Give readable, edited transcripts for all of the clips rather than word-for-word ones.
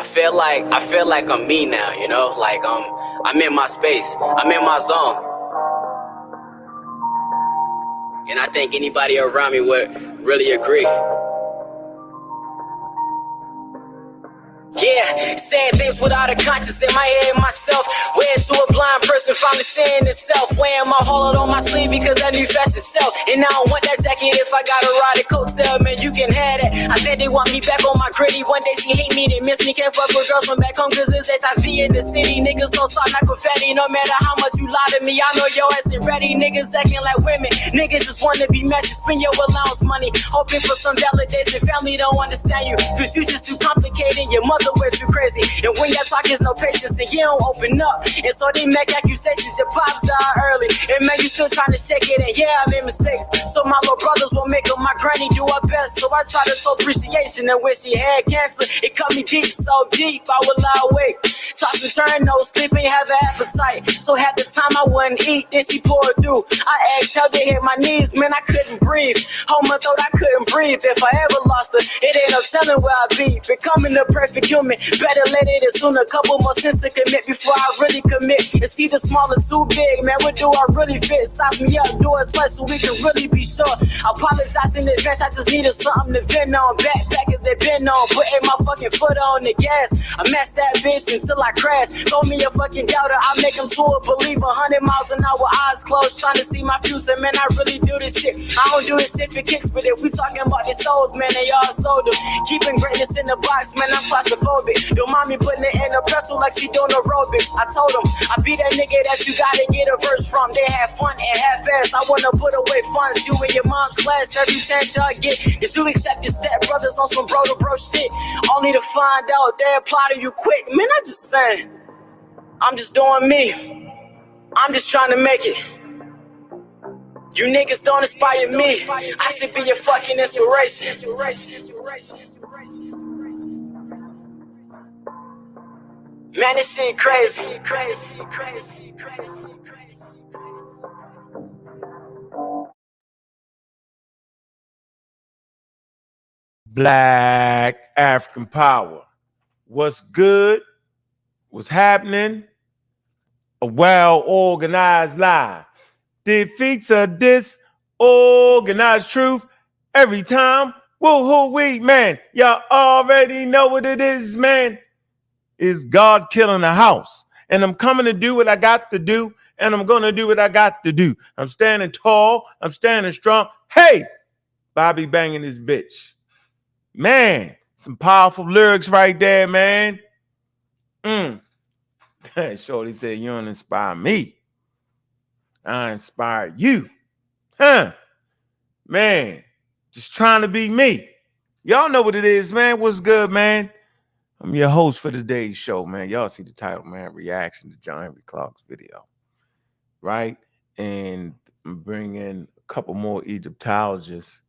I feel like I'm me now, you know? Like I'm in my space. I'm in my zone. And I think anybody around me would really agree. Yeah, saying things without a conscience in my head myself. Way into a blind person finally saying itself. Wearing my wallet on my sleeve because I knew fashion self. And I don't want that jacket if I got a ride a coattail, man, you can have it. I think they want me back on my gritty. One day she hate me, they miss me. Can't fuck with girls from back home cause it's HIV in the city. Niggas don't talk like confetti. No matter how much you lie to me, I know your ass ain't ready. Niggas acting like women. Niggas just wanna be messy. Spend your allowance money, hoping for some validation. Family don't understand you cause you just too complicated. Your mother way too crazy. And when y'all talk, there's no patience and you don't open up. And so they make accusations. Your pops died early. And man, you still trying to shake it. And yeah, I made mistakes. So my little brothers will make up. My granny do her best. So I try to show appreciation. And when she had cancer, it cut me deep, so deep. I would lie awake. Toss and turn, no sleep, ain't have an appetite. So had the time I wouldn't eat, then she poured through. I exhaled, they hit my knees, man, I couldn't breathe. Hold my throat, I couldn't breathe. If I ever lost her, it ain't no telling where I'd be. Becoming the perfect human, better let it in soon. A couple more sins to commit before I really commit. It's either small or too big, man, what do I really fit? Size me up, do it twice so we can really be sure. I apologize in advance, I just needed something to vent on. Backpackers they been on, putting my fucking foot on the gas. I masked that bitch until I crash. Call me a fucking doubter, I make him to a believer. 100 miles an hour, eyes closed, trying to see my future. Man, I really do this shit. I don't do this shit for kicks, but if we talking about the souls, man, they all sold them. Keeping greatness in the box, man, I'm claustrophobic. Don't mind me putting it in a pretzel like she doing aerobics. I told them, I be that nigga that you gotta get a verse from. They have fun and have fast. I wanna put away funds. You and your mom's class, every chance y'all get is you accept your step brothers on some bro to bro shit. Only to find out they apply to you quick. Man, I'm just saying, I'm just doing me. I'm just trying to make it. You niggas don't inspire me. I should be your fucking inspiration. Man, this shit crazy. Black African power. What's good? What's happening? A well-organized lie defeats a disorganized truth every time. Woo-hoo-wee, man. Y'all already know what it is, man. It's God killing the house. And I'm coming to do what I got to do, and I'm going to do what I got to do. I'm standing tall. I'm standing strong. Hey, Bobby banging this bitch. Man, some powerful lyrics right there, man. Shorty said, you don't inspire me. I inspire you. Huh? Man, just trying to be me. Y'all know what it is, man. What's good, man? I'm your host for today's show, man. Y'all see the title, man. Reaction to John Henrik Clarke's video. Right? And I'm bringing a couple more Egyptologists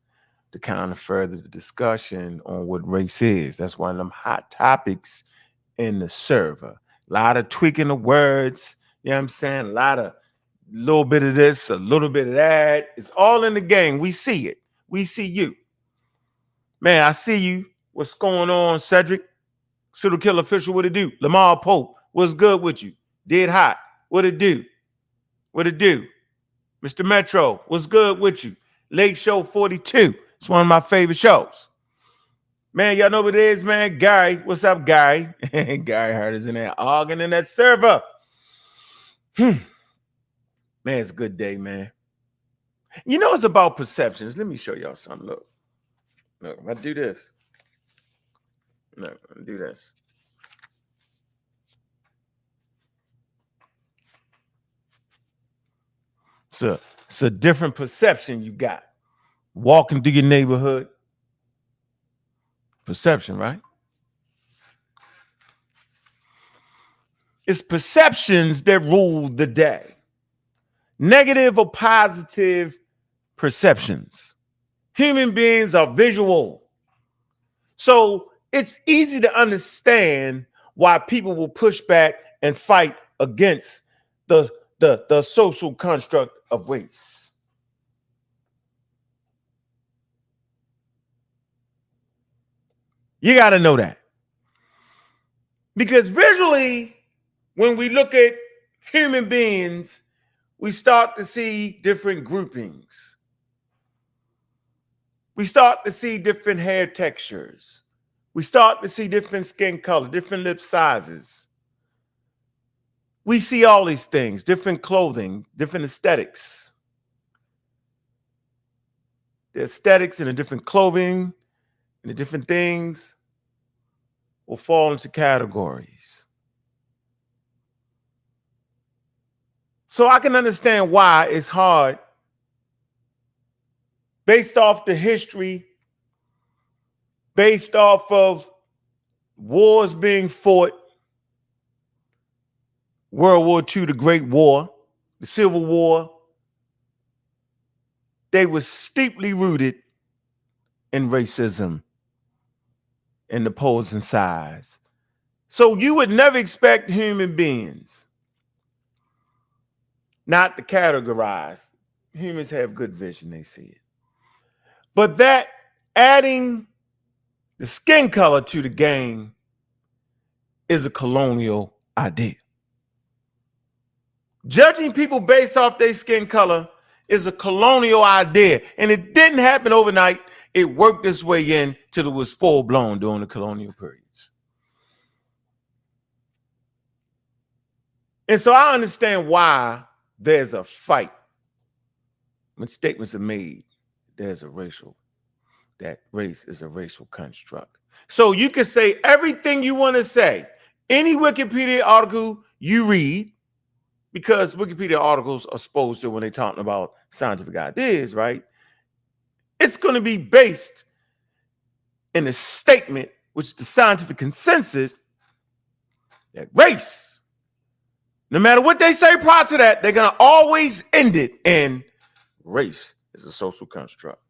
to kind of further the discussion on what race is. That's one of them hot topics in the server. A lot of tweaking the words. You know what I'm saying? A lot of little bit of this, a little bit of that. It's all in the game. We see it. We see you. Man, I see you. What's going on, Cedric? Pseudo Kill Official, what it do? Lamar Pope, what's good with you? Dead Hot, what it do? What it do? Mr. Metro, what's good with you? Late Show 42. It's one of my favorite shows. Man, y'all know what it is, man. Gary, what's up, Gary? Gary Hurt is in there arguing in that server. Man, it's a good day, man. You know, it's about perceptions. Let me show y'all something. Look, I do this. Look, I do this. It's a different perception you got. Walking through your neighborhood. Perception, right? It's perceptions that rule the day. Negative or positive perceptions. Human beings are visual. So it's easy to understand why people will push back and fight against the social construct of race. You got to know that. Because visually, when we look at human beings, we start to see different groupings. We start to see different hair textures. We start to see different skin color, different lip sizes. We see all these things, different clothing, different aesthetics. The aesthetics and the different clothing and the different things will fall into categories. So I can understand why it's hard, based off the history, based off of wars being fought, World War II, the Great War, the Civil War. They were steeply rooted in racism and the opposing sides. So you would never expect human beings not to categorize. Humans have good vision, they see it. But that adding the skin color to the game is a colonial idea. Judging people based off their skin color is a colonial idea. And it didn't happen overnight. It worked its way in till it was full blown during the colonial periods. And so I understand why there's a fight when statements are made. There's a racial, that race is a racial construct. So you can say everything you want to say. Any Wikipedia article you read, because Wikipedia articles are supposed to, when they're talking about scientific ideas, right? It's going to be based in a statement, which is the scientific consensus, that race, no matter what they say prior to that, they're going to always end it in race is a social construct.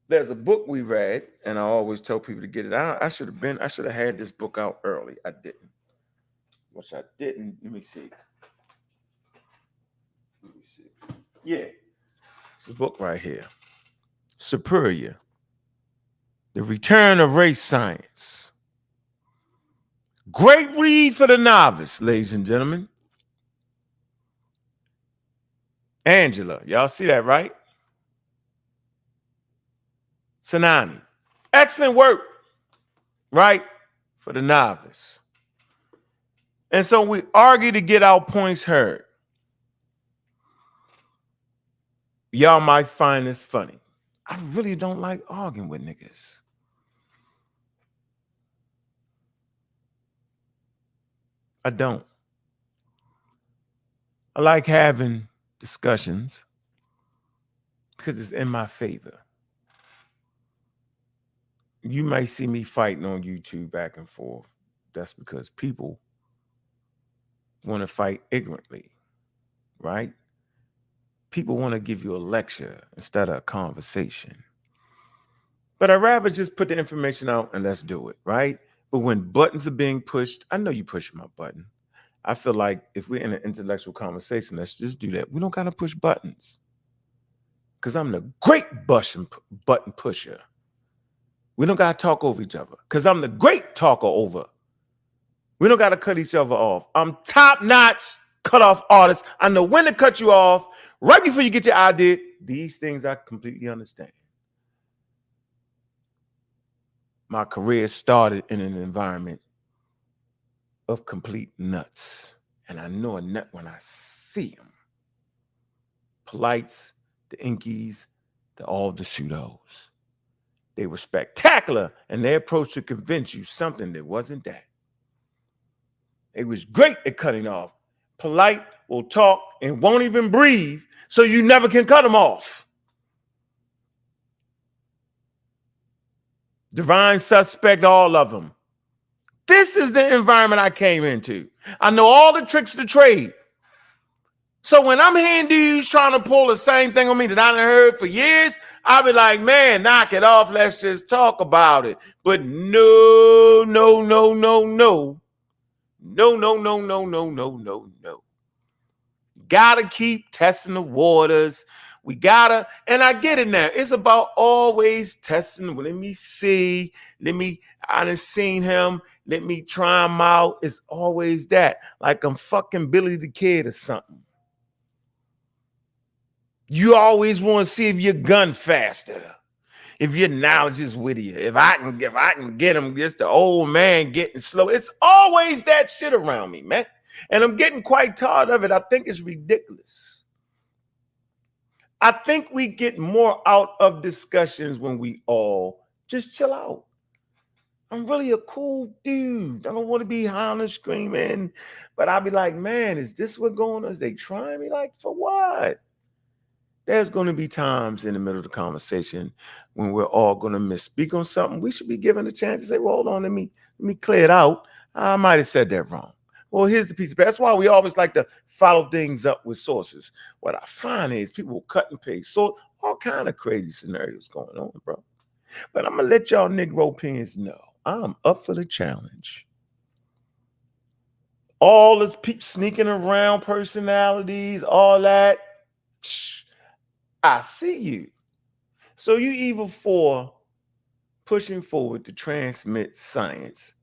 There's a book we read, and I always tell people to get it. I should have had this book out early. I didn't. Which I didn't. Let me see. Yeah. It's a book right here. Superior. The Return of Race Science. Great read for the novice, ladies and gentlemen. Angela. Y'all see that, right? Sanani. Excellent work, right? For the novice. And so we argue to get our points heard. Y'all might find this funny. I really don't like arguing with niggas. I don't. I like having discussions because it's in my favor. You might see me fighting on YouTube back and forth. That's because people want to fight ignorantly, right? People want to give you a lecture instead of a conversation. But I'd rather just put the information out and let's do it, right? But when buttons are being pushed, I know you push my button. I feel like if we're in an intellectual conversation, let's just do that. We don't got to push buttons because I'm the great button pusher. We don't got to talk over each other because I'm the great talker over. We don't got to cut each other off. I'm top-notch cut-off artist. I know when to cut you off right before you get your idea. These things I completely understand. My career started in an environment of complete nuts. And I know a nut when I see them. Polites, the Inkies, all the pseudos. They were spectacular in their approach to convince you something that wasn't that. They was great at cutting off. Polite will talk and won't even breathe, so you never can cut them off. Divine suspect, all of them. This is the environment I came into. I know all the tricks of the trade. So when I'm hearing dudes trying to pull the same thing on me that I done heard for years, I'll be like, man, knock it off. Let's just talk about it. But no. Gotta keep testing the waters. We gotta, and I get it now. It's about always testing. Well, let me see. I done seen him. Let me try him out. It's always that. Like I'm fucking Billy the Kid or something. You always want to see if your gun faster. If your knowledge is wittier. If I can get him, just the old man getting slow. It's always that shit around me, man. And I'm getting quite tired of it. I think it's ridiculous. I think we get more out of discussions when we all just chill out. I'm really a cool dude. I don't want to be hollering, screaming, but I'll be like, man, is this what going on? Is they trying me? Like, for what? There's going to be times in the middle of the conversation when we're all going to misspeak on something. We should be given a chance to say, well, hold on, let me clear it out. I might have said that wrong. Well, here's the piece of paper. That's why we always like to follow things up with sources. What I find is people will cut and paste. So all kind of crazy scenarios going on, bro. But I'm going to let y'all Negro opinions know. I'm up for the challenge. All the peeps sneaking around, personalities, all that. I see you. So you either for pushing forward to transmit science,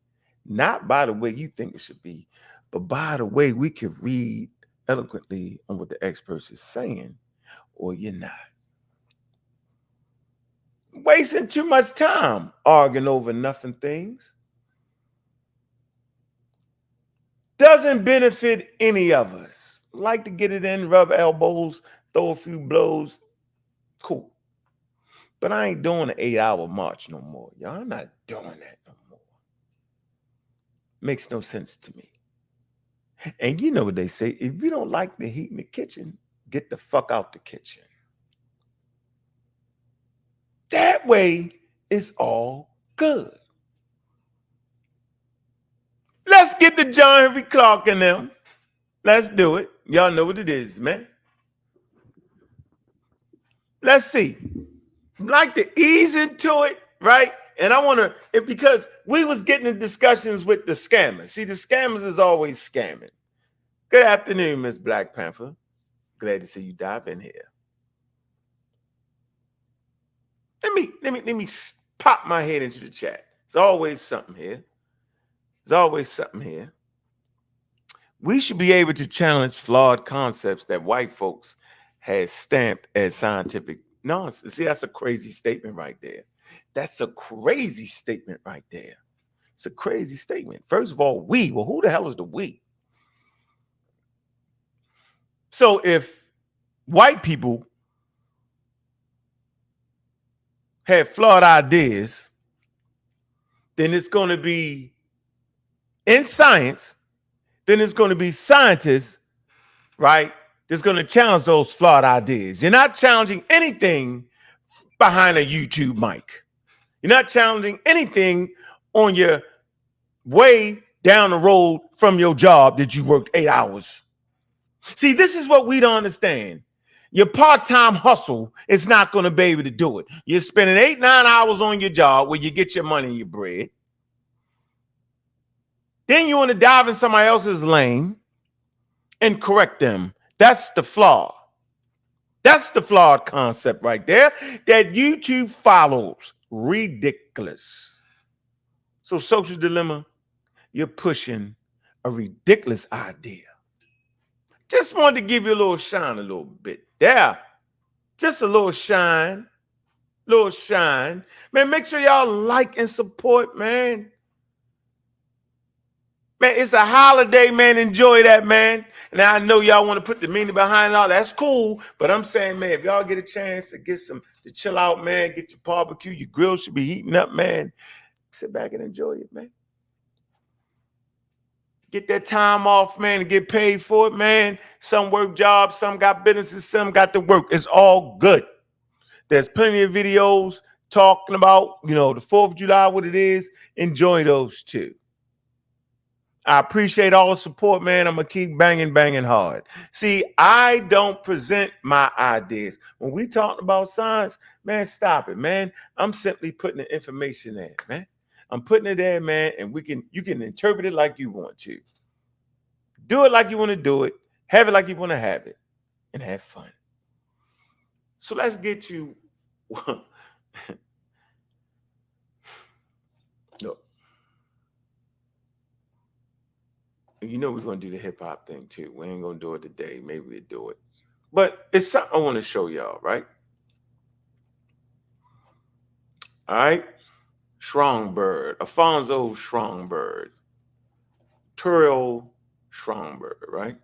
not by the way you think it should be, but by the way we can read eloquently on what the experts is saying, or you're not. Wasting too much time arguing over nothing things doesn't benefit any of us. Like to get it in, rub elbows, throw a few blows. Cool. But I ain't doing an 8-hour march no more. Y'all, I'm not doing that no more. Makes no sense to me. And you know what they say, if you don't like the heat in the kitchen, get the fuck out the kitchen. That way, it's all good. Let's get the John Henrik Clarke in them. Let's do it. Y'all know what it is, man. Let's see. Like to ease into it, right? And I want to, because we was getting in discussions with the scammers. See, the scammers is always scamming. Good afternoon, Miss Black Panther. Glad to see you dive in here. Let me pop my head into the chat. There's always something here. There's always something here. We should be able to challenge flawed concepts that white folks has stamped as scientific nonsense. See, that's a crazy statement right there. That's a crazy statement right there. It's a crazy statement. First of all, well, who the hell is the we? So if white people have flawed ideas, then it's going to be in science, then it's going to be scientists, right? That's going to challenge those flawed ideas. You're not challenging anything behind a YouTube mic. You're not challenging anything on your way down the road from your job that you worked 8 hours. See, this is what we don't understand. Your part-time hustle is not going to be able to do it. You're spending 8, 9 hours on your job where you get your money and your bread. Then you want to dive in somebody else's lane and correct them. That's the flaw. That's the flawed concept right there that YouTube follows. Ridiculous. So social dilemma, you're pushing a ridiculous idea. Just wanted to give you a little shine a little bit. There. Just a little shine. Little shine. Man, make sure y'all like and support, man. Man, it's a holiday, man. Enjoy that, man. And I know y'all want to put the meaning behind it all. That's cool. But I'm saying, man, if y'all get a chance to to chill out, man, get your barbecue, your grill should be heating up, man. Sit back and enjoy it, man. Get that time off, man, and get paid for it, man. Some work jobs, some got businesses, some got to work. It's all good. There's plenty of videos talking about, the 4th of July, what it is. Enjoy those too. I appreciate all the support, man. I'm going to keep banging hard. See, I don't present my ideas. When we talk about science, man, stop it, man. I'm simply putting the information there, man. I'm putting it there, man, and you can interpret it like you want to. Do it like you want to do it. Have it like you want to have it. And have fun. So let's get to look. You know we're gonna do the hip hop thing too. We ain't gonna do it today. Maybe we'll do it. But it's something I want to show y'all, right? All right. Schronberg, Alfonso Schronberg, Turiel Schronberg, right?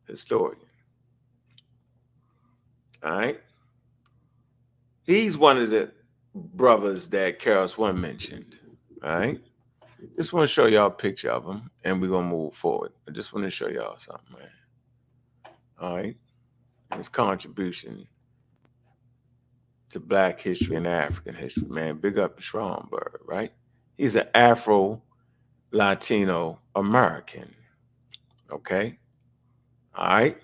Historian. All right. He's one of the brothers that Karis One mentioned. All right. Just want to show y'all a picture of him and we're going to move forward. I just want to show y'all something, man. All right. His contribution to Black history and African history, man. Big up to Schronberg, right? He's an Afro-Latino American. Okay. All right.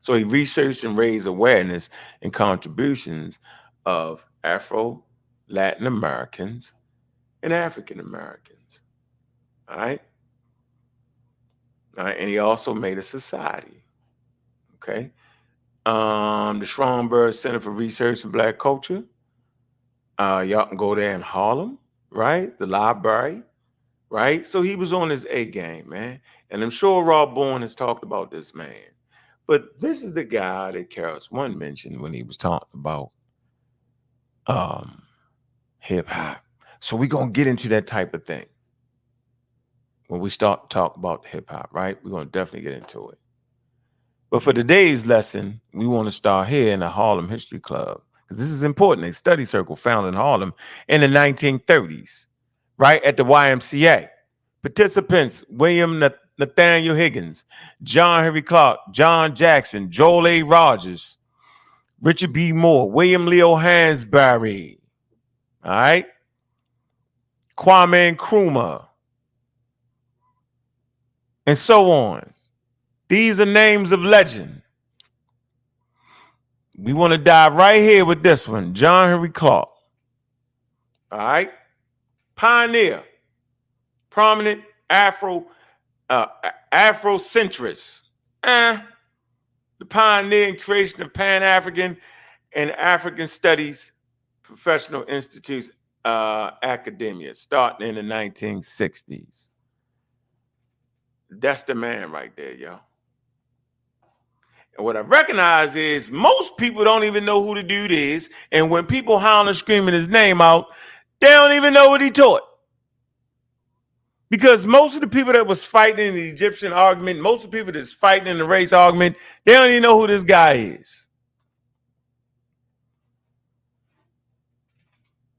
So he researched and raised awareness and contributions of Afro Latin Americans and African Americans. All right. All right. And he also made a society. Okay. The Schronberg Center for Research in Black Culture. Y'all can go there in Harlem, right? The library, right? So he was on his A game, man. And I'm sure Rob Bourne has talked about this man. But this is the guy that Karis One mentioned when he was talking about hip hop. So we're gonna get into that type of thing when we start to talk about hip hop, right? We're gonna definitely get into it. But for today's lesson, we want to start here in the Harlem History Club because this is important. A study circle founded in Harlem in the 1930s, right at the YMCA. Participants: William Nathaniel Higgins, John Henrik Clarke, John Jackson, Joel A. Rogers, Richard B. Moore, William Leo Hansberry, all right, Kwame Nkrumah, and so on. These are names of legend. We want to dive right here with this one, John Henrik Clarke. All right, pioneer, prominent Afrocentrist, the pioneer and creation of Pan-African and African Studies professional institutes, academia, starting in the 1960s. That's the man right there, yo. And what I recognize is most people don't even know who the dude is. And when people howling and screaming his name out, they don't even know what he taught. Because most of the people that was fighting in the Egyptian argument, most of the people that's fighting in the race argument, they don't even know who this guy is.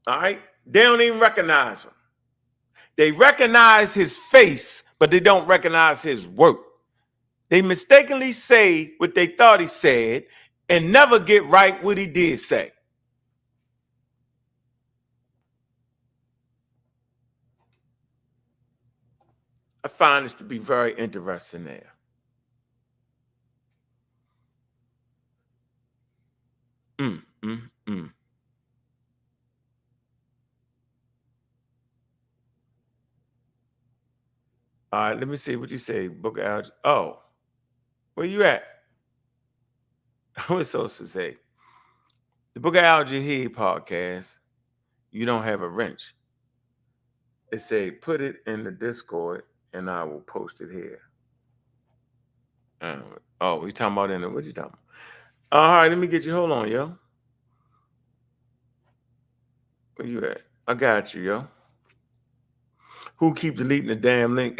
All right? They don't even recognize him. They recognize his face, but they don't recognize his work. They mistakenly say what they thought he said and never get right what he did say. I find this to be very interesting there. All right, let me see what you say. Book of Algebra. Oh, where you at? What's supposed to say? The Book of Algebra here podcast. You don't have a wrench. It say put it in the Discord and I will post it here. Oh, we talking about in the what you talking about? All right, let me get you. Hold on, yo. Where you at? I got you, yo. Who keep deleting the damn link?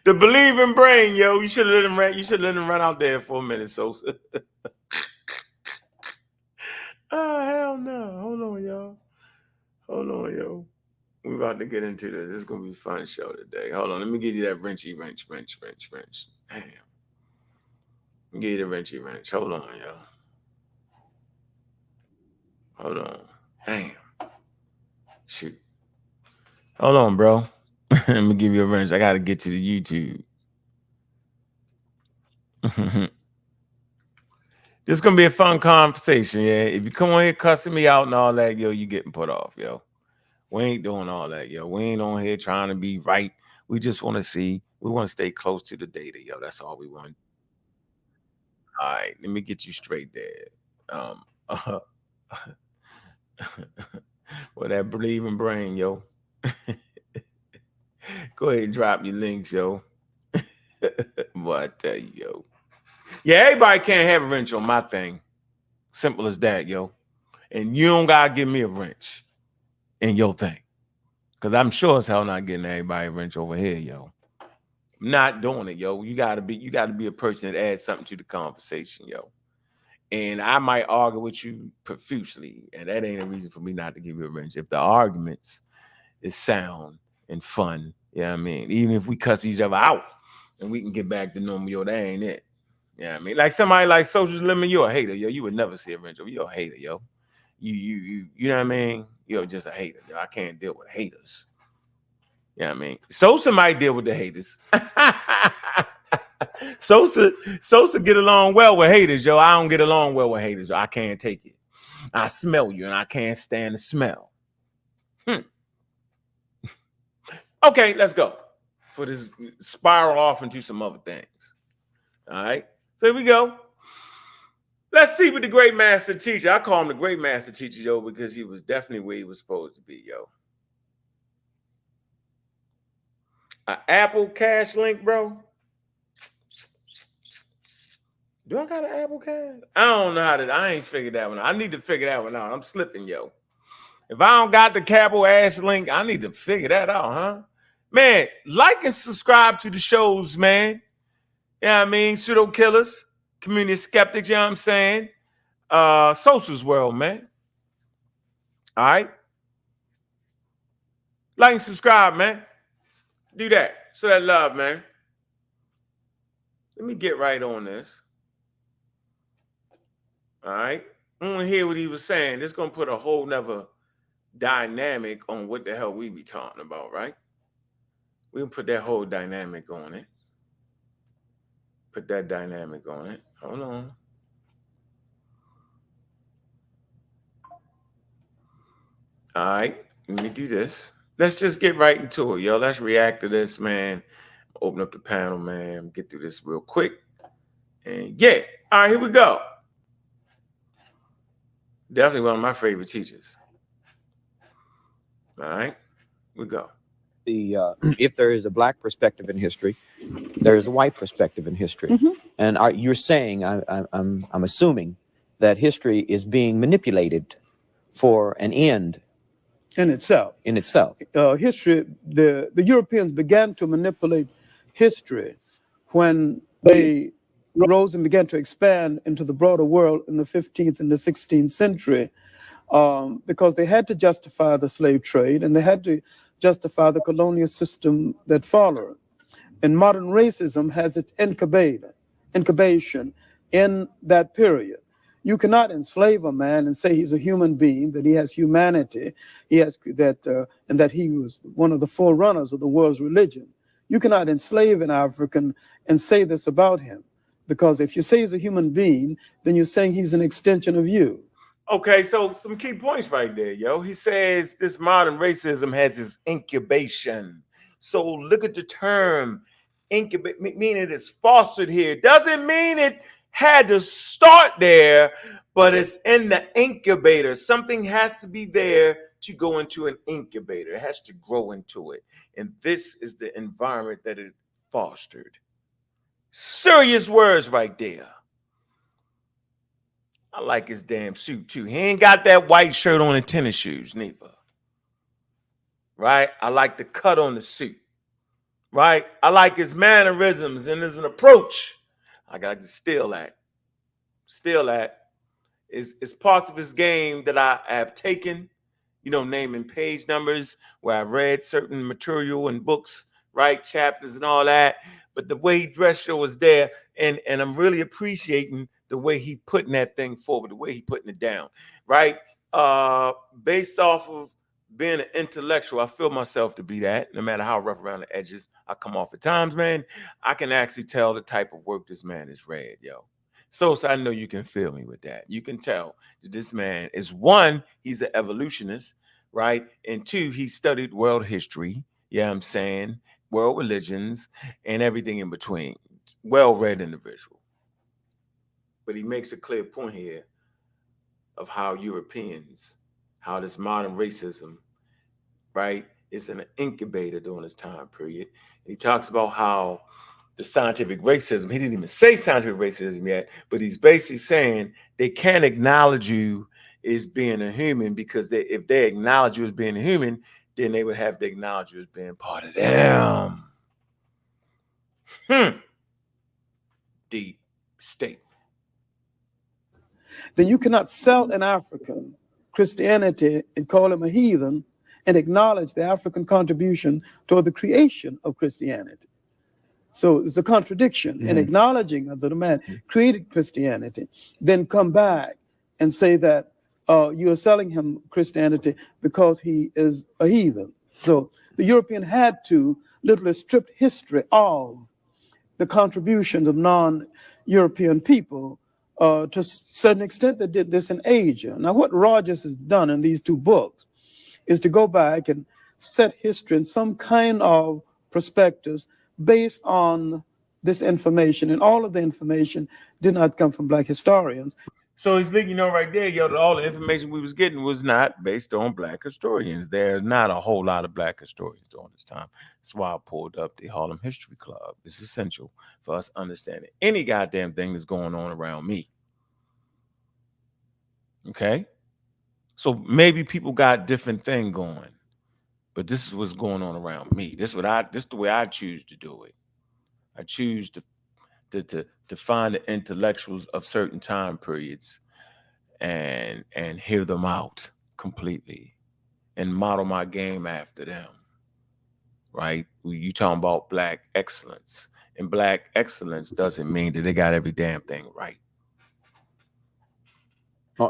The believing brain, yo. You should have let him run. You should let him run out there for a minute, Sosa. Oh, hell no. Hold on, y'all. Hold on, yo. We're about to get into this. This is gonna be a fun show today. Hold on. Let me give you that wrench. Damn. Give you the wrench. Hold on, yo. Hold on. Damn. Shoot. Hold on, bro. Let me give you a wrench. I gotta get to the YouTube. This is gonna be a fun conversation, yeah. If you come on here cussing me out and all that, yo, you getting put off, yo. We ain't doing all that, yo. We ain't on here trying to be right. We just want to see We want to stay close to the data, yo. That's all we want. All right, let me get you straight there. Um, well, that believing brain, yo. Go ahead and drop your links, yo. Boy, I tell you, yo. Yeah, everybody can't have a wrench on my thing. Simple as that, yo. And you don't gotta give me a wrench in your thing. Cause I'm sure as hell not getting everybody a wrench over here, yo. I'm not doing it, yo. You gotta be a person that adds something to the conversation, yo. And I might argue with you profusely, and that ain't a reason for me not to give you a wrench. If the arguments is sound and fun, you know what I mean? Even if we cuss each other out and we can get back to normal, yo, that ain't it. You know what I mean? Like somebody like Social Limit, you're a hater, yo. You would never see a wrench over. You're a hater, yo. You know what I mean? You're just a hater, yo. I can't deal with haters. You know what I mean? Sosa might deal with the haters. Sosa get along well with haters, yo. I don't get along well with haters, yo. I can't take it. I smell you and I can't stand the smell. Okay, let's go. For this spiral off into some other things. All right. So here we go. Let's see what the great master teacher. I call him the great master teacher, yo, because he was definitely where he was supposed to be, yo. An Apple Cash link, bro. Do I got an Apple Cash? I don't know how to. I ain't figured that one out. I need to figure that one out. I'm slipping, yo. If I don't got the Apple Ash link, I need to figure that out, huh? Man, like and subscribe to the shows, man. You know what I mean? Pseudo killers, community skeptics, you know what I'm saying? Social's world, man. All right. Like and subscribe, man. Do that. So that love, man. Let me get right on this. All right. I want to hear what he was saying. This is going to put a whole nother dynamic on what the hell we be talking about, right? We can put that whole dynamic on it. Put that dynamic on it. Hold on. All right. Let me do this. Let's just get right into it, yo. Let's react to this, man. Open up the panel, man. Get through this real quick. And yeah. All right, here we go. Definitely one of my favorite teachers. All right, we go. If there is a black perspective in history, there is a white perspective in history. And you're saying, I'm assuming that history is being manipulated for an end in itself. History, the Europeans began to manipulate history when they rose and began to expand into the broader world in the 15th and the 16th century, because they had to justify the slave trade and they had to justify the colonial system that followed. And modern racism has its incubation in that period. You cannot enslave a man and say he's a human being, that he has humanity, and that he was one of the forerunners of the world's religion. You cannot enslave an African and say this about him, because if you say he's a human being, then you're saying he's an extension of you. Okay, so some key points right there, yo. He says this modern racism has its incubation. So look at the term incubate, meaning it's fostered here. Doesn't mean it had to start there, but it's in the incubator. Something has to be there to go into an incubator. It has to grow into it. And this is the environment that it fostered. Serious words right there. I like his damn suit too. He ain't got that white shirt on and tennis shoes, neither. Right? I like the cut on the suit. Right? I like his mannerisms and his approach. I got to steal that. Steal that. It's parts of his game that I have taken, naming page numbers where I read certain material and books, right? Chapters and all that. But the way he dressed was there. And I'm really appreciating the way he putting that thing forward, the way he putting it down, right? Based off of being an intellectual, I feel myself to be that. No matter how rough around the edges I come off at times, man, I can actually tell the type of work this man has read, yo. So I know you can feel me with that. You can tell that this man is, one, he's an evolutionist, right? And two, he studied world history, yeah, I'm saying, world religions, and everything in between. Well-read individual. But he makes a clear point here of how Europeans, how this modern racism, right, is an incubator during this time period. And he talks about how the scientific racism, he didn't even say scientific racism yet, but he's basically saying they can't acknowledge you as being a human because if they acknowledge you as being a human, then they would have to acknowledge you as being part of them. Deep state. Then you cannot sell an African Christianity and call him a heathen and acknowledge the African contribution toward the creation of Christianity. So it's a contradiction in acknowledging that the man created Christianity, then come back and say that you are selling him Christianity because he is a heathen. So the European had to literally strip history of the contributions of non-European people to a certain extent. That did this in Asia. Now, what Rogers has done in these two books is to go back and set history in some kind of perspectives based on this information, and all of the information did not come from Black historians. So he's letting you know right there, yo, that all the information we was getting was not based on Black historians. There's not a whole lot of Black historians during this time. That's why I pulled up the Harlem History Club. It's essential for us understanding any goddamn thing that's going on around me. Okay? So maybe people got different thing going, but this is what's going on around me. This is the way I choose to do it. I choose to find the intellectuals of certain time periods and hear them out completely and model my game after them. Right? You talking about Black excellence, and Black excellence doesn't mean that they got every damn thing right.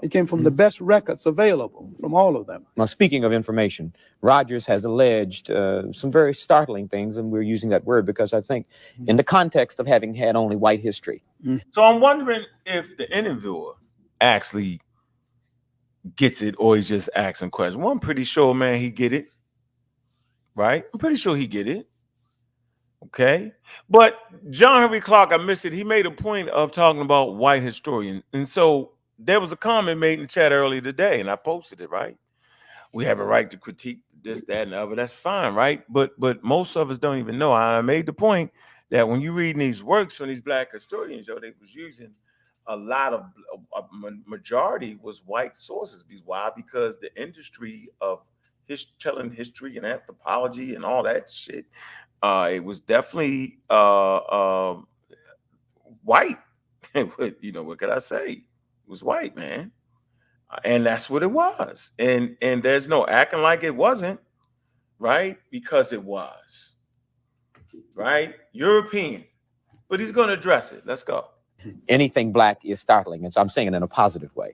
It came from the best records available from all of them. Now, speaking of information, Rogers has alleged some very startling things, and we're using that word because I think in the context of having had only white history. So I'm wondering if the interviewer actually gets it or he's just asking questions. Well, I'm pretty sure, man, he get it. Right? I'm pretty sure he get it. Okay? But John Henrik Clarke, I missed it. He made a point of talking about white historian. And so there was a comment made in the chat earlier today, and I posted it, right? We have a right to critique this, that, and the other. That's fine, right? But most of us don't even know. I made the point that when you read these works from these Black historians, they was using a lot of, a majority was white sources. Why? Because the industry of telling history and anthropology and all that shit, it was definitely white. What could I say? It was white, man. And that's what it was. And there's no acting like it wasn't, right? Because it was, right? European. But he's going to address it. Let's go. Anything Black is startling. And so I'm saying it in a positive way.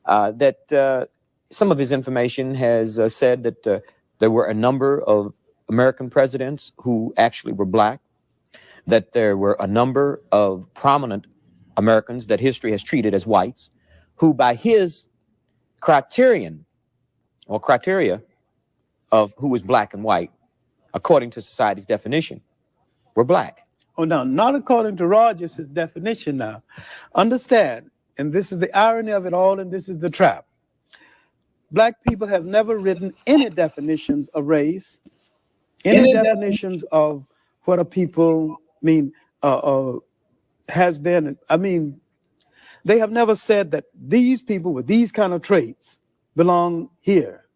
That some of his information has said that there were a number of American presidents who actually were Black, that there were a number of prominent Americans that history has treated as whites, who by his criterion or criteria of who was Black and white, according to society's definition, were Black. Oh, no, not according to Rogers' definition now. Understand, and this is the irony of it all, and this is the trap. Black people have never written any definitions of race, any definitions of what a people mean, has been. I mean, they have never said that these people with these kind of traits belong here,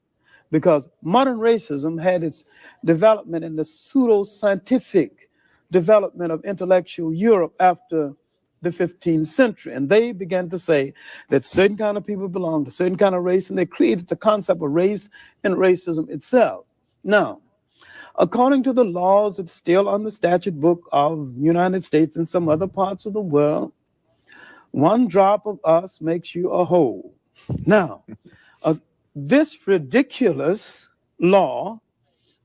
because modern racism had its development in the pseudo-scientific development of intellectual Europe after the 15th century. And they began to say that certain kind of people belong to certain kind of race, and they created the concept of race and racism itself. Now, according to the laws that's still on the statute book of the United States and some other parts of the world, one drop of us makes you a whole. Now, this ridiculous law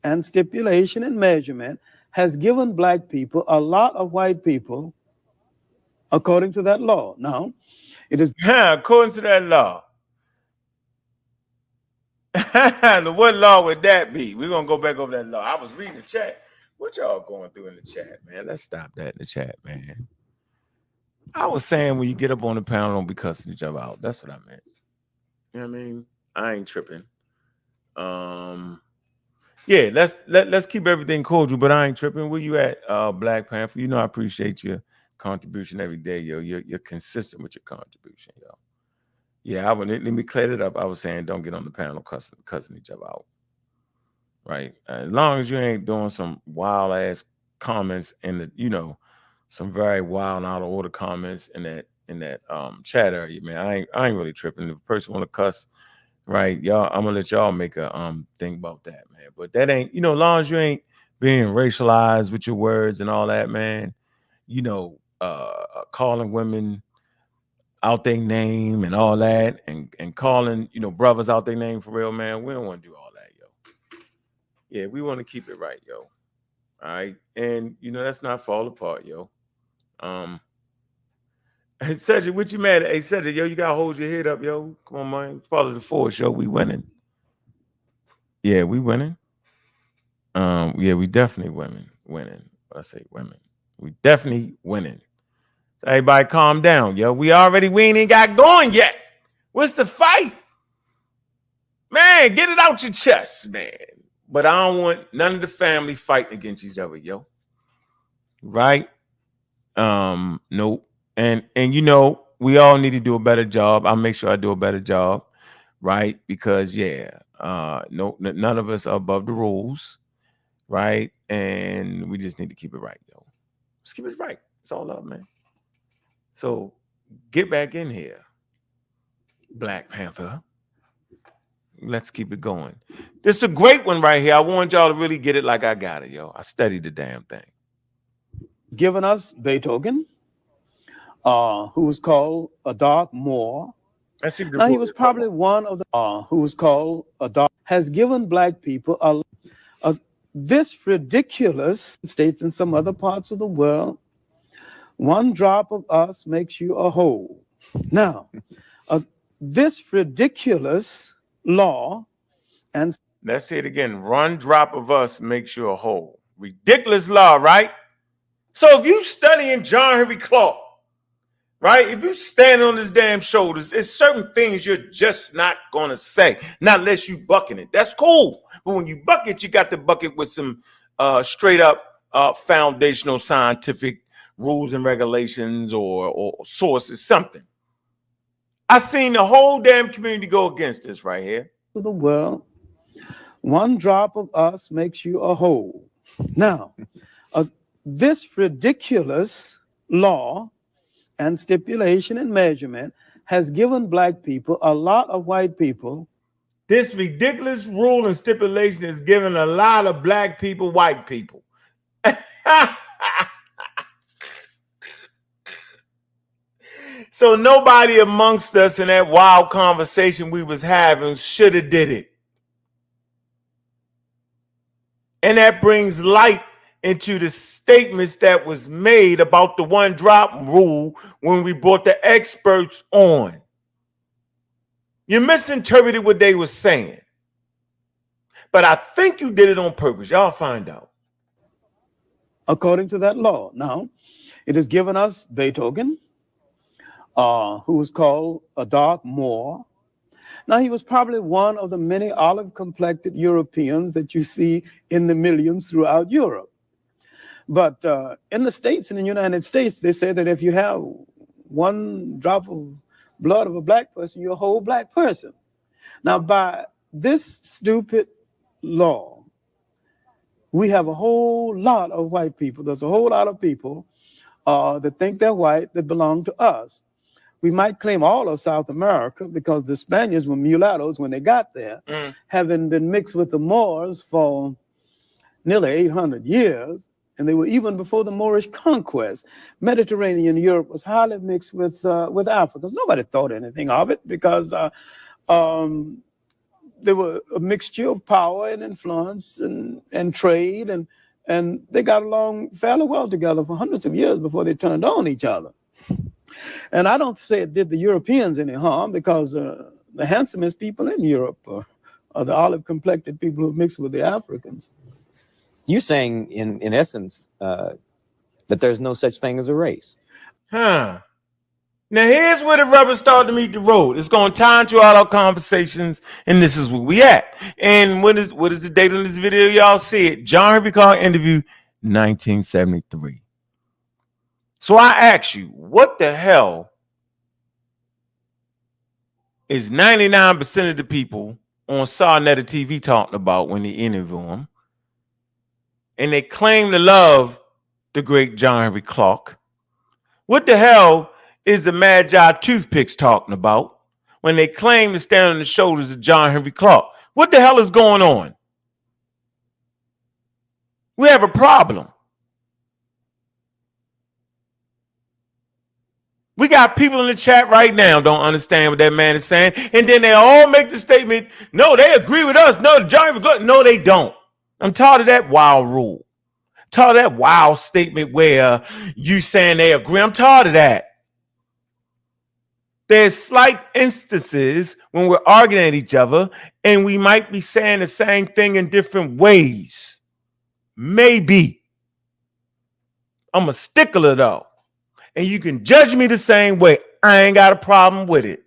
and stipulation and measurement has given Black people a lot of white people according to that law. Now, it is according to that law. What law would that be? We're gonna go back over that law. I was reading the chat. What y'all going through in the chat, man? Let's stop that in the chat, man. I was saying when you get up on the panel, don't be cussing each other out. That's what I meant. You know what I mean? I ain't tripping. Yeah, let's keep everything cordial, but I ain't tripping. Where you at, Black Panther? You know I appreciate your contribution every day, yo. You're consistent with your contribution, yo. Yeah, let me clear it up. I was saying don't get on the panel cussing each other out. Right? As long as you ain't doing some wild ass comments in the, you know, some very wild out of order comments in that chat area, man. I ain't really tripping. If a person want to cuss, right, y'all, I'm gonna let y'all make a thing about that, man. But that ain't, you know, as long as you ain't being racialized with your words and all that, man, you know, calling women out their name and all that, and calling, you know, brothers out their name for real, man. We don't want to do all that, yo. Yeah, we want to keep it right, yo. All right. And you know, that's not fall apart, yo. Hey, Cedric, what you mad at? Hey, Cedric, yo, you gotta hold your head up, yo. Come on, man. Follow the force, yo. We winning. Yeah, we winning. Yeah, we definitely winning. I say women. We definitely winning. So everybody calm down, yo. We ain't even got going yet. What's the fight? Man, get it out your chest, man. But I don't want none of the family fighting against each other, yo. Right? Nope. And you know, we all need to do a better job. I'll make sure I do a better job, right? Because none of us are above the rules, right? And we just need to keep it right, yo. Just keep it right. It's all up, man. So get back in here, Black Panther. Let's keep it going. This is a great one right here. I want y'all to really get it like I got it, yo. I studied the damn thing. Given us Beethoven, who was called a dark Moor. Now, he was probably one of the who was called a dark, has given black people this ridiculous states in some other parts of the world. One drop of us makes you a whole. Now, this ridiculous law, and let's say it again. One drop of us makes you a whole. Ridiculous law, right? So if you studying John Henrik Clarke, right? If you stand on his damn shoulders, it's certain things you're just not gonna say, not unless you bucking it. That's cool. But when you bucket, you got to bucket with some straight up foundational scientific rules and regulations or sources, something. I seen the whole damn community go against this right here. To the world, one drop of us makes you a whole. Now, this ridiculous law and stipulation and measurement has given black people a lot of white people. This ridiculous rule and stipulation has given a lot of black people white people. So nobody amongst us in that wild conversation we was having should have did it. And that brings light into the statements that was made about the one drop rule when we brought the experts on. You misinterpreted what they were saying. But I think you did it on purpose. Y'all find out. According to that law. Now, it has given us Beethoven, who was called a dark Moor. Now, he was probably one of the many olive-complected Europeans that you see in the millions throughout Europe. But in the States, in the United States, they say that if you have one drop of blood of a black person, you're a whole black person. Now, by this stupid law, we have a whole lot of white people. There's a whole lot of people that think they're white that belong to us. We might claim all of South America because the Spaniards were mulattoes when they got there, having been mixed with the Moors for nearly 800 years. And they were even before the Moorish conquest. Mediterranean Europe was highly mixed with Africans. Nobody thought anything of it because they were a mixture of power and influence and trade, and they got along fairly well together for hundreds of years before they turned on each other. And I don't say it did the Europeans any harm because the handsomest people in Europe are the olive-complected people who mix with the Africans. You're saying, in essence, that there's no such thing as a race. Huh. Now, here's where the rubber started to meet the road. It's going to tie into all our conversations, and this is where we at. And what is the date on this video? Y'all see it. John Henrik Clarke interview, 1973. So I ask you, what the hell is 99% of the people on Sarnetta TV talking about when they interview them? And they claim to love the great John Henrik Clarke. What the hell is the Magi Toothpicks talking about when they claim to stand on the shoulders of John Henrik Clarke? What the hell is going on? We have a problem. We got people in the chat right now don't understand what that man is saying, and then they all make the statement, no, they agree with us. No, John Henrik Clarke. No, they don't. I'm tired of that wild rule. I'm tired of that wild statement where you saying they agree. I'm tired of that. There's slight instances when we're arguing at each other and we might be saying the same thing in different ways. Maybe. I'm a stickler though. And you can judge me the same way. I ain't got a problem with it.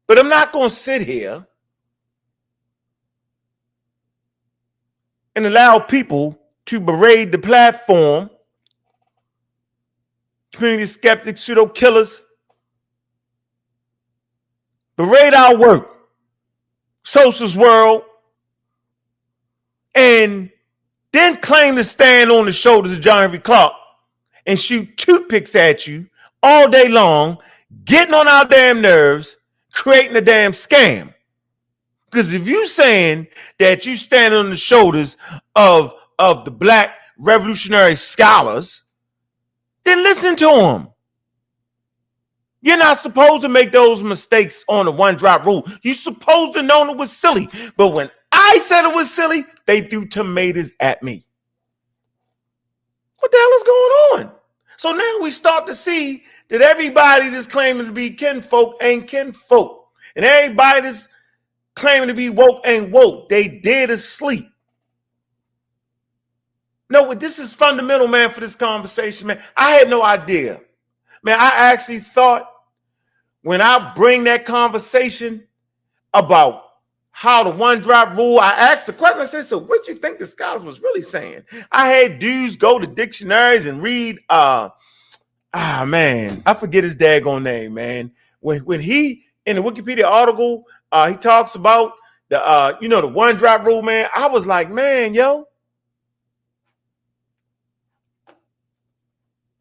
But I'm not going to sit here and allow people to berate the platform, community skeptics, pseudo killers, berate our work, Socialist World, and then claim to stand on the shoulders of John Henrik Clarke and shoot toothpicks at you all day long, getting on our damn nerves, creating a damn scam. Because if you saying that you stand on the shoulders of the black revolutionary scholars, then listen to them. You're not supposed to make those mistakes on the one drop rule. You're supposed to know it was silly. But when I said it was silly, they threw tomatoes at me. What the hell is going on? So now we start to see that everybody that's claiming to be kinfolk ain't kinfolk. And everybody that's claiming to be woke ain't woke. They dead asleep. No, this is fundamental, man, for this conversation, man. I had no idea. Man, I actually thought when I bring that conversation about how the one drop rule, I asked the question, I said, so what do you think the scholars was really saying? I had dudes go to dictionaries and read, I forget his daggone name, man. When he, in the Wikipedia article, he talks about the one drop rule, man, I was like, man, yo.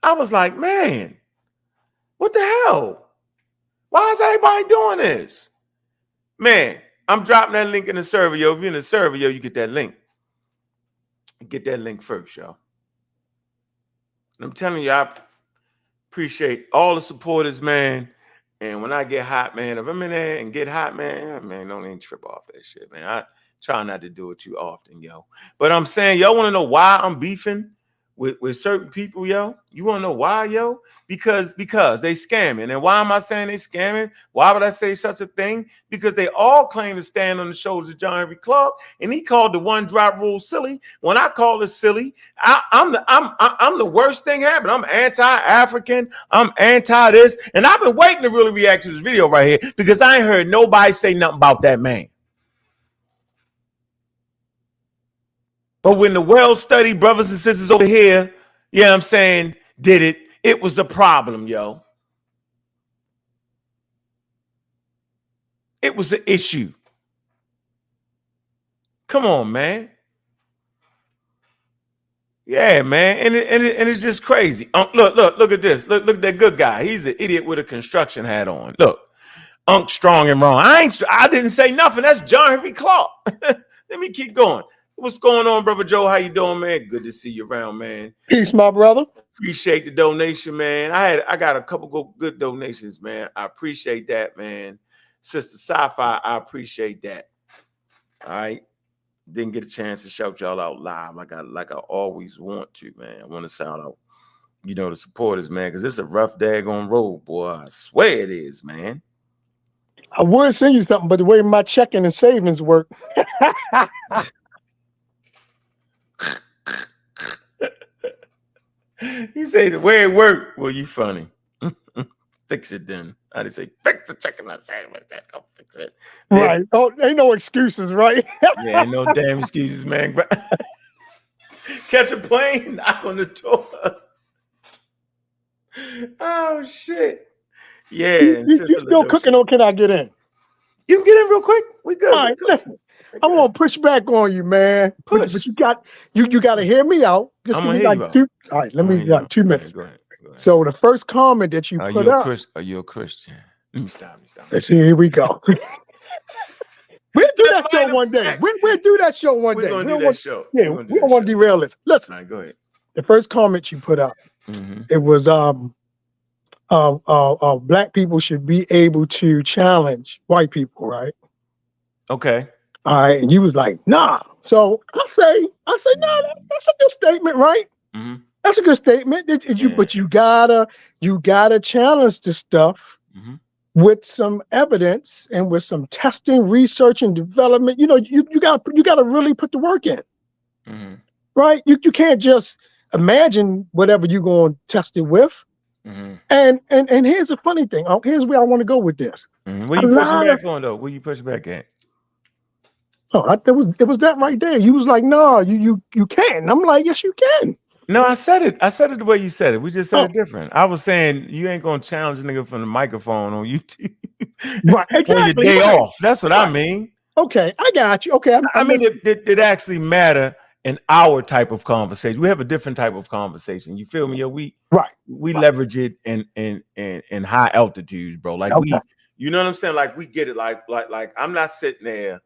I was like, man, what the hell? Why is everybody doing this? Man, I'm dropping that link in the server, yo. If you're in the server, yo, you get that link. Get that link first, yo. And I'm telling you, I appreciate all the supporters, man. And when I get hot, man, if I'm in there and get hot, man, don't even trip off that shit, man. I try not to do it too often, yo. But I'm saying, y'all want to know why I'm beefing with certain people, yo? You want to know why, yo? Because they scamming. And why am I saying they scamming? Why would I say such a thing? Because they all claim to stand on the shoulders of John Henrik Clarke, and he called the one drop rule silly. When I call it silly, I'm the worst thing happening. I'm anti-African. I'm anti this, and I've been waiting to really react to this video right here because I ain't heard nobody say nothing about that man. But when the well-studied brothers and sisters over here, yeah, I'm saying, did it, it was a problem, yo. It was an issue. Come on, man. Yeah, man. And it's just crazy. Look at this. Look at that good guy. He's an idiot with a construction hat on. Look, Unc strong and wrong. I didn't say nothing. That's John Henrik Clarke. Let me keep going. What's going on, Brother Joe? How you doing, man? Good to see you around, man. Peace, my brother. Appreciate the donation, man. I got a couple good donations, man. I appreciate that, man. Sister Sci-Fi, I appreciate that. All right. Didn't get a chance to shout y'all out live like I always want to, man. I want to shout out, the supporters, man, because it's a rough daggone road, boy. I swear it is, man. I would send you something, but the way my checking and savings work. say the way it worked. Well, you funny. Fix it then. I didn't say fix the chicken sandwich. That's gonna fix it. Right. Oh, ain't no excuses, right? Yeah, ain't no damn excuses, man. Catch a plane, knock on the door. Oh shit. Yeah. You still cooking or can I get in? You can get in real quick. We good. All right, listen. I'm gonna push back on you, man. Push. But you got to hear me out. Just I'm give me gonna hear like you 2. All right, let me like 2 minutes. Go ahead. So the first comment that you put up. Are you a Christian? Let me stop. Let's see, here we go. We'll do that show one day. We'll do that show one day. We're gonna do that show. Yeah, we don't want to derail this. Listen. All right, go ahead. The first comment you put up, it was black people should be able to challenge white people, right? Okay. All right, and you was like, nah. So I say, no, that's a good statement, right? That's a good statement. But you gotta challenge this stuff with some evidence and with some testing, research, and development. You gotta really put the work in, right? You can't just imagine whatever you're going to test it with. And here's the funny thing. Here's where I want to go with this. Where you pushing back on though? Where you pushing back at? Oh, it was that right there. You was like, no, you can. I'm like, yes, you can. No, I said it the way you said it. We just said it different. I was saying you ain't gonna challenge a nigga from the microphone on YouTube. Right, exactly. On your day off. That's what I mean. Okay, I got you. Okay, I mean, it actually matter in our type of conversation. We have a different type of conversation. You feel me? Yo, we leverage it in high altitudes, bro. Like you know what I'm saying? Like we get it. Like I'm not sitting there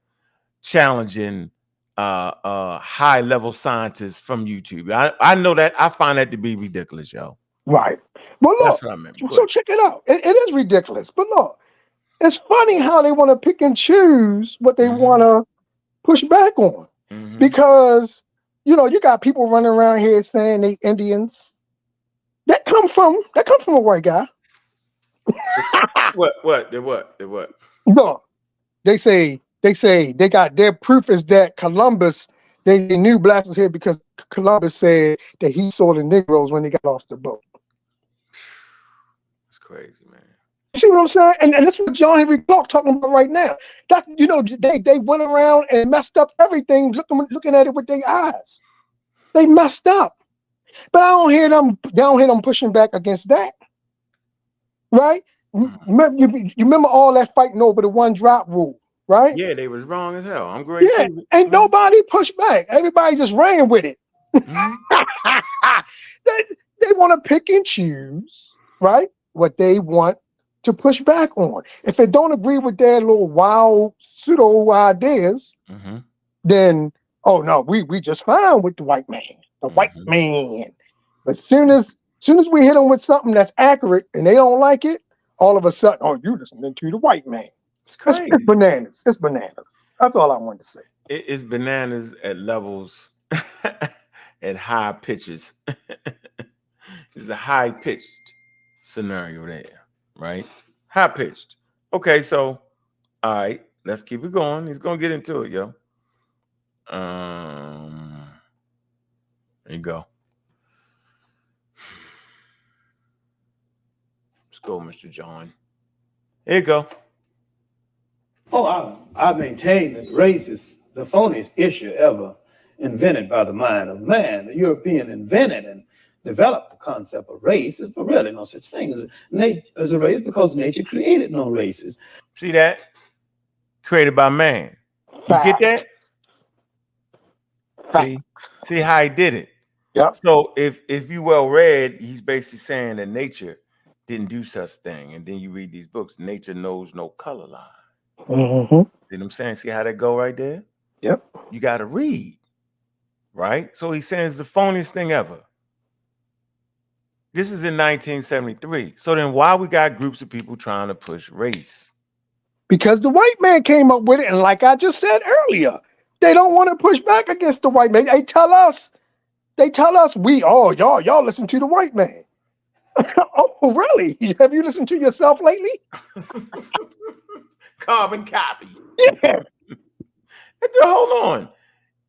challenging high level scientists from YouTube. I know that. I find that to be ridiculous, yo. Right. Well, look, that's what I meant. So check it out. It is ridiculous. But look, it's funny how they want to pick and choose what they want to push back on. Because, you got people running around here saying they Indians. That come from a white guy. What? They what? No, they say they got their proof is that Columbus, they knew blacks was here because Columbus said that he saw the Negroes when they got off the boat. It's crazy, man. You see what I'm saying? And that's what John Henrik Clarke talking about right now. That they went around and messed up everything, looking at it with their eyes. They messed up. But I don't hear them pushing back against that. Right? You remember all that fighting over the 1 drop rule, right? Yeah, they was wrong as hell. I'm great. Yeah, ain't nobody pushed back. Everybody just ran with it. They want to pick and choose, right? What they want to push back on. If it don't agree with their little wild pseudo ideas, then no, we just fine with the white man. The white man. But soon as we hit them with something that's accurate and they don't like it, all of a sudden, you listening to the white man. It's crazy. It's bananas. It's bananas. That's all I wanted to say. It's bananas at levels, at high pitches. It's a high pitched scenario there, right? High pitched. Okay, so all right, let's keep it going. He's gonna get into it, yo. There you go. Let's go, Mr. John. Here you go. Oh, I maintain that race is the phoniest issue ever invented by the mind of man. The European invented and developed the concept of race. There's really no such thing as a race because nature created no races. See that? Created by man. You get that? See how he did it. Yeah. So if you well read, he's basically saying that nature didn't do such thing. And then you read these books, nature knows no color line. See what I'm saying? See how that go right there? Yep. You got to read, right? So he's saying it's the phoniest thing ever. This is in 1973. So then why we got groups of people trying to push race? Because the white man came up with it. And like I just said earlier, they don't want to push back against the white man. They tell us y'all listen to the white man. Oh, really? Have you listened to yourself lately? Carbon copy. Yeah. Hold on.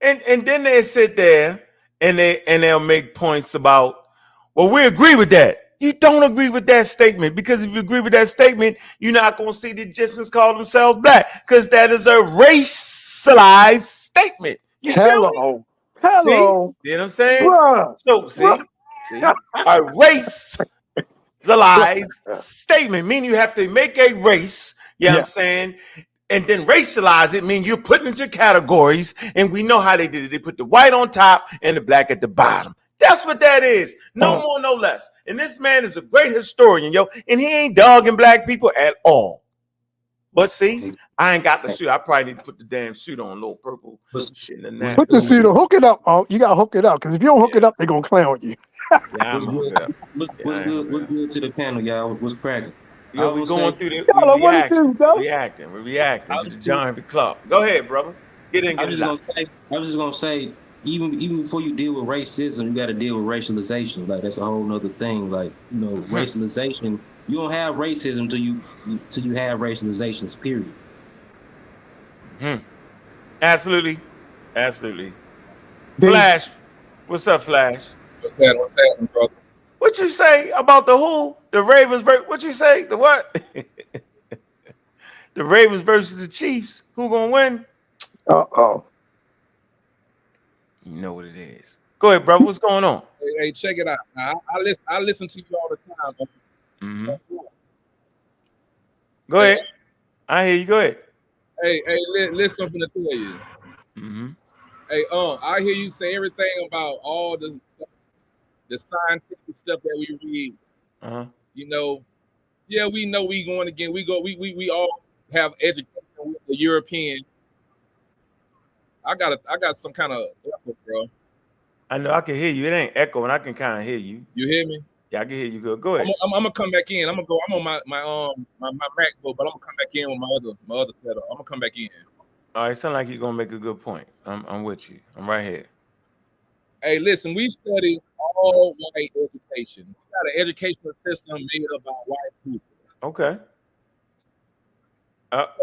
And then they sit there and they'll make points about, Well, we agree with that. You don't agree with that statement, because if you agree with that statement, you're not going to see the Egyptians call themselves black, because that is a racialized statement. You feel me? Hello. See what I'm saying? Bruh. So, see, a racialized statement, meaning you have to make a race, you know what I'm saying? And then racialize it, mean you're putting into categories, and we know how they did it. They put the white on top and the black at the bottom. That's what that is. No more, no less. And this man is a great historian, yo, and he ain't dogging black people at all. But see, I ain't got the suit. I probably need to put the damn suit on, a little purple shit in the Put the suit on. Hook it up. Oh, you gotta hook it up, because if you don't hook it up, they're gonna clown you. Yeah, I'm hook it up. What's good to the panel, y'all? What's cracking? Yo, we going through the reacting to the John Henrik Clarke. Go ahead, brother. Get in. I was just gonna say, even before you deal with racism, you got to deal with racialization. Like that's a whole nother thing. Like racialization. You don't have racism till you have racializations. Period. Absolutely. Flash, what's up, Flash? What's happening, brother? What you say about the who? The Ravens? What you say? The what? The Ravens versus the Chiefs. Who gonna win? Uh-oh. You know what it is. Go ahead, brother. What's going on? Hey, check it out. Now, I listen to you all the time. Go ahead. I hear you. Go ahead. Hey, listen, something to tell you. Hey, I hear you say everything about all the scientific stuff that we read. You know, yeah, we know we going again. We all have education with the Europeans. I got some kind of echo, bro. I know I can hear you. It ain't echo, and I can kind of hear you. You hear me? Yeah, I can hear you good. Go ahead. I'm gonna come back in. I'm on my MacBook, but I'm gonna come back in with my other pedal. I'm gonna come back in. All right, sound like you're gonna make a good point. I'm with you. I'm right here. Hey, listen, we study all white education. We got an educational system made up by white people. Okay.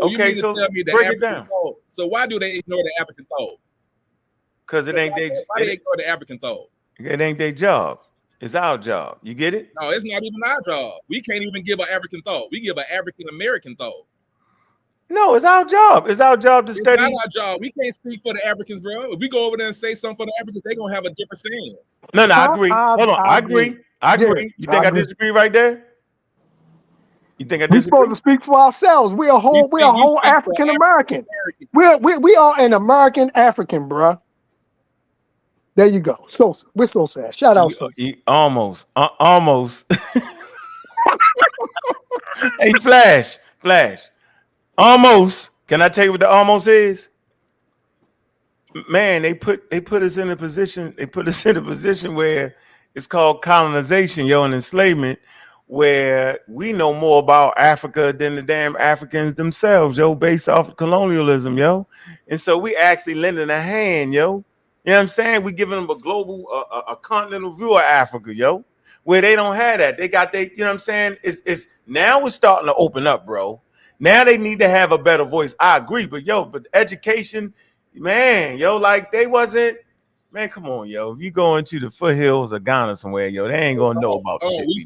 Okay, so break it down. Thought. So why do they ignore the African thought? Because it ain't their. Why do they ignore the African thought? It ain't their job. It's our job. You get it? No, it's not even our job. We can't even give an African thought. We give an African American thought. No, it's our job. It's our job to study. It's not our job. We can't speak for the Africans, bro. If we go over there and say something for the Africans, they're gonna have a different stance. No, I agree. Hold on. I agree. You think I disagree right there? You think I disagree? We're supposed to speak for ourselves. We're a whole African American. We are an American African, bruh. There you go. So we're so sad. Shout out. Almost. Hey, Flash. Almost. Can I tell you what the almost is? Man, they put us in a position. They put us in a position where it's called colonization, and enslavement, where we know more about Africa than the damn Africans themselves, based off of colonialism, And so we actually lending a hand, You know what I'm saying? We giving them a global, a continental view of Africa, where they don't have that. They got you know what I'm saying? It's now it's starting to open up, bro. Now they need to have a better voice. I agree, but education, man, like they wasn't, man, come on, If you go into the foothills of Ghana somewhere, they ain't gonna know about the shit we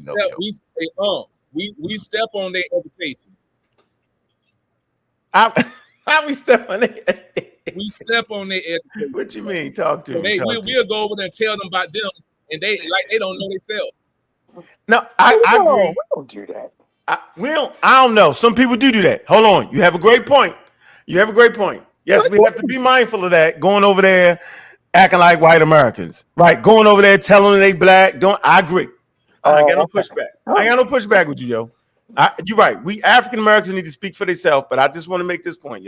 step on their education. How we step on it? We step on their education. What you mean? Talk to me. We'll go over there and tell them about them, and they don't know themselves. No, I agree. We don't do that. I don't know. Some people do that. Hold on. You have a great point. Yes, we have to be mindful of that. Going over there, acting like white Americans, right? Going over there, telling them they black. I agree. I ain't got no pushback. I ain't got no pushback with you, you're right. We African Americans need to speak for themselves, but I just want to make this point,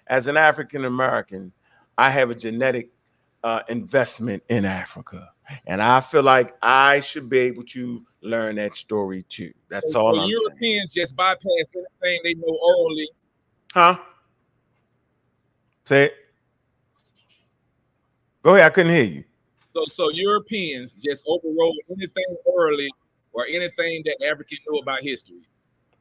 As an African American, I have a genetic investment in Africa, and I feel like I should be able to learn that story too. That's all I'm Europeans saying. Just bypass everything they know orally. Huh? Say it. Go ahead. I couldn't hear you. So Europeans just overrode anything orally or anything that African knew about history.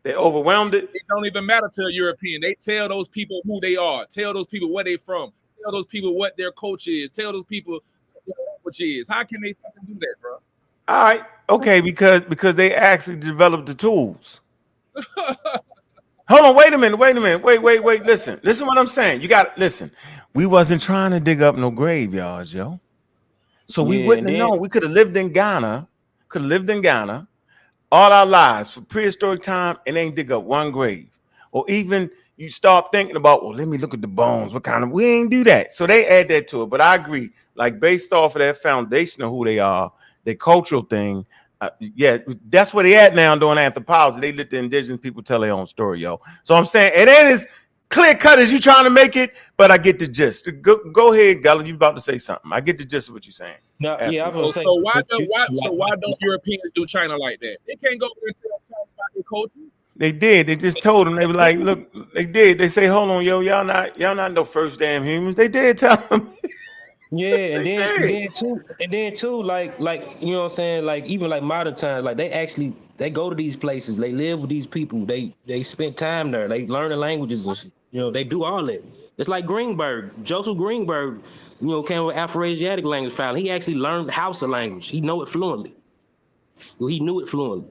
They overwhelmed it. It don't even matter to a European. They tell those people who they are. Tell those people where they from. Tell those people what their culture is. Tell those people what their language is. How can they fucking do that, bro? All right, okay, because they actually developed the tools. Hold on, wait a minute. Wait. Listen what I'm saying. You got listen. We wasn't trying to dig up no graveyards, yo. So we wouldn't have known. We could have lived in Ghana. All our lives for prehistoric time and ain't dig up one grave. Or even you start thinking about, well, let me look at the bones. What kind of, we ain't do that. So they add that to it. But I agree, like based off of that foundation of who they are, their cultural thing, yeah, that's where they at now doing anthropology. They let the indigenous people tell their own story, yo. So I'm saying it ain't as clear cut as you trying to make it, but I get the gist. Go ahead, Gullah. You about to say something. I get the gist of what you're saying. No, yeah, I was so, gonna say. why don't Europeans do China like that? They can't go there and tell China about their culture. They did. They just told them. They were like, look, they did. They say, hold on, yo, y'all not no first damn humans. They did tell them. Yeah, and then too, like you know what I'm saying, like even like modern times, like they go to these places, they live with these people, they spend time there, they learn the languages and shit. You know, they do all that. It's like Greenberg, Joseph Greenberg, you know, came with Afro-Asiatic language file. He actually learned Hausa language. He know it fluently. Well, he knew it fluently.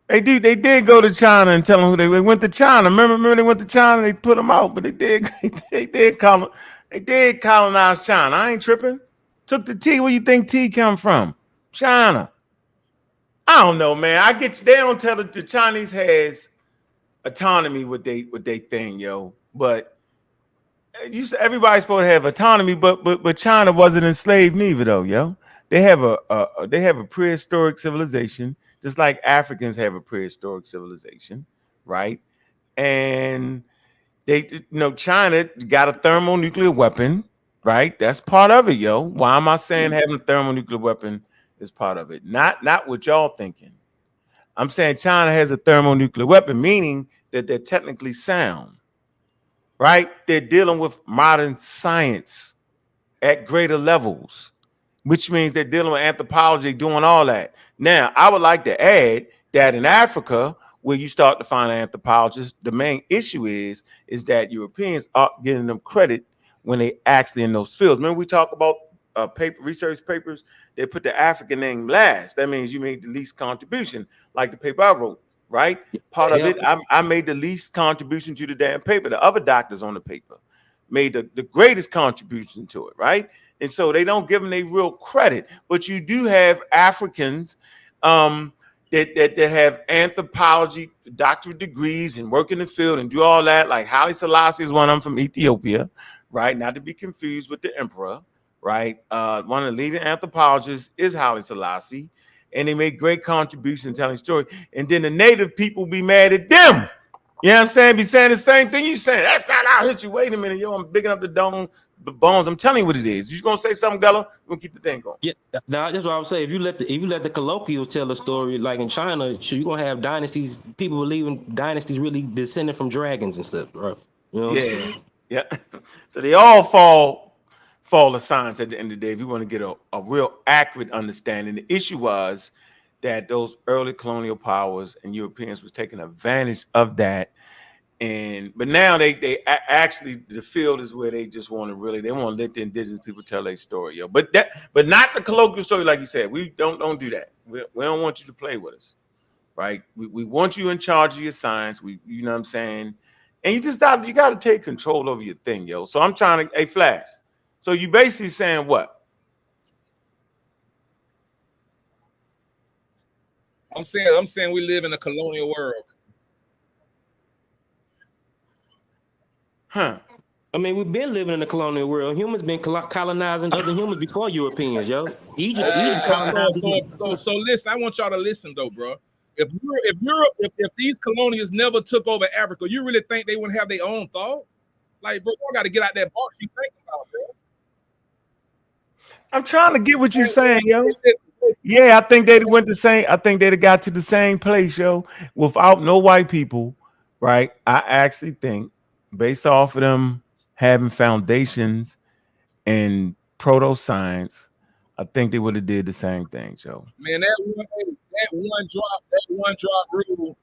They did go to China and tell them who they went to China. Remember they went to China, they put them out, but they did colonize China. I ain't tripping. Took the tea. Where you think tea come from? China. I don't know, man. I get you. They don't tell the Chinese has autonomy with they thing, yo. But everybody's supposed to have autonomy, but China wasn't enslaved neither, though, yo. They have a prehistoric civilization, just like Africans have a prehistoric civilization, right? And China got a thermonuclear weapon, right? That's part of it, yo. Why am I saying having a thermonuclear weapon is part of it? Not what y'all thinking. I'm saying China has a thermonuclear weapon, meaning that they're technically sound, right? They're dealing with modern science at greater levels, which means they're dealing with anthropology, doing all that. Now, I would like to add that in Africa, where you start to find anthropologists, the main issue is that Europeans aren't getting them credit when they actually in those fields. Remember we talk about research papers, they put the African name last. That means you made the least contribution, like the paper I wrote, right? Part of it, I made the least contribution to the damn paper. The other doctors on the paper made the greatest contribution to it, right? And so they don't give them a real credit. But you do have Africans that have anthropology doctorate degrees and work in the field and do all that. Like Haile Selassie is one of them from Ethiopia, right? Not to be confused with the emperor, right? One of the leading anthropologists is Haile Selassie, and they make great contributions telling story. And then the native people be mad at them. You know what I'm saying? Be saying the same thing you saying. That's not our history. Wait a minute, yo, I'm bigging up the bones. I'm telling you what it is. You gonna say something, Gullah? We're gonna keep the thing going. Yeah, now that's what I would say. If you let the colloquials tell a story, like in China, you're gonna have dynasties. People believing dynasties really descended from dragons and stuff, right? You know what I'm saying? Yeah. So they all fall to science at the end of the day. If you want to get a real accurate understanding, the issue was that those early colonial powers and Europeans was taking advantage of that. But now they actually, the field is where they just want to let the indigenous people tell their story, yo. But not the colloquial story, like you said. We don't do that. We don't want you to play with us, right? We want you in charge of your science. You know what I'm saying? And you got to take control over your thing, yo. So I'm trying to, Flash. So you basically saying what? I'm saying we live in a colonial world. Huh. I mean, we've been living in a colonial world. Humans been colonizing other humans before Europeans, yo. Egypt colonized. So listen, I want y'all to listen though, bro. If these colonials never took over Africa, you really think they wouldn't have their own thought? Like, bro, I got to get out that box you think about, bro. I'm trying to get what you're saying, yo. Yeah, I think they'd went the same. I think they'd have got to the same place, yo, without no white people, right? I actually think, based off of them having foundations in proto-science, I think they would have did the same thing, yo. Man, that one drop rule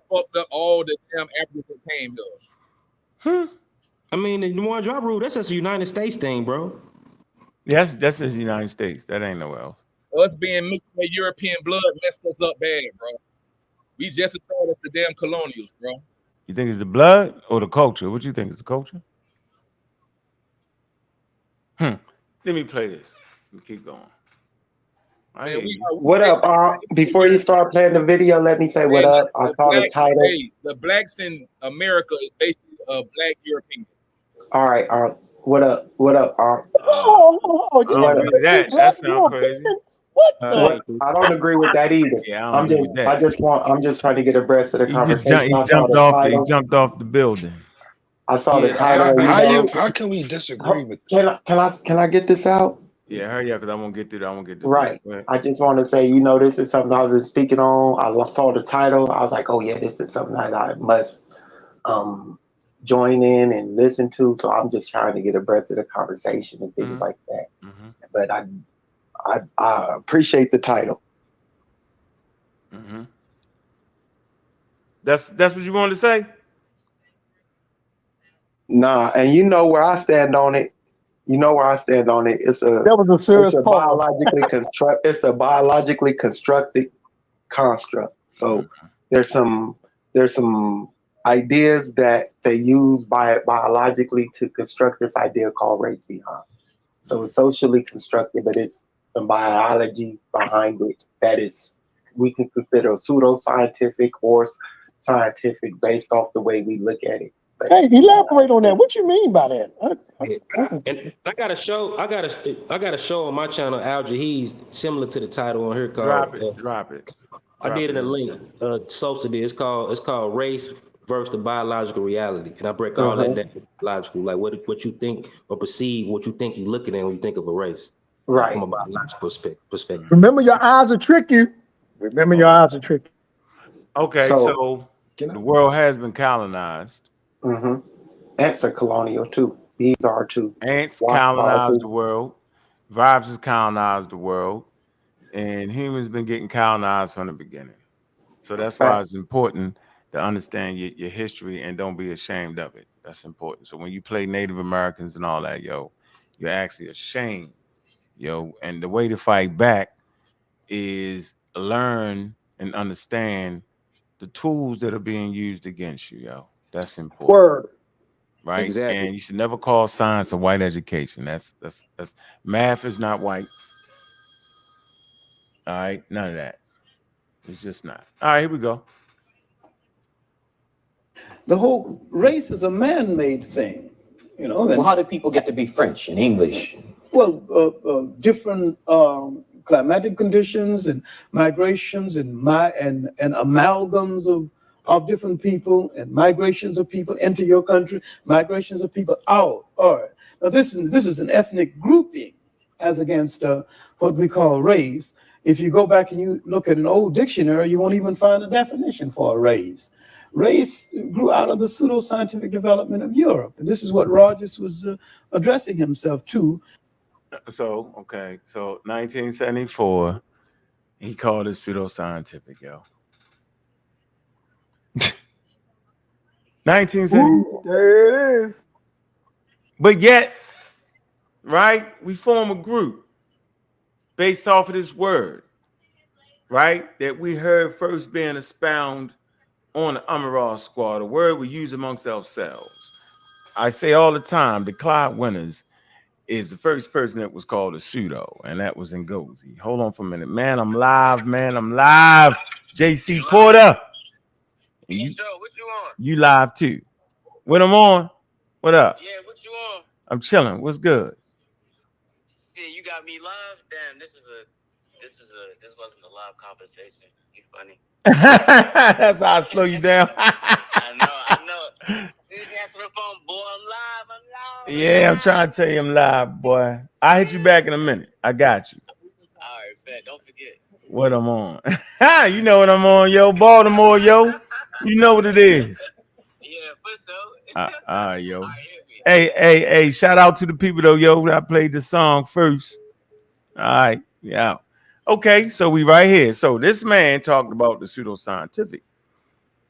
fucked up all the damn African came here. I mean, the one drop rule, that's just a United States thing, bro. Yes, that's just the United States. That ain't nowhere else. Us being mixed with European blood messed us up bad, bro. We just as bad as the damn colonials, bro. You think it's the blood or the culture? What you think is the culture? Let me play this. Let me keep going. What up? Before you start playing the video, let me say what up. I saw the title. Hey, the blacks in America is basically black European. All right, what up? What up, That sounds crazy. What? I don't agree with that either. Yeah, I'm just trying to get abreast of the conversation. He jumped off the building. I saw the title. How can we disagree with that? Can I get this out? Yeah, hurry up, because I won't get through that. I won't get through right. I just want to say, this is something I've been speaking on. I saw the title. I was like, oh yeah, this is something that I must join in and listen to. So I'm just trying to get abreast of the conversation and things like that. But I appreciate the title. That's what you wanted to say? Nah, and you know where I stand on it. It's a biologically constructed construct. So there's some ideas that they use biologically to construct this idea called race behind. So it's socially constructed, but it's the biology behind it that is we can consider pseudoscientific or scientific based off the way we look at it. Hey, elaborate on that. What you mean by that? And I got a show. I got a show on my channel, Al Jaheed, similar to the title on here called. Drop it. I did in a link. Sosa did. It's called Race versus the Biological Reality, and I break all that down biological, like what you think or perceive, what you think you're looking at when you think of a race, right? From a biological perspective. Remember, your eyes are tricky. Okay, so the world has been colonized. Ants are colonial too. These are too. Ants colonized the world. Viruses colonized the world, and humans been getting colonized from the beginning. So that's why it's important to understand your history and don't be ashamed of it. That's important. So when you play Native Americans and all that, you're actually ashamed, And the way to fight back is learn and understand the tools that are being used against you, That's important. Word. Right? Exactly. And you should never call science a white education. That's math is not white. All right, none of that. It's just not. All right, here we go. The whole race is a man-made thing, Well, how did people get to be French and English? Well, different climatic conditions and migrations and amalgams of different people and migrations of people into your country, migrations of people out. All right. Now this is an ethnic grouping as against what we call race. If you go back and you look at an old dictionary, you won't even find a definition for a race. Race grew out of the pseudoscientific development of Europe. And this is what Rogers was addressing himself to. So 1974, he called it pseudoscientific, 1970. There it is. But yet, right, we form a group based off of this word, right, that we heard first being expounded on the Amaral Squad, a word we use amongst ourselves. I say all the time, the Clyde Winters is the first person that was called a pseudo, and that was Ngozi. Hold on for a minute. Man, I'm live. JC Porter. You live too. When I'm on, what up? Yeah, what you on? I'm chilling. What's good? See, you got me live? Damn, this wasn't a live conversation. You funny. That's how I slow you down. I know. See, you answer the phone, boy, I'm live. Yeah, I'm trying to tell you I'm live, boy. I'll hit you back in a minute. I got you. All right, bet. Don't forget. What I'm on. You know what I'm on, yo. Baltimore, yo. You know what it is. Yeah, for sure. All right, yo. Hey, shout out to the people, though, yo, that played the song first. All right, yeah. Okay, so we right here. So this man talked about the pseudoscientific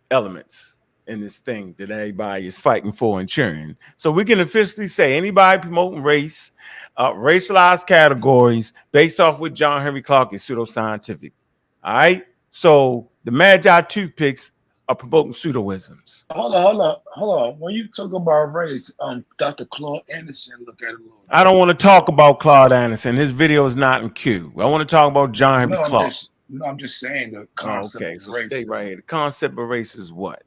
elements in this thing that everybody is fighting for and cheering. So we can officially say anybody promoting race, racialized categories based off what John Henrik Clarke is pseudoscientific. All right. So the Magi toothpicks are promoting pseudoisms. Hold on. When you talk about race, Dr. Claude Anderson, look at it a little bit. I don't want to talk about Claude Anderson. His video is not in queue. I want to talk about John Henrik Clarke. I'm just saying the concept of race. Stay right here. The concept of race is what?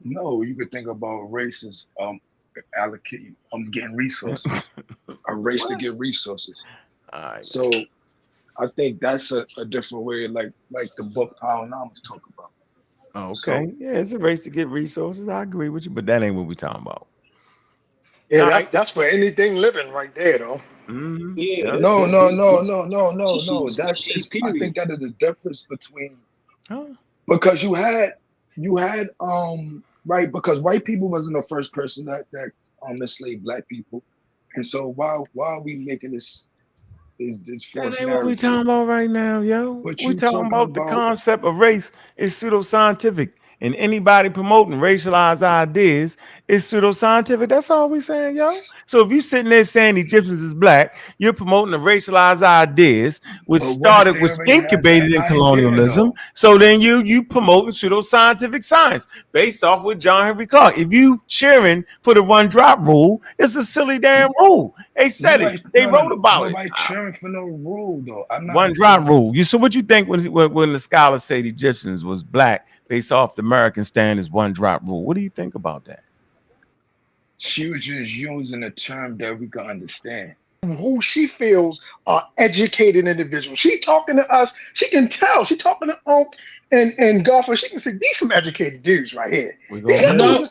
No, you could think about race as allocate. Getting resources. A race to get resources. All right. So I think that's a different way, like the book Powernomics talk about. Okay. So, yeah, it's a race to get resources. I agree with you, but that ain't what we're talking about. Yeah, that's for anything living right there, though. Mm-hmm. Yeah. No. That's I think that is the difference between because you had right, because white people wasn't the first person that enslaved black people, and so why are we making this false that ain't what we talking about right now, yo. But we talking about the concept of race is pseudoscientific, and anybody promoting racialized ideas is pseudoscientific. That's all we saying, yo. So if you sitting there saying Egyptians is black, you're promoting the racialized ideas, which was incubated in colonialism. So then you promoting pseudoscientific science based off with John Henrik Clarke. If you cheering for the one drop rule, it's a silly damn rule. They said it. They wrote about it. Nobody cheering for no rule though. I'm not one drop rule. So what you think when the scholars say the Egyptians was black based off the American standards one drop rule? What do you think about that? She was just using a term that we can understand. Who she feels are educated individuals. She talking to us. She can tell. She talking to Ankh and Golfer. She can say these some educated dudes right here. Bro.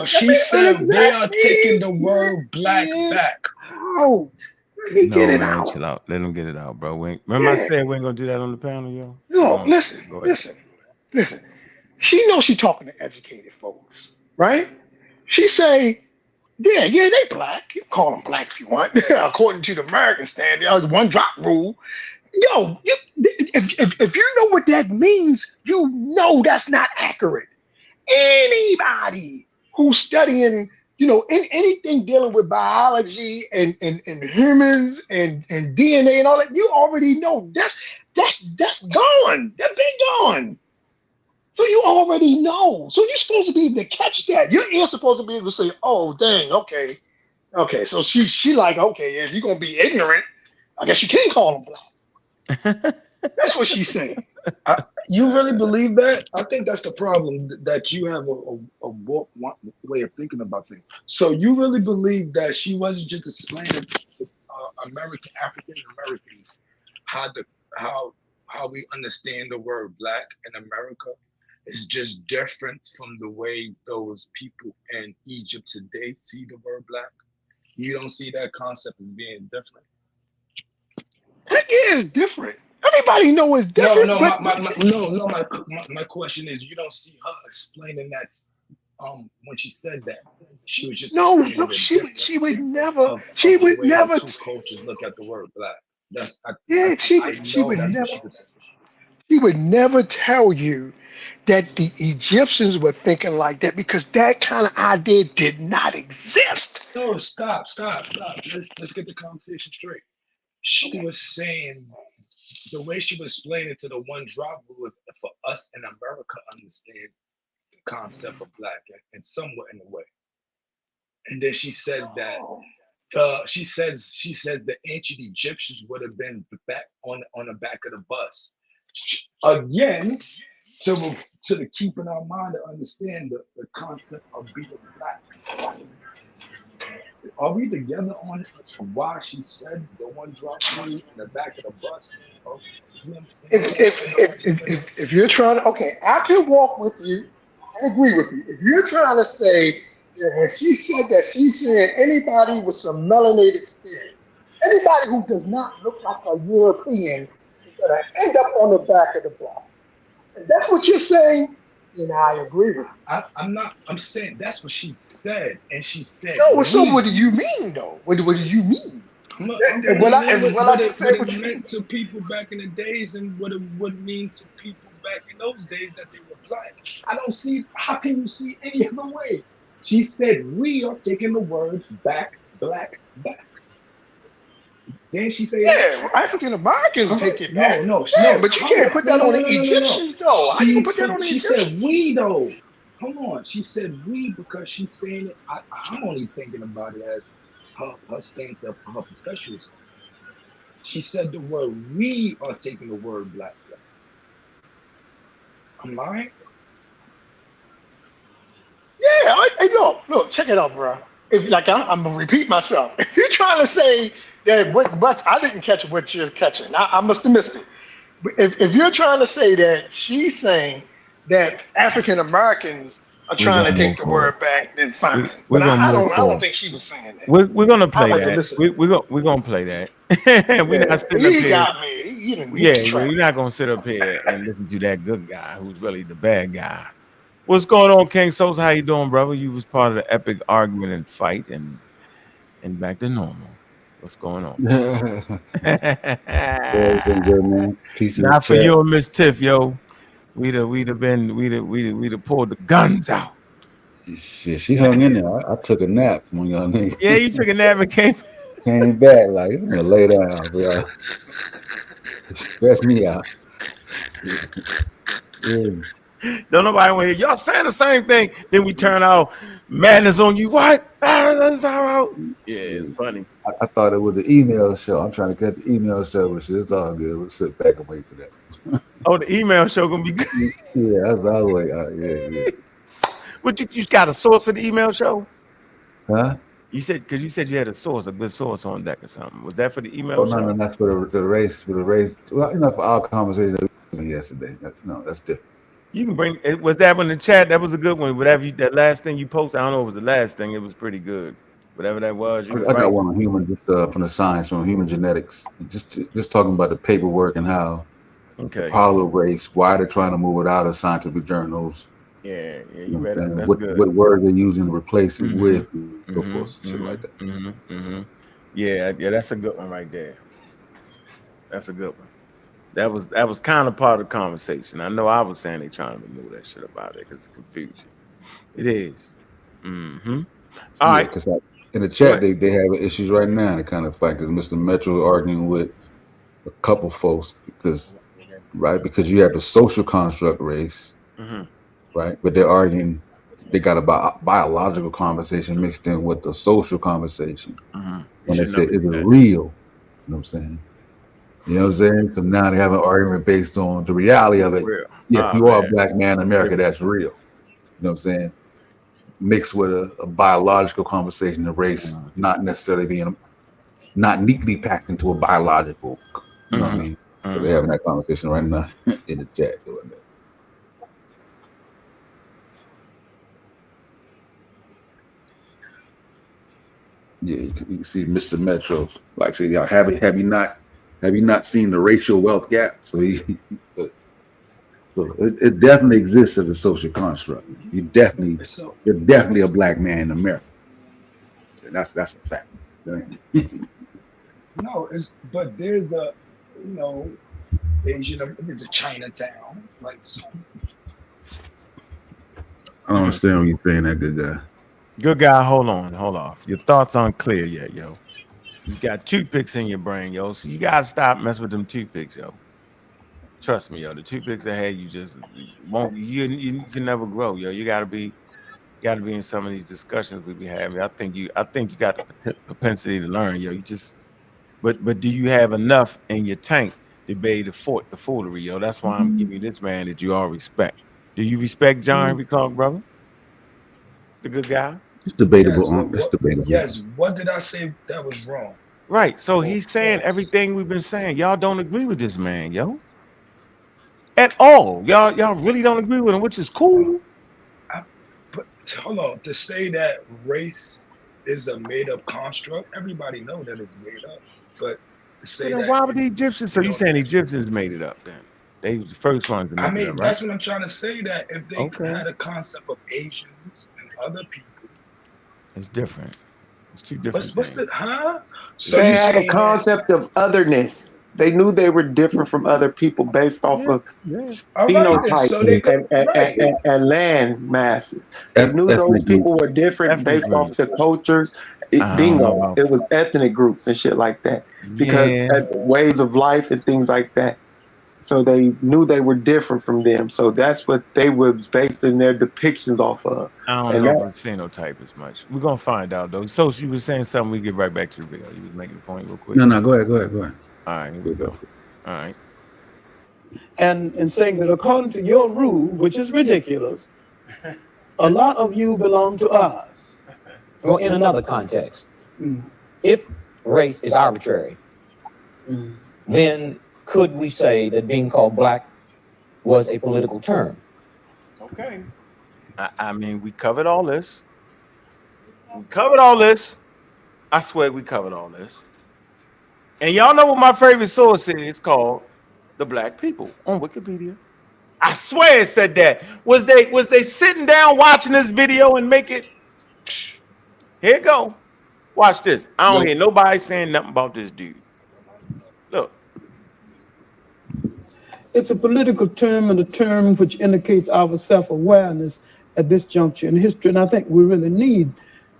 She said they are taking the word black back. Oh, man, chill out. Let them get it out, bro. Remember I said we ain't gonna do that on the panel, yo. No, listen. She knows she talking to educated folks, right? She say, yeah, they black. You can call them black if you want, according to the American standard, one drop rule. Yo, if you know what that means, you know that's not accurate. Anybody who's studying, in anything dealing with biology and humans and DNA and all that, you already know that's gone. That's been gone. So you already know. So you're supposed to be able to catch that. Your ear's supposed to be able to say, "Oh, dang, okay." So she like, okay, if you're gonna be ignorant, I guess you can call them black. That's what she's saying. You really believe that? I think that's the problem, that you have a way of thinking about things. So you really believe that she wasn't just explaining to African Americans how we understand the word black in America is just different from the way those people in Egypt today see the word black? You don't see that concept as being different? Heck yeah, it's different. Everybody know it's different. My question is, you don't see her explaining that. When she said that, she was just she would never. Two cultures look at the word black. She would never tell you that the Egyptians were thinking like that, because that kind of idea did not exist. No, stop. Let's get the conversation straight. She was saying, the way she was explaining to the one drop was for us in America understand the concept of black and somewhat in a way. And then she said that she says the ancient Egyptians would have been back on the back of the bus. Again, to the keep in our mind to understand the concept of being black. Are we together on why she said the one drop rule in the back of the bus? If you're trying to, okay, I can walk with you. I agree with you. If you're trying to say that when she said that, she's saying anybody with some melanated skin, anybody who does not look like a European is going to end up on the back of the bus. And that's what you're saying, then I agree with you. I'm saying that's what she said. And she said, no, so what do you mean, though? What do you mean? What I just said, what it meant to people back in the days and what it would mean to people back in those days that they were black. I don't see, how can you see any other way? She said, we are taking the word back, black, back. Didn't she say that? Yeah, African Americans take it back. No, but you can't put that on the Egyptians, though. How you gonna put that on the She Egyptians? said we, though. Hold on. She said we because she's saying it. I'm only thinking about it as her stance of her professional stance. She said the word we are taking the word black. I'm lying? Yeah, hey, look, check it out, bro. If like I'm gonna repeat myself. If you're trying to say that what I didn't catch what you're catching, I must have missed it. If you're trying to say that she's saying that African Americans are trying to take the word back, then fine. We're But gonna I move don't forward. think she was saying that. We're gonna play I had to that. listen. We're gonna play that. We're not sitting up He here. got me. He didn't You're not gonna sit up here and listen to that good guy who's really the bad guy. What's going on, King Sosa? How you doing, brother? You was part of the epic argument and fight, and back to normal. What's going on? Everything good, man. Peace in the Not for chat. you and Miss Tiff, yo. We'd have pulled the guns out. Shit, she hung in there. I took a nap from y'all niggas. Yeah, you took a nap and came back like, I'm gonna lay down, bro. Stress me out. Yeah. Don't nobody want to hear y'all saying the same thing. Then we turn out madness on you. What? That's how. Yeah, it's funny. I thought it was an email show. I'm trying to catch the email show, but shit, it's all good. We'll sit back and wait for that. Oh, the email show gonna be good. Yeah, that's all the way. Yeah. What you got a source for the email show? Huh? You said because you said you had a good source on deck or something. Was that for the email show? No, that's for the race. For the race, well, for our conversation yesterday. No, that's different. You can bring. Was that one in the chat? That was a good one. Whatever that last thing you posted, I don't know. If it was the last thing. It was pretty good. Whatever that was. I got one on human, just from the science, from human genetics. Just talking about the paperwork and how the polymer race, why they're trying to move it out of scientific journals. Yeah, you read it. That's what, good. What word they're using to replace it with, so forth, shit like that. Yeah, that's a good one right there. That's a good one. That was kind of part of the conversation. I know I was saying they trying to remove that shit about it because it's confusion. It is. All right. Because in the chat they have issues right now. They kind of fight because Mr. Metro arguing with a couple folks because you have the social construct race, right? But they're arguing they got a biological conversation mixed in with the social conversation. When they say, is it real? You know what I'm saying? You know what I'm saying? So now they have an argument based on the reality of it. Yeah, if you are a black man in America, that's real. You know what I'm saying? Mixed with a biological conversation of race, not necessarily being not neatly packed into a biological. You know what I mean? So they're having that conversation right now in the chat. Yeah, you can see Mr. Metro. Like I said, y'all have you not seen the racial wealth gap? So it definitely exists as a social construct. You're definitely a black man in America. So that's a fact. No, but there's a Asian. There's a Chinatown like. So. I don't understand what you're saying, that good guy. Good guy, hold off. Your thoughts aren't clear yet, yo. You got toothpicks in your brain, yo. So you gotta stop messing with them toothpicks, yo. Trust me, yo. The toothpicks ahead, you just won't. You can never grow, yo. You gotta be in some of these discussions we be having. I think you got the propensity to learn, yo. You just, but do you have enough in your tank to be able to fort the foolery, yo? That's why I'm giving you this man that you all respect. Do you respect John Henrik Clarke, brother? The good guy? It's debatable. It's debatable. Yes. What did I say that was wrong? Right. So he's saying everything we've been saying. Y'all don't agree with this man, yo. At all. Y'all really don't agree with him, which is cool. But hold on. To say that race is a made-up construct, everybody know that it's made up. But to say that, why would the Egyptians? So you saying Egyptians made it up then? They was the first ones to make it up, right? That's what I'm trying to say. That if they had a concept of Asians and other people, it's different. It's two different. What's the So they had a concept of otherness. they knew they were different from other people based off of All right, then. phenotype So they could, right. and land masses. They knew those Ethnic people groups. were different Ethnic based off groups. the cultures. I don't know Bingo. about It was ethnic groups and shit like that because ways of life and things like that. So they knew they were different from them. So that's what they was basing their depictions off of. I don't And know about that's phenotype as much. We're gonna find out though. So you were saying something. We get right back to the video. You was making a point real quick. No, go ahead. All right, here we go. All right. And saying that according to your rule, which is ridiculous, a lot of you belong to us. Well, in another context, if race is arbitrary, then could we say that being called black was a political term? Okay. I mean, we covered all this. We covered all this. I swear we covered all this. And y'all know what my favorite source is? It's called The Black People on Wikipedia. I swear it said that. Was they sitting down watching this video and make it? Here you go. Watch this. I don't hear nobody saying nothing about this dude. Look. It's a political term and a term which indicates our self-awareness at this juncture in history. And I think we really need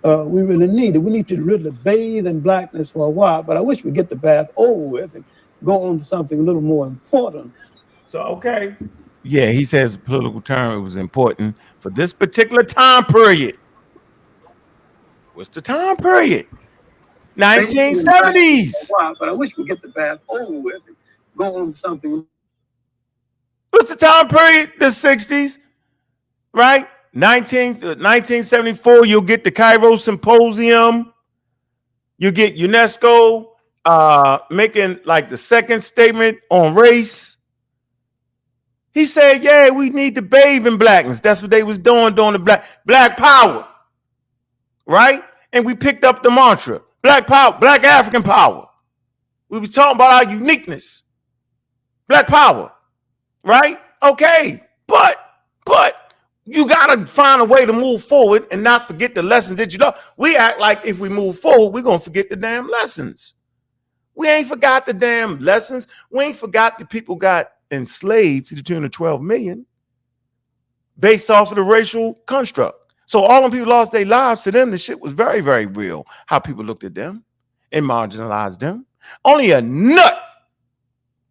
it. We need to really bathe in blackness for a while, but I wish we'd get the bath over with and go on to something a little more important. So, okay. Yeah, he says political term, it was important for this particular time period. What's the time period? 1970s. But I wish we'd get the bath over with and go on to something. What's the time period? The 60s, right? 1974, you'll get the Cairo Symposium. You get UNESCO making like the second statement on race. He said, yeah, we need to bathe in blackness. That's what they was doing during the black power, right? And we picked up the mantra, black power, black African power. We was talking about our uniqueness, black power. Right? Okay. But you got to find a way to move forward and not forget the lessons that you know. We act like if we move forward, we're going to forget the damn lessons. We ain't forgot the damn lessons. We ain't forgot that people got enslaved to the tune of 12 million based off of the racial construct. So all them people lost their lives. To them, the shit was very, very real. How people looked at them and marginalized them. Only a nut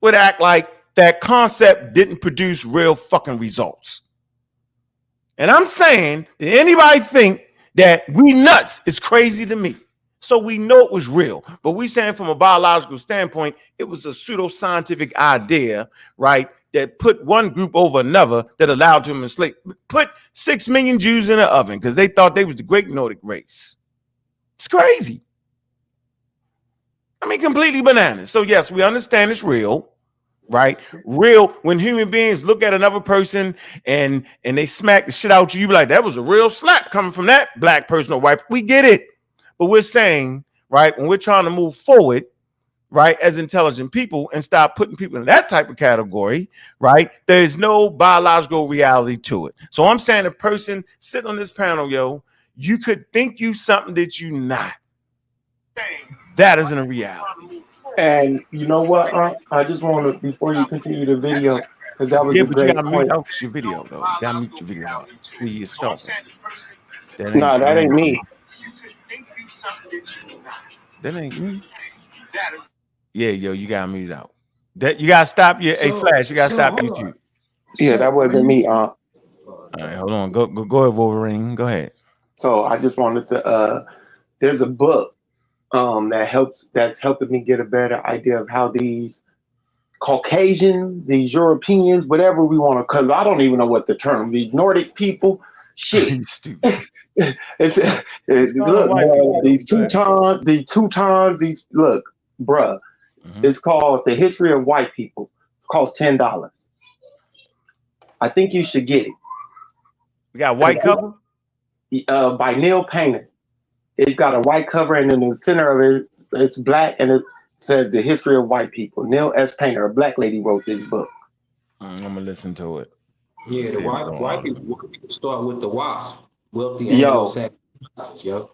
would act like that concept didn't produce real fucking results. And I'm saying that anybody think that we nuts is crazy to me. So we know it was real, but we saying from a biological standpoint, it was a pseudoscientific idea, right? That put one group over another that allowed them to enslave, put 6 million Jews in an oven because they thought they was the great Nordic race. It's crazy. I mean, completely bananas. So yes, we understand it's real. Right? Real, when human beings look at another person and they smack the shit out you be like, that was a real slap coming from that black person or white. We get it. But we're saying, right, when we're trying to move forward, right, as intelligent people and stop putting people in that type of category, right, there is no biological reality to it. So I'm saying a person sitting on this panel, yo, you could think you something that you not. That isn't a reality. And you know what? I just want to, before you continue the video, because that was a great you gotta point. mute out your video though. You gotta mute your video out. See, you're stopping. No, that ain't me. That ain't me. Yeah, yo, you gotta mute it out. That you gotta stop your Flash. You gotta stop YouTube. Yeah, that wasn't me. All right, hold on. Go ahead, Wolverine. Go ahead. So I just wanted to. There's a book that's helping me get a better idea of how these Caucasians, these Europeans, whatever we want to, because I don't even know what the term, these Nordic people, shit. Stupid. Look, these Teutons, look, bruh. It's called The History of White People. It costs $10. I think you should get it. We got white cover? By Neil Painter. It's got a white cover, and in the center of it, it's black, and it says The History of White People. Neil S. Painter, a black lady, wrote this book. I'm gonna listen to it. Yeah, the white people start with the WASP, wealthy Yo, Anglo-Saxon.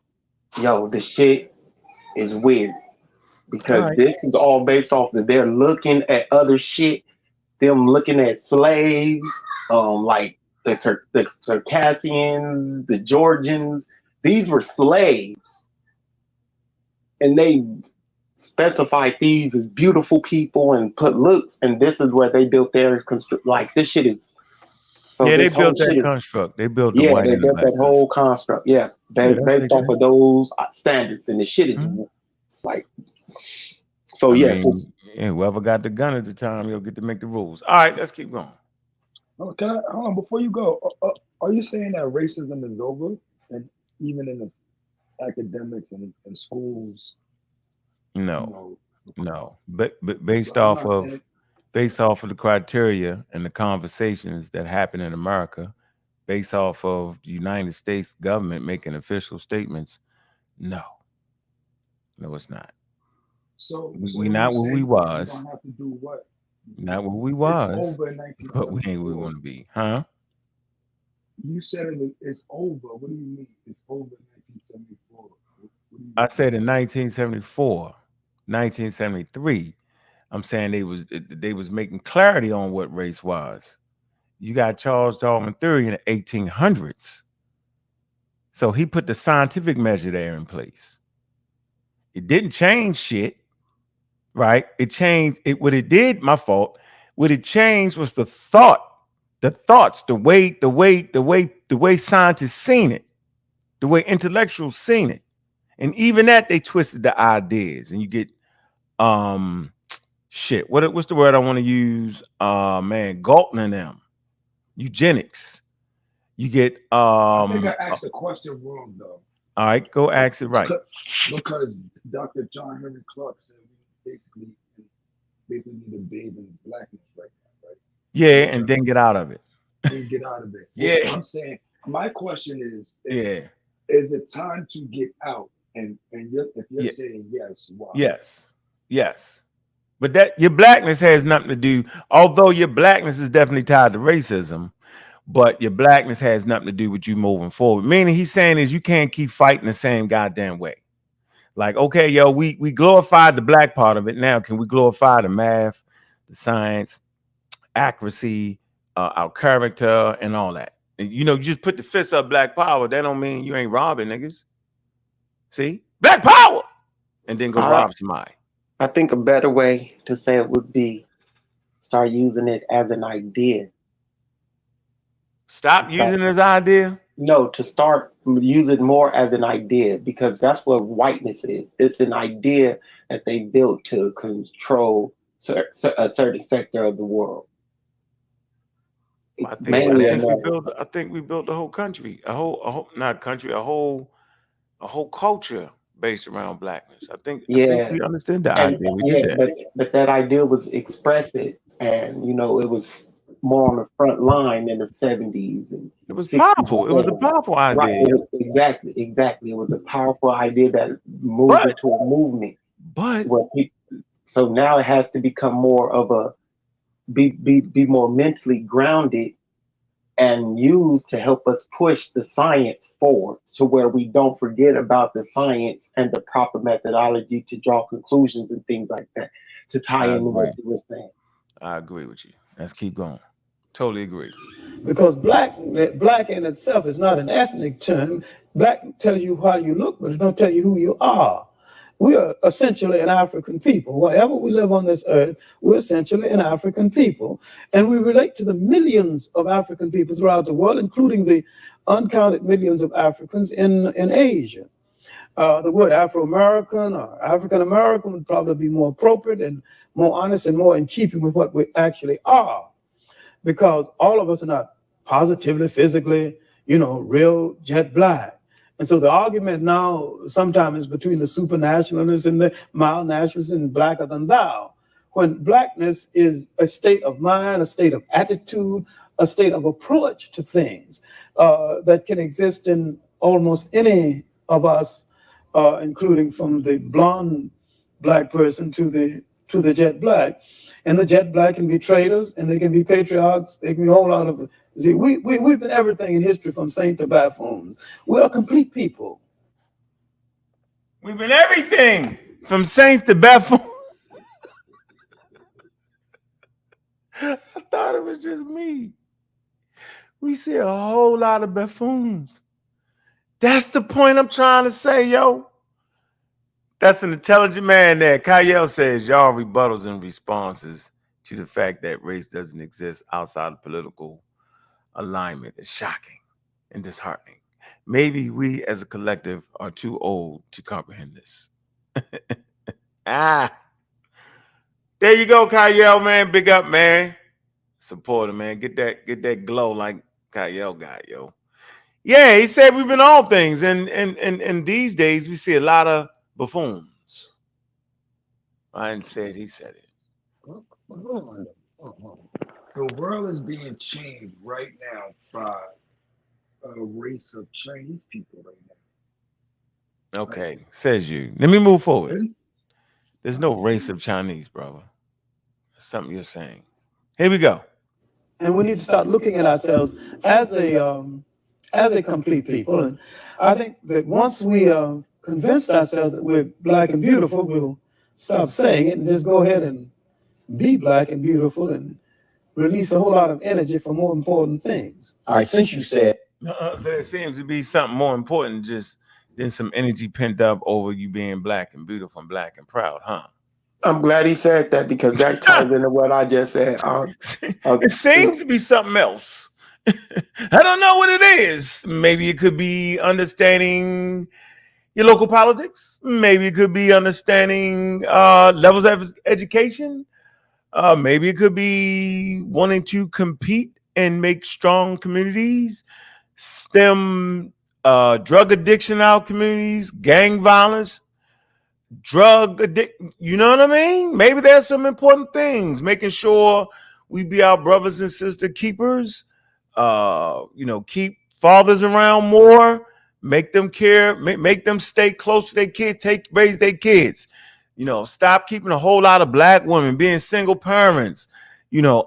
the shit is weird. because this is all based off that they're looking at other shit. Them looking at slaves, like the Circassians, the Georgians. These were slaves, and they specified these as beautiful people and put looks. And this is where they built their like this shit is. So yeah, they built that construct. They built the white. They built that whole construct. Yeah, based off of those standards, and the shit is like. So yes, whoever got the gun at the time, he'll get to make the rules. All right, let's keep going. Oh, can I hold on before you go? Are you saying that racism is over, and even in the academics and schools? No. But based off of the criteria and the conversations that happen in America, based off of the United States government making official statements, no, it's not. So we not where we was. Don't have to do what? Not where we was. It's over in 1974. But we ain't where we want to be, huh? You said it's over. What do you mean? It's over in 1974. I said in 1974, 1973. I'm saying they was making clarity on what race was. You got Charles Darwin theory in the 1800s. So he put the scientific measure there in place. It didn't change shit. Right? It changed it. What it did, my fault. What it changed was the thoughts, the way scientists seen it, the way intellectuals seen it. And even that, they twisted the ideas. And you get shit. What's the word I want to use? Galton and them. Eugenics. You get I think I asked the question wrong though. All right, go ask it right. Because Dr. John Henrik Clarke said basically need to bathe in blackness right now, right? Yeah, and then get out of it. Get out of it. Yeah. Well, I'm saying my question is is it time to get out? And if you're saying yes, why? Yes. But that your blackness has nothing to do, although your blackness is definitely tied to racism, but your blackness has nothing to do with you moving forward. Meaning he's saying is you can't keep fighting the same goddamn way. Like, okay, yo, we glorified the black part of it. Now, can we glorify the math, the science, accuracy, our character, and all that? And, you just put the fist up black power. That don't mean you ain't robbing niggas. See? Black power! And then go rob somebody. I think a better way to say it would be start using it as an idea. Stop using it as an idea? No, to start use it more as an idea, because that's what whiteness is. It's an idea that they built to control a certain sector of the world. I think we built the whole country, a whole culture based around blackness. I think we understood the idea. But that idea was expressive, and it was more on the front line in the 70s. And it was powerful. It was a powerful idea. Right. Exactly. It was a powerful idea that moved into a movement. So now it has to become more of a be more mentally grounded and used to help us push the science forward, to where we don't forget about the science and the proper methodology to draw conclusions and things like that, to tie in what you were saying. I agree with you. Let's keep going. Totally agree. Because black in itself is not an ethnic term. Black tells you how you look, but it don't tell you who you are. We are essentially an African people. Wherever we live on this earth, we're essentially an African people. And we relate to the millions of African people throughout the world, including the uncounted millions of Africans in Asia. The word Afro-American or African-American would probably be more appropriate and more honest and more in keeping with what we actually are. Because all of us are not positively, physically, real jet black. And so the argument now sometimes is between the supernationalists and the mild nationalists and blacker than thou, when blackness is a state of mind, a state of attitude, a state of approach to things that can exist in almost any of us, including from the blonde black person to the jet black. And the jet black can be traitors, and they can be patriarchs. They can be a whole lot of. See, we've been everything in history from saint to buffoons. We're a complete people. We've been everything. From saints to buffoons. I thought it was just me. We see a whole lot of buffoons. That's the point I'm trying to say, yo. That's an intelligent man there. Kyle says, y'all rebuttals and responses to the fact that race doesn't exist outside of political alignment is shocking and disheartening. Maybe we as a collective are too old to comprehend this. There you go, Kyle, man. Big up, man. Supporter, man. Get that glow like Kyle got, yo. Yeah, he said we've been all things, and these days we see a lot of buffoons. I didn't say it, he said it. The world is being changed right now by a race of Chinese people right now. Okay, says you. Let me move forward. There's no race of Chinese, brother. That's something you're saying. Here we go. And we need to start looking at ourselves as a complete people. And I think that once we convinced ourselves that we're black and beautiful, we'll stop saying it and just go ahead and be black and beautiful and release a whole lot of energy for more important things. All right, since you said... So it seems to be something more important just than some energy pent up over you being black and beautiful and black and proud, huh? I'm glad he said that because that ties into what I just said. It seems to be something else. I don't know what it is. Maybe it could be understanding your local politics. Maybe it could be understanding levels of education. Maybe it could be wanting to compete and make strong communities, stem drug addiction out communities, gang violence, drug addiction. You know what I mean? Maybe there's some important things, making sure we be our brothers and sister keepers, keep fathers around more, make them care, make them stay close to their kids, raise their kids. Stop keeping a whole lot of black women, being single parents.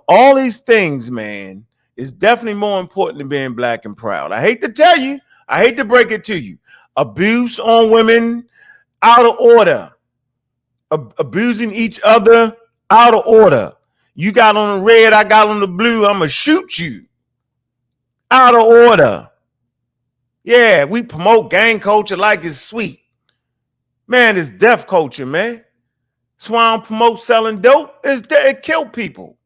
All these things, man, is definitely more important than being black and proud. I hate to tell you, I hate to break it to you. Abuse on women, out of order. Abusing each other, out of order. You got on the red, I got on the blue, I'm going to shoot you. Out of order. Yeah, we promote gang culture like it's sweet. Man, it's death culture, man. That's why I don't promote selling dope. It killed people.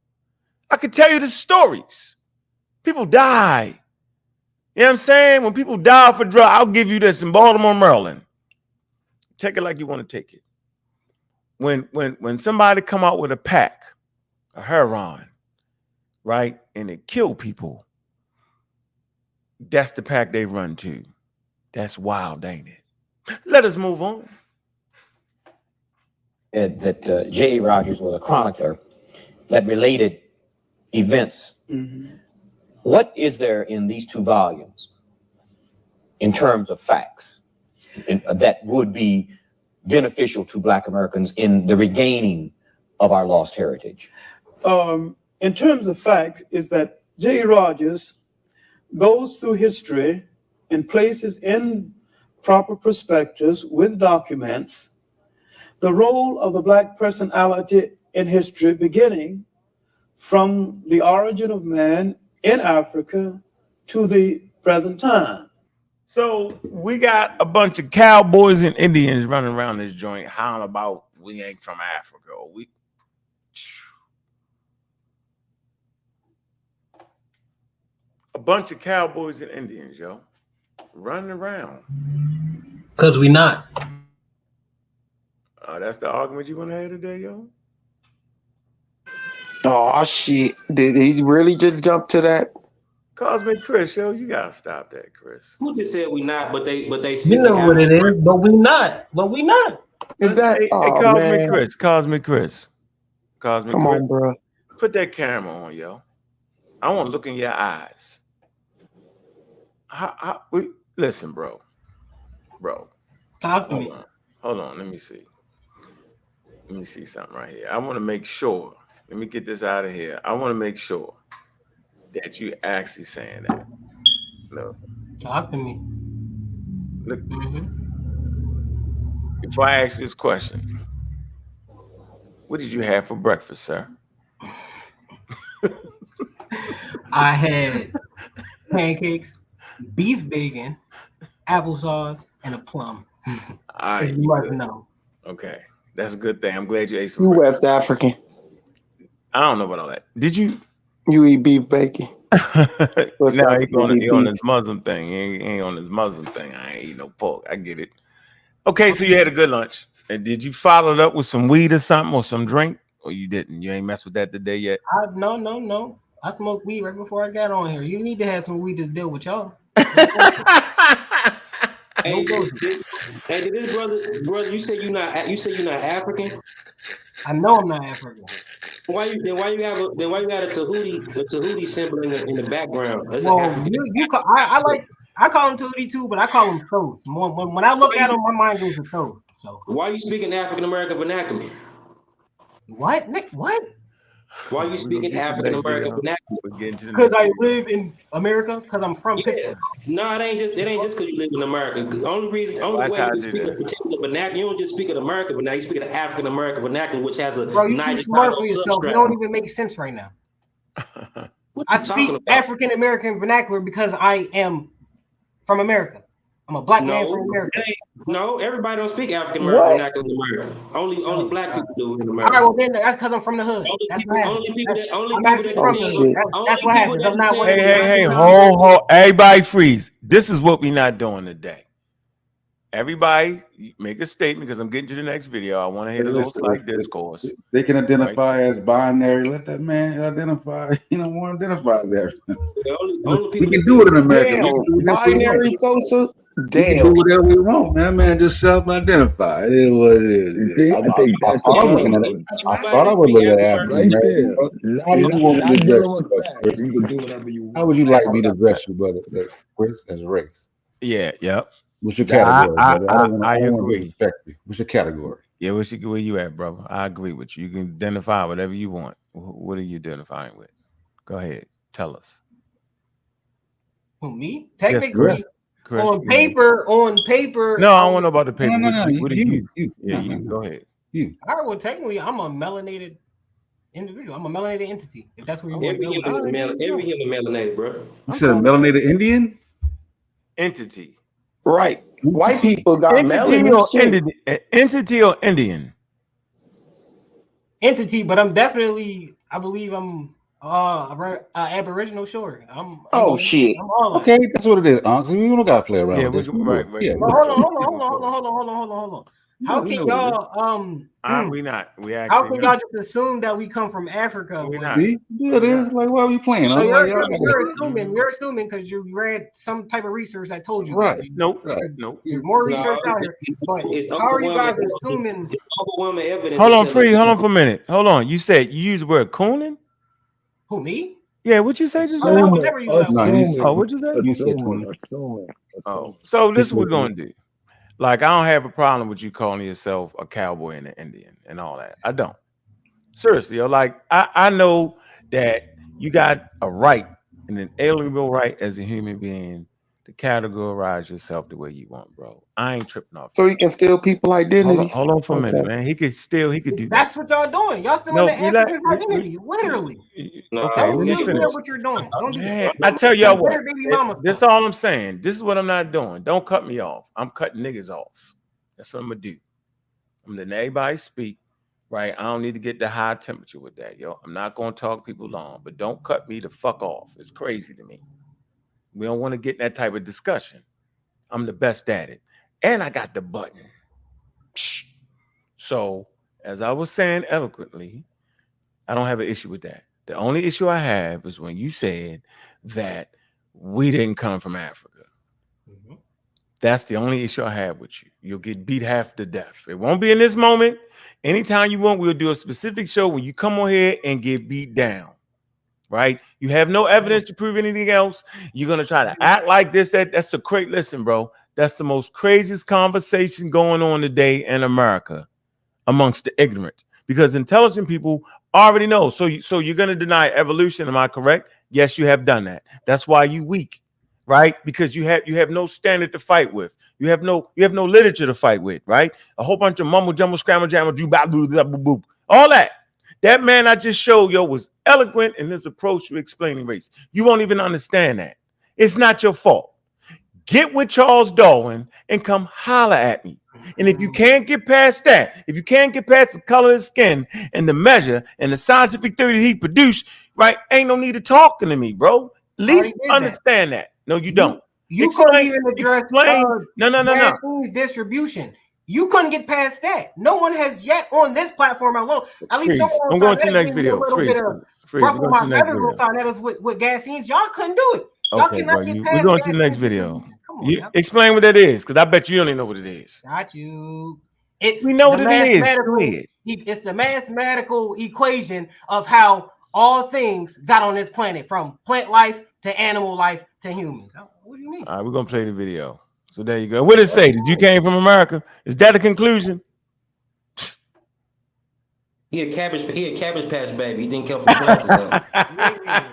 I can tell you the stories. People die. You know what I'm saying? When people die for drugs, I'll give you this in Baltimore, Maryland. Take it like you want to take it. When somebody come out with a pack of heroin, right, and it kill people, that's the pack they run to. That's wild, ain't it? Let us move on. That J.A. Rogers was a chronicler that related events. Mm-hmm. What is there in these two volumes in terms of facts that would be beneficial to Black Americans in the regaining of our lost heritage? In terms of facts, is that J.A. Rogers goes through history and places in proper perspectives with documents the role of the Black personality in history, beginning from the origin of man in Africa to the present time. So we got a bunch of cowboys and Indians running around this joint hollering about we ain't from Africa. A bunch of cowboys and Indians, yo, running around. Because we not. That's the argument you want to have today, yo? Oh, shit. Did he really just jump to that? Cosmic Chris, yo, you gotta stop that, Chris. Who just said we not, but they you know what it is, but we not. Is that hey, Cosmic Chris, Cosmic Chris. Come on, bro. Put that camera on, yo. I want to look in your eyes. Listen, bro. Talk to me. Hold on, let me see. Let me see something right here. I want to make sure. Let me get this out of here. I want to make sure that you actually saying that. No. Talk to me. Look. Mm-hmm. before I ask this question, what did you have for breakfast, sir? I had pancakes, beef bacon, applesauce, and a plum. All right, you must know. Okay, that's a good thing. I'm glad you ate some. You West African. I don't know about all that. Did you? You eat beef bacon. No, he on his Muslim thing. He ain't on his Muslim thing. I ain't eat no pork. I get it. Okay, so you had a good lunch. And did you follow it up with some weed or something or some drink? Or you didn't? You ain't messed with that today yet? No. I smoked weed right before I got on here. You need to have some weed to deal with y'all. Hey, did this brother, you say you're not African? I know I'm not African. Why you got a Tahuti symbol in the background? Well, I call him Tahuti too, but I call him Thoth. When I look at him, my mind goes to Thoth. So why are you speaking African American vernacular? What, Nick? What? Why are you speaking African American vernacular? Because I live in America. Because I'm from Pittsburgh. No, it ain't just because you live in America. The only way you speak a particular vernacular, you don't just speak of American vernacular. You speak of African American vernacular, which has a Bro, you too smart for yourself. You don't even make sense right now. I speak African American vernacular because I am from America. I'm a black man from America. No, everybody don't speak African American vernacular in America. Only black people do in America. All right, well then that's because I'm from the hood. That's what happens. I'm not one of Hey, hold. Everybody freeze. This is what we're not doing today. Everybody make a statement because I'm getting to the next video. I want to hear a little slight discourse. They can identify as binary. Let that man identify. You don't want to identify as African. We can do it in America. Binary social. We can do whatever we want, man. Man, just self-identify. It is what it is. I thought I was looking at African American. How do you want me to dress you, Chris? How would you like me to dress you, brother? Chris, as race? Yeah. What's your category? I agree. Respect you. What's your category? Yeah, where you at, brother? I agree with you. You can identify whatever you want. What are you identifying with? Go ahead, tell us. Who, me? Technically. Yes, Chris. On paper. No, I don't want to know about the paper. No, what are you? Yeah, you. Go ahead. All right, well, technically, I'm a melanated individual. I'm a melanated entity. If that's what you want. Every human melanated, bro. You said a melanated Indian entity. Right. White people got entity or Indian? Entity, but I'm definitely. I believe I'm Aboriginal. Sure. Shit. Okay, that's what it is. So we don't gotta play around with this. Right. Yeah. Hold on. How can y'all we not? We actually. How can y'all just assume that we come from Africa? We're not. See? Yeah, it is. Like, why are we playing? So you're assuming because you read some type of research that told you. Right. Nope. There's more research out here. But how are you guys assuming? Hold on, Free. Hold on for a minute. Hold on. You said you used the word cooning? Who, me? Yeah, what you say? I would never use that word. What'd you say? You said cooning. So this is what we're gonna do. Like, I don't have a problem with you calling yourself a cowboy and an Indian and all that. I don't. Seriously, like I know that you got a right, an inalienable right as a human being to categorize yourself the way you want, bro. I ain't tripping off. So he can steal people identities. Hold on for a minute, man. He could do that. That's what y'all doing. Y'all stealing the African identity, literally. Okay, let me finish. What you're doing. Don't do Man, that. I tell y'all what. This is all I'm saying. This is what I'm not doing. Don't cut me off. I'm cutting niggas off. That's what I'm gonna do. I'm letting everybody speak. Right? I don't need to get the high temperature with that, yo. I'm not gonna talk people long, but don't cut me the fuck off. It's crazy to me. We don't want to get in that type of discussion. I'm the best at it. And I got the button. So, as I was saying eloquently, I don't have an issue with that. The only issue I have is when you said that we didn't come from Africa. Mm-hmm. That's the only issue I have with you. You'll get beat half to death. It won't be in this moment. Anytime you want, we'll do a specific show when you come on here and get beat down. Right? You have no evidence to prove anything else. You're gonna try to act like this. That's a great listen, bro. That's the most craziest conversation going on today in America amongst the ignorant, because intelligent people already know. So you're gonna deny evolution. Am I correct? Yes, you have done that. That's why you weak, right? Because you have no standard to fight with. You have no literature to fight with, right? A whole bunch of mumble jumble, scramble jamble, all that. That man I just showed you was eloquent in his approach to explaining race. You won't even understand that. It's not your fault. Get with Charles Darwin and come holler at me. And if you can't get past that, if you can't get past the color of the skin and the measure and the scientific theory that he produced, right, ain't no need to talking to me, bro. At least understand that. No, you don't. You couldn't even address Gaskin's distribution. You couldn't get past that. No one has yet on this platform alone. At least I'm going to the next video. Ruffle my feathers on sign that was with Gaskin's. Y'all couldn't do it. Y'all cannot get past. We're going to the next video. Explain what that is, because I bet you only know what it is. Got you. We know what it is. It's the mathematical equation of how all things got on this planet, from plant life to animal life to humans. What do you mean? All right, we're gonna play the video. So there you go. What did it say? Did you came from America? Is that a conclusion? He a cabbage patch baby. He didn't come from planets.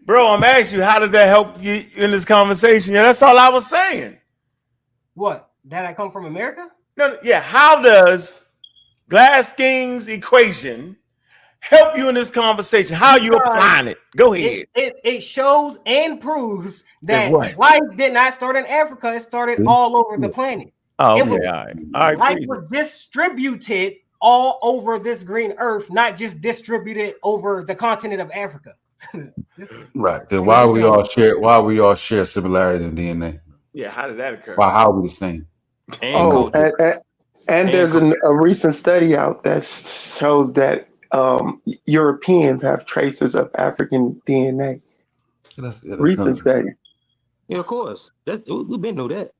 Bro, I'm asking you, how does that help you in this conversation? Yeah, that's all I was saying. What? That I come from America? No, yeah. How does Glass-Sking's equation help you in this conversation? How are you applying it? Go ahead. It shows and proves that life did not start in Africa. It started all over the planet. Oh, okay. All right. Life was distributed all over this green earth, not just distributed over the continent of Africa. Right. Then why we all share similarities in DNA? Yeah, how did that occur? How are we the same? And there's a recent study out that shows that Europeans have traces of African DNA. Recent study. Yeah, of course. We've been know that.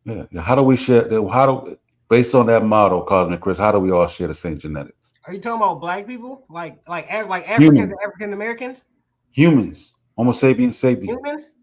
Yeah. How do we share? Based on that model, Cosmic Chris, how do we all share the same genetics? Are you talking about black people, like Africans and African Americans? Humans, Homo sapiens sapiens.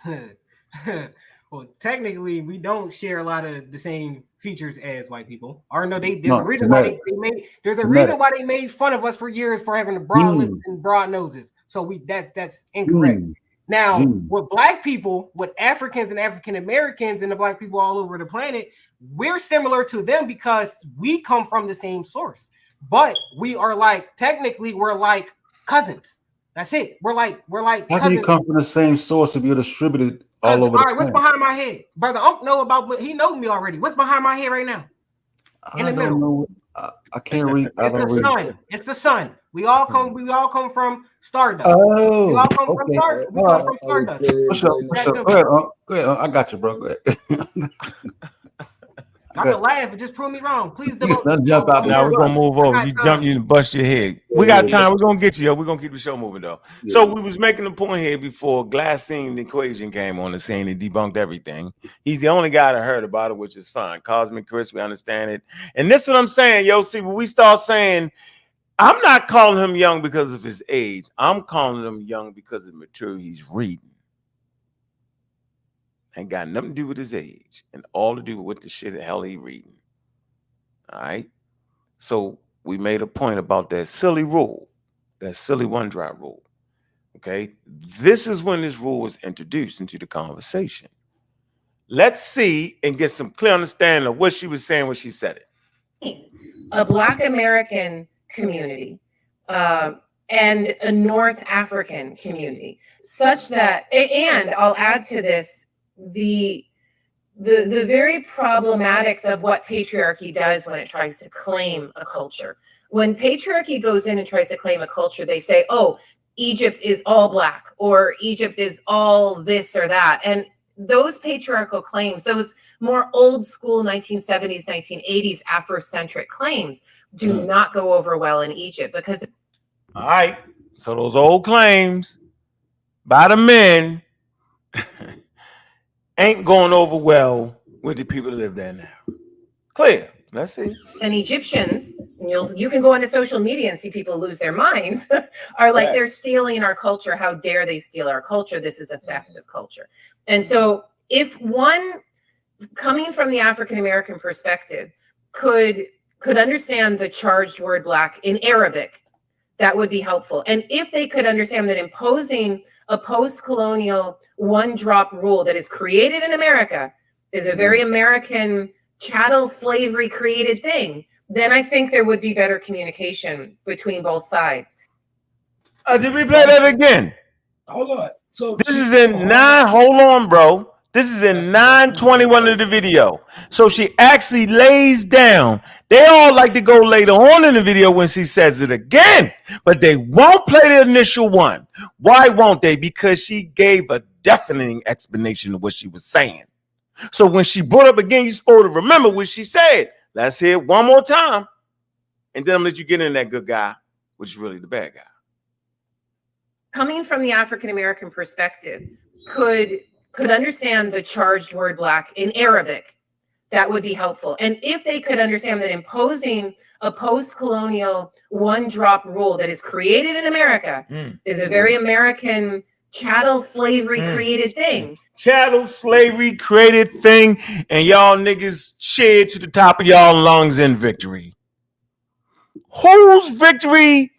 Humans. Well, technically, we don't share a lot of the same features as white people. Or no, there's a reason why they made fun of us for years for having the broad lips and broad noses. So that's incorrect. Now, with black people, with Africans and African Americans and the black people all over the planet, we're similar to them because we come from the same source. But we are technically we're like cousins. That's it. We're like cousins. How can you come from the same source if you're distributed all over? All right, what's behind my head, brother? Unc know about. He knows me already. What's behind my head right now? In the middle. I can't read. It's the sun. It's the sun. We all come from Stardust. Oh, we all come from Stardust. We come from Stardust. What's up? Go ahead. I got you, bro. Go ahead. I can laugh, but just prove me wrong. Please don't jump out now. We're gonna move over. You jump, you bust your head. We got time. We're gonna get you, yo. We're gonna keep the show moving though. Yeah. So we was making a point here before Glass-Sking equation came on the scene and debunked everything. He's the only guy that heard about it, which is fine. Cosmic Chris, we understand it. And this is what I'm saying, yo. See, when we start saying, I'm not calling him young because of his age. I'm calling him young because of the material he's reading. Ain't got nothing to do with his age and all to do with what the shit the hell he reading. All right. So we made a point about that silly rule, that silly one drop rule. Okay. This is when this rule was introduced into the conversation. Let's see and get some clear understanding of what she was saying when she said it. A Black American community and a North African community, such that, and I'll add to this, the very problematics of what patriarchy does when it tries to claim a culture. When patriarchy goes in and tries to claim a culture, they say, oh, Egypt is all Black, or Egypt is all this or that. And those patriarchal claims, those more old school 1970s, 1980s Afrocentric claims do not go over well in Egypt because. All right. So those old claims by the men ain't going over well with the people that live there now. Clear. Let's see. And Egyptians, and you can go onto social media and see people lose their minds, are like, they're stealing our culture. How dare they steal our culture? This is a theft of culture. And so if one coming from the African-American perspective could understand the charged word Black in Arabic, that would be helpful. And if they could understand that imposing a post-colonial one-drop rule that is created in America is a very American chattel slavery created thing, then I think there would be better communication between both sides. Did we play that again? Hold on. So this is in 9. Hold on, bro. This is in 9:21 of the video. So she actually lays down. They all like to go later on in the video when she says it again, but they won't play the initial one. Why won't they? Because she gave a deafening explanation of what she was saying. So when she brought up again, you're supposed to remember what she said. Let's hear it one more time, and then I'm gonna let you get in that good guy, which is really the bad guy. Coming from the African American perspective, could understand the charged word black in Arabic, that would be helpful. And if they could understand that imposing a post-colonial one-drop rule that is created in America is a very American chattel slavery created thing. Chattel slavery created thing, and y'all niggas cheered to the top of y'all lungs in victory. Whose victory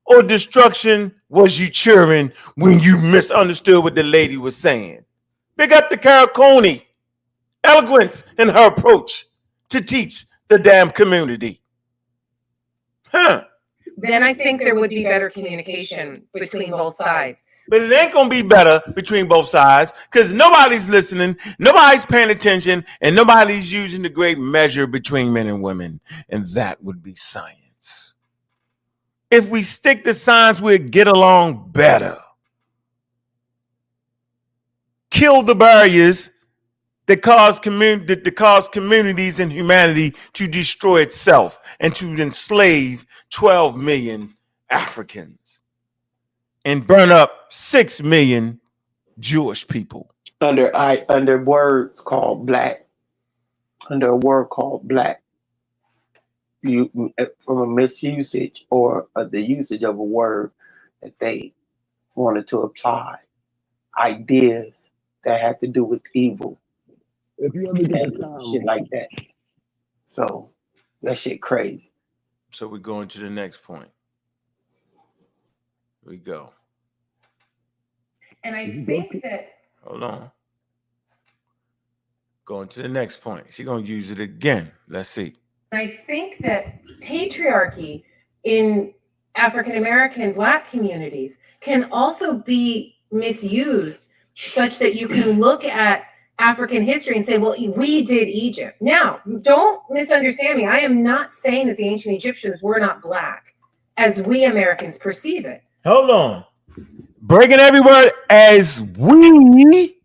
or destruction was you cheering when you misunderstood what the lady was saying? Big up the Caraconi, eloquence in her approach to teach the damn community. Then I think there would be better communication between both sides. But it ain't gonna be better between both sides because nobody's listening, nobody's paying attention, and nobody's using the great measure between men and women, and that would be science. If we stick to science, we'll get along better. Kill the barriers that cause communities and humanity to destroy itself and to enslave 12 million Africans and burn up 6 million Jewish people. Under words called black, under a word called black, you from a misusage or the usage of a word that they wanted to apply ideas that had to do with evil. If you ever get the time, shit like that. So that shit crazy. So we're going to the next point. Here we go. And I think that Hold on. Going to the next point. She's gonna use it again. Let's see. I think that patriarchy in African American Black communities can also be misused such that you can look at African history and say, well, we did Egypt. Now, don't misunderstand me. I am not saying that the ancient Egyptians were not Black as we Americans perceive it. Hold on. Breaking every word as we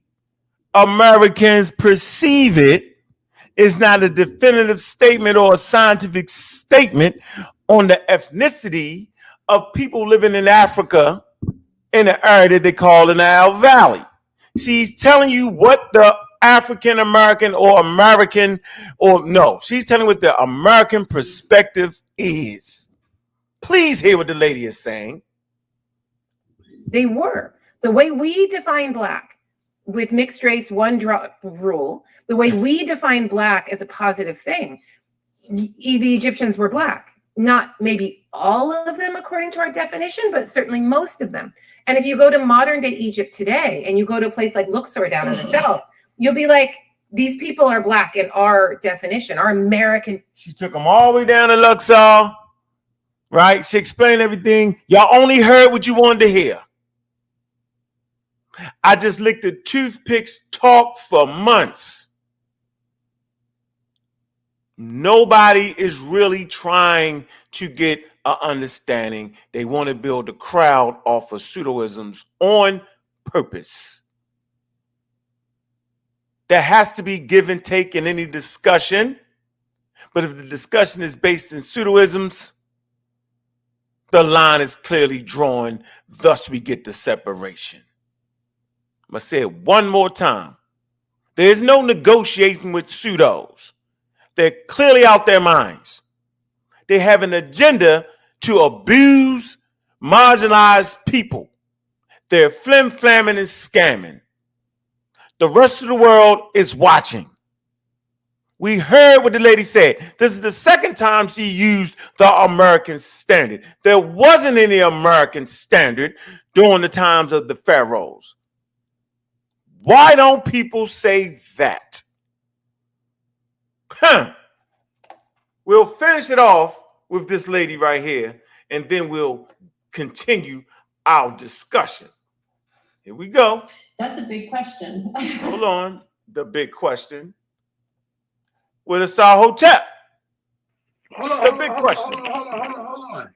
Americans perceive it is not a definitive statement or a scientific statement on the ethnicity of people living in Africa in the area that they call the Nile Valley. She's telling you what the African American or she's telling you what the American perspective is. Please hear what the lady is saying. They were. The way we define Black with mixed race one drop rule, the way we define Black as a positive thing, the Egyptians were Black. Not maybe all of them according to our definition, but certainly most of them. And if you go to modern day Egypt today and you go to a place like Luxor down in the south, you'll be like, these people are Black in our definition, our American. She took them all the way down to Luxor, right? She explained everything. Y'all only heard what you wanted to hear. I just licked the toothpicks talk for months. Nobody is really trying to get an understanding. They want to build a crowd off of pseudoisms on purpose. There has to be give and take in any discussion. But if the discussion is based in pseudoisms, the line is clearly drawn. Thus, we get the separation. I'm going to say it one more time. There's no negotiating with pseudos. They're clearly out their minds. They have an agenda to abuse marginalized people. They're flim-flamming and scamming. The rest of the world is watching. We heard what the lady said. This is the second time she used the American standard. There wasn't any American standard during the times of the pharaohs. Why don't people say that? We'll finish it off with this lady right here, and then we'll continue our discussion. Here we go. That's a big question. Hold on. The big question. With a Sahotep. Hold on, hold on.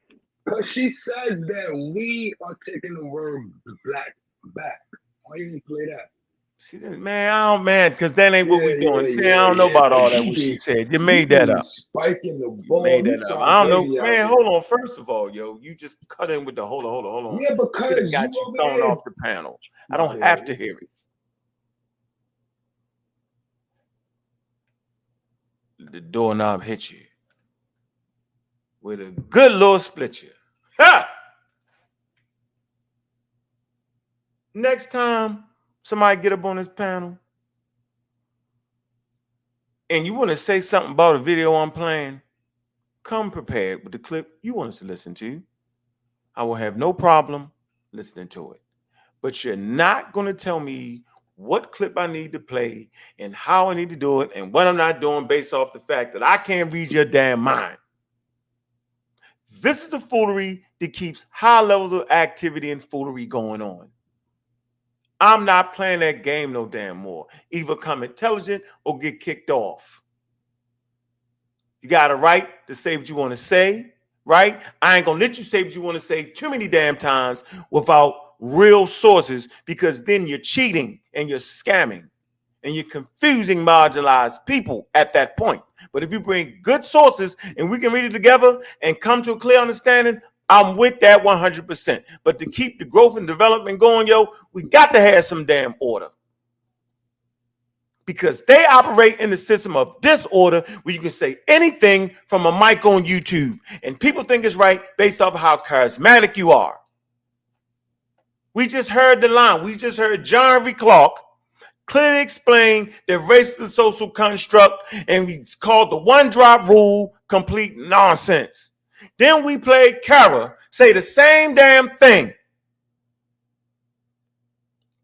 Because she says that we are taking the word black back. Why you didn't play that? She didn't, man, I don't, man, because that ain't what we doing. See, I don't know about all that, what she said. You made that up. Spiking the ball. Made that up. I don't know. Man, hold on. First of all, yo, you just cut in with the hold on. Yeah, because got you thrown off the panel. I don't have to hear it. The doorknob hit you with a good little split you. Ha! Next time somebody get up on this panel and you want to say something about a video I'm playing, come prepared with the clip you want us to listen to. I will have no problem listening to it. But you're not going to tell me what clip I need to play and how I need to do it and what I'm not doing based off the fact that I can't read your damn mind. This is the foolery that keeps high levels of activity and foolery going on. I'm not playing that game no damn more. Either come intelligent or get kicked off. You got a right to say what you want to say, right? I ain't going to let you say what you want to say too many damn times without real sources, because then you're cheating and you're scamming and you're confusing marginalized people at that point. But if you bring good sources and we can read it together and come to a clear understanding, I'm with that 100%. But to keep the growth and development going, yo, we got to have some damn order. Because they operate in the system of disorder where you can say anything from a mic on YouTube and people think it's right based off of how charismatic you are. We just heard the line. We just heard John Henrik Clarke clearly explain that race is a social construct, and we called the one-drop rule complete nonsense. Then we played Kara say the same damn thing.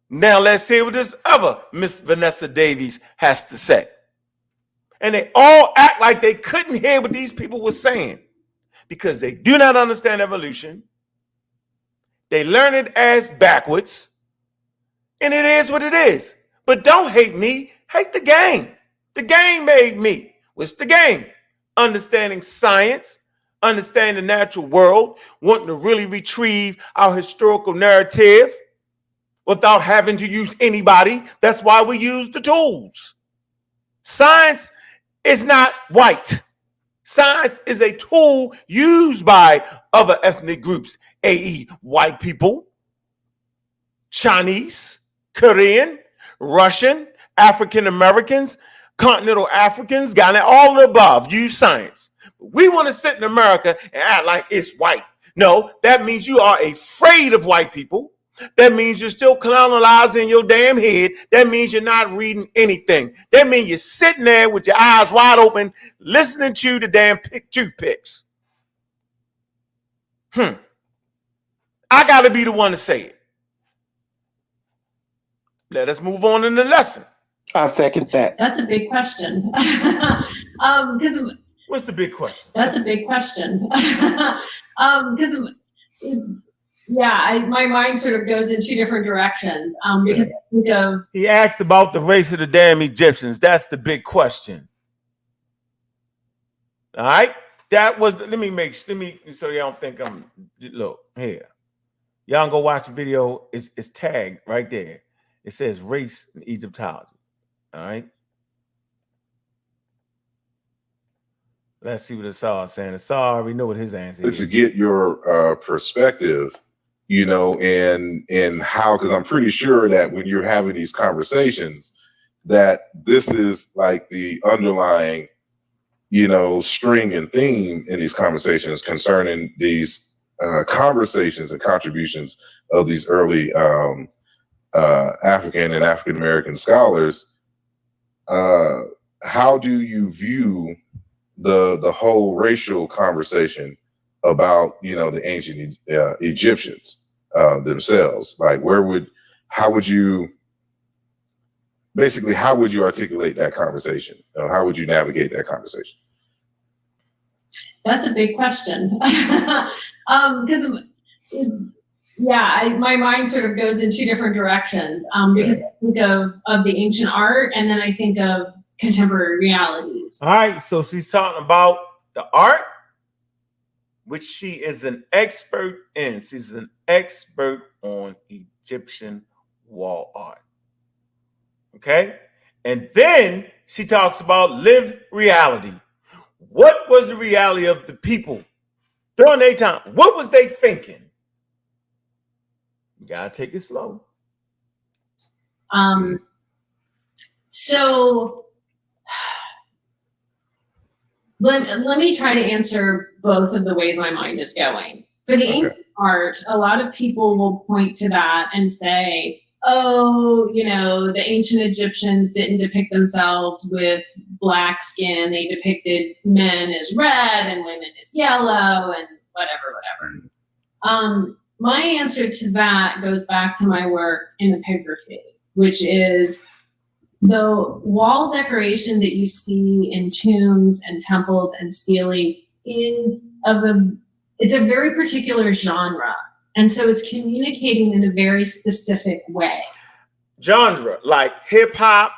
Now let's see what this other Miss Vanessa Davies has to say. And they all act like they couldn't hear what these people were saying because they do not understand evolution. They learn it as backwards, and it is what it is. But don't hate me, hate the game. The game made me. What's the game? Understanding science, understanding the natural world, wanting to really retrieve our historical narrative without having to use anybody. That's why we use the tools. Science is not white. Science is a tool used by other ethnic groups, i.e. white people, Chinese, Korean, Russian, African Americans, continental Africans, Ghana, all of the above use science. We want to sit in America and act like it's white. No, that means you are afraid of white people. That means you're still colonizing your damn head. That means you're not reading anything. That means you're sitting there with your eyes wide open, listening to the damn toothpicks. I got to be the one to say it. Let us move on in the lesson. I second that. That's a big question. What's the big question? That's a big question. My mind sort of goes in two different directions. Because I think of, he asked about the race of the damn Egyptians. That's the big question. All right, that was. Let me so y'all don't think I'm. Look here, y'all go watch the video. It's tagged right there. It says race and Egyptology. All right. Let's see what Asar is saying. Asar already know what his answer is. To get your perspective, you know, and how, because I'm pretty sure that when you're having these conversations, that this is like the underlying, you know, string and theme in these conversations concerning these conversations and contributions of these early African and African American scholars. how do you view the whole racial conversation about, you know, the ancient Egyptians themselves? Like, how would you articulate that conversation? How would you navigate that conversation? That's a big question. Because my mind sort of goes in two different directions. Because I think of the ancient art, and then I think of contemporary realities. All right, so she's talking about the art, which she is an expert in. She's an expert on Egyptian wall art. Okay? And then she talks about lived reality. What was the reality of the people during their time? What was they thinking? You gotta take it slow. So let me try to answer both of the ways my mind is going. For the ancient art, a lot of people will point to that and say, oh, you know, the ancient Egyptians didn't depict themselves with black skin. They depicted men as red and women as yellow and whatever. My answer to that goes back to my work in epigraphy, which is the wall decoration that you see in tombs and temples and stele is it's a very particular genre. And so it's communicating in a very specific way. Genre, like hip hop,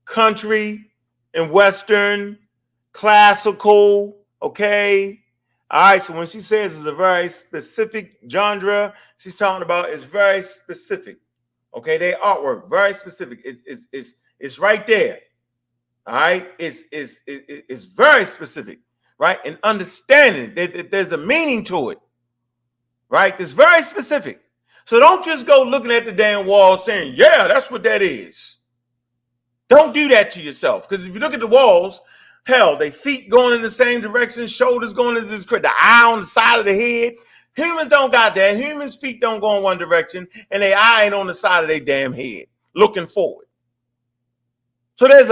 country, and Western, classical, okay? All right, so when she says it's a very specific genre, she's talking about it's very specific. Okay, their artwork, very specific. It's right there. All right, it's very specific, right? And understanding that there's a meaning to it, right? It's very specific. So don't just go looking at the damn wall saying, yeah, that's what that is. Don't do that to yourself. Because if you look at the walls, hell, they feet going in the same direction, shoulders going in this, the eye on the side of the head. Humans don't got that. Humans' feet don't go in one direction, and their eye ain't on the side of their damn head, looking forward. So there's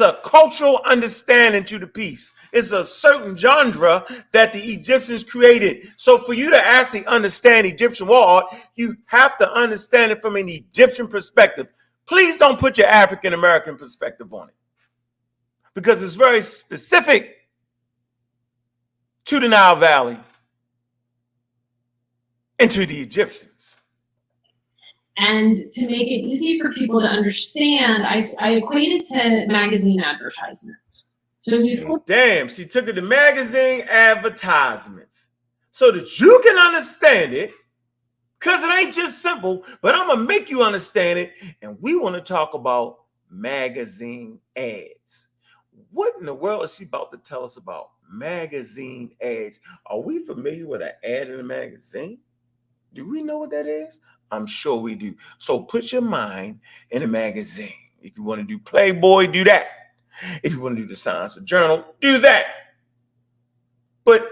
a cultural understanding to the piece. It's a certain genre that the Egyptians created. So for you to actually understand Egyptian wall art, you have to understand it from an Egyptian perspective. Please don't put your African American perspective on it, because it's very specific to the Nile Valley and to the Egyptians. And to make it easy for people to understand, I equate it to magazine advertisements. So you flip. Damn, she took it to magazine advertisements so that you can understand it, because it ain't just simple, but I'm going to make you understand it. And we want to talk about magazine ads. What in the world is she about to tell us about magazine ads? Are we familiar with an ad in a magazine? Do we know what that is? I'm sure we do. So put your mind in a magazine. If you want to do Playboy, do that. If you want to do the Science Journal, do that. But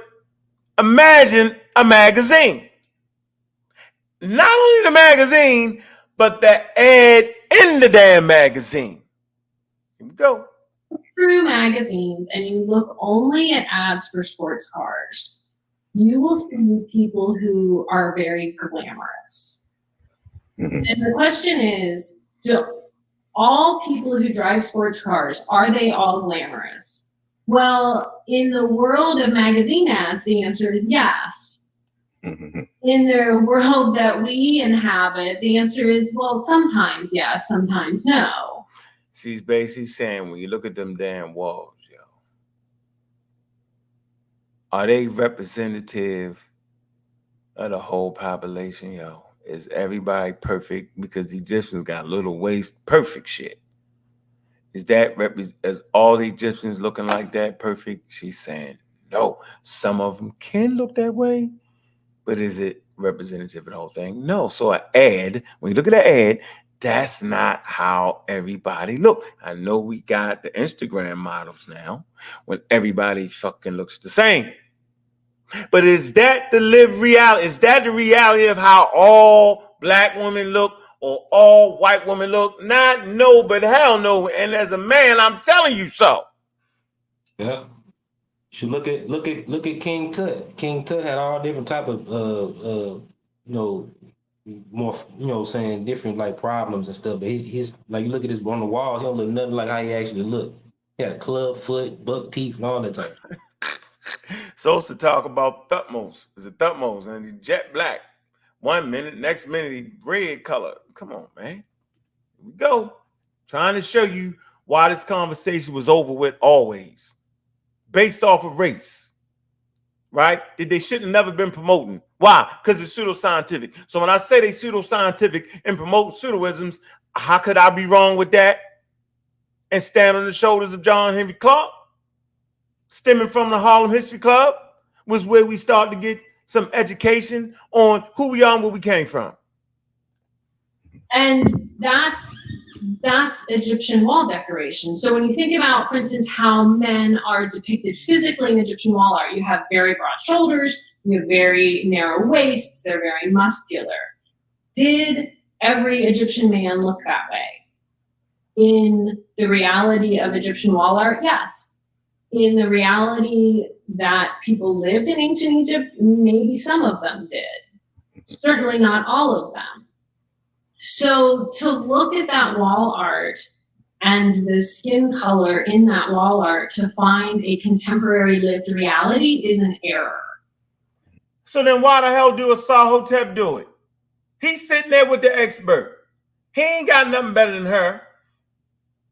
imagine a magazine. Not only the magazine, but the ad in the damn magazine. Here we go. Through magazines and you look only at ads for sports cars, you will see people who are very glamorous. And the question is, do all people who drive sports cars, are they all glamorous? Well, in the world of magazine ads, the answer is yes. In the world that we inhabit, the answer is, well, sometimes yes, sometimes no. She's basically saying, when you look at them damn walls, yo, are they representative of the whole population, yo? Is everybody perfect? Because the Egyptians got little waist, perfect shit. Is all the Egyptians looking like that perfect? She's saying no. Some of them can look that way, but is it representative of the whole thing? No. So an ad, when you look at an ad, that's not how everybody look. I know we got the Instagram models now when everybody fucking looks the same. But is that the lived reality? Is that the reality of how all black women look? or all white women look? Not no, but hell no. And as a man, I'm telling you so. Yeah. Should look at King Tut. King Tut had all different type of more saying different like problems and stuff. But his like you look at his on the wall, he don't look nothing like how he actually look. He had a club foot, buck teeth, and all that type. Sosa talk about Thutmose. It's a Thutmose, and he's jet black. 1 minute, next minute he red color. Come on, man. Here we go. Trying to show you why this conversation was over with always. Based off of race. Right? That they should have never been promoting. Why? Because it's pseudoscientific. So when I say they pseudoscientific and promote pseudoisms, how could I be wrong with that? And stand on the shoulders of John Henrik Clarke? Stemming from the Harlem History Club was where we start to get some education on who we are and where we came from. And that's Egyptian wall decoration. So when you think about, for instance, how men are depicted physically in Egyptian wall art, you have very broad shoulders, you have very narrow waists, they're very muscular. Did every Egyptian man look that way? In the reality of Egyptian wall art, yes. In the reality that people lived in ancient Egypt, maybe some of them did. Certainly not all of them. So to look at that wall art and the skin color in that wall art to find a contemporary lived reality is an error. So then why the hell do Asahotep do it? He's sitting there with the expert. He ain't got nothing better than her.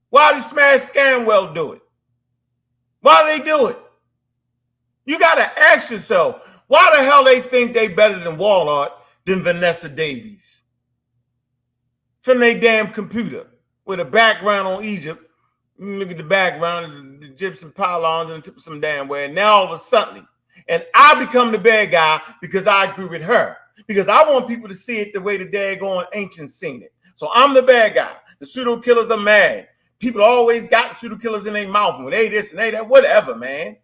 Why do Smash Scanwell do it? Why do they do it? You got to ask yourself, why the hell they think they better than wall art than Vanessa Davies? From their damn computer with a background on Egypt. Look at the background, the Egyptian pylons and the tip of some damn way. And now all of a sudden, and I become the bad guy because I agree with her. Because I want people to see it the way the daggone ancients seen it. So I'm the bad guy. The pseudo killers are mad. People always got the pseudo killers in their mouth. When they this and they that, whatever, man.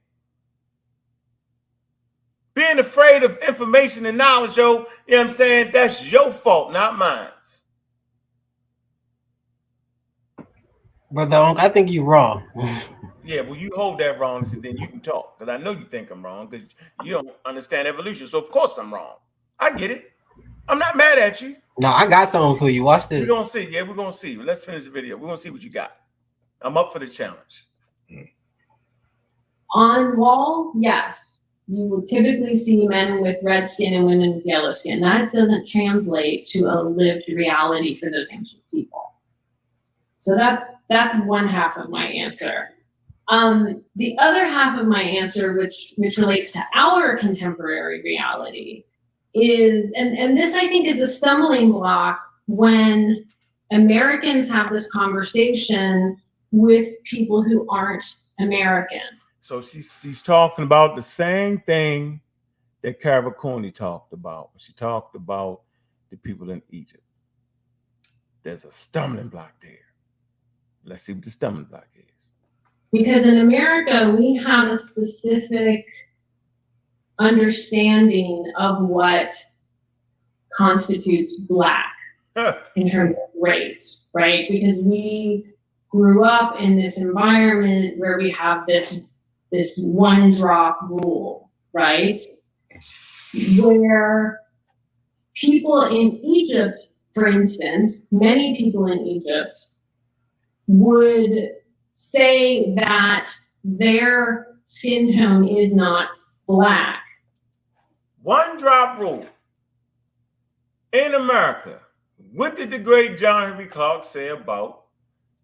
Being afraid of information and knowledge, yo, you know what I'm saying? That's your fault, not mine. Brother Unc, I think you're wrong. Yeah, well, you hold that wrong, and then you can talk. Because I know you think I'm wrong, because you don't understand evolution. So, of course, I'm wrong. I get it. I'm not mad at you. No, I got something for you. Watch this. We're going to see. Yeah, we're going to see. Let's finish the video. We're going to see what you got. I'm up for the challenge. On walls, yes. You will typically see men with red skin and women with yellow skin. That doesn't translate to a lived reality for those ancient people. So that's one half of my answer. The other half of my answer, which relates to our contemporary reality, is, and this I think is a stumbling block when Americans have this conversation with people who aren't American. So she's talking about the same thing that Karakuni talked about. She talked about the people in Egypt. There's a stumbling block there. Let's see what the stumbling block is. Because in America, we have a specific understanding of what constitutes Black in terms of race, right? Because we grew up in this environment where we have this one drop rule, right? Where people in Egypt, for instance, many people in Egypt would say that their skin tone is not Black. One drop rule. In America, what did the great John Henrik Clarke say about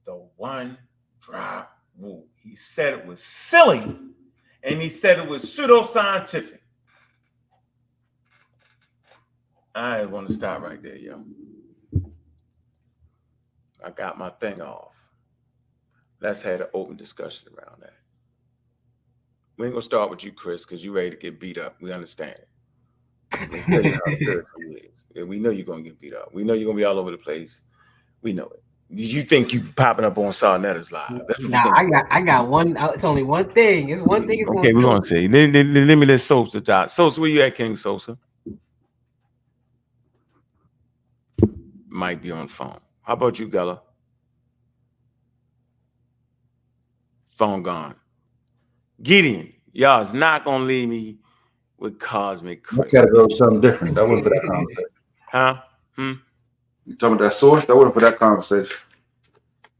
the one drop rule? He said it was silly, and he said it was pseudoscientific. I want to stop right there, yo. I got my thing off. Let's have an open discussion around that. We ain't gonna start with you, Chris, because you're ready to get beat up. We understand it. We know you're gonna get beat up. We know you're gonna be all over the place. We know it. You think you popping up on Sarnetta's live? Nah, I got one. It's only one thing. It's one thing. Okay, we're gonna see. Let me let Sosa talk. Sosa, where you at, King Sosa? might be on phone. How about you, Gella? Phone gone. Gideon, y'all is not gonna leave me with cosmic Chris. I gotta go with something different. That wasn't for that conversation. Huh? You talking about that source? That wasn't for that conversation.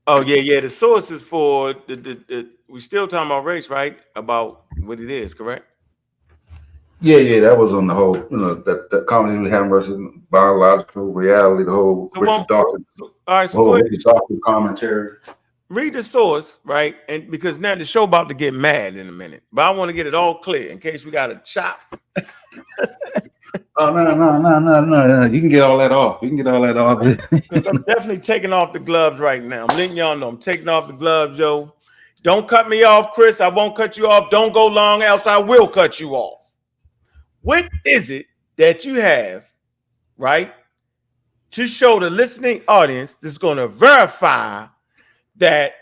Oh yeah. The source is for the we still talking about race, right? About what it is, correct? Yeah, that was on the whole, that conversation we had versus biological reality, the whole Richard Dawkins. All right, so go ahead. Richard Dawkins commentary. Read the source, right? And because now the show about to get mad in a minute, but I want to get it all clear in case we got to chop. Oh no! You can get all that off. Because I'm definitely taking off the gloves right now. I'm letting y'all know I'm taking off the gloves, yo. Don't cut me off, Chris. I won't cut you off. Don't go long, else I will cut you off. What is it that you have, right, to show the listening audience that's going to verify that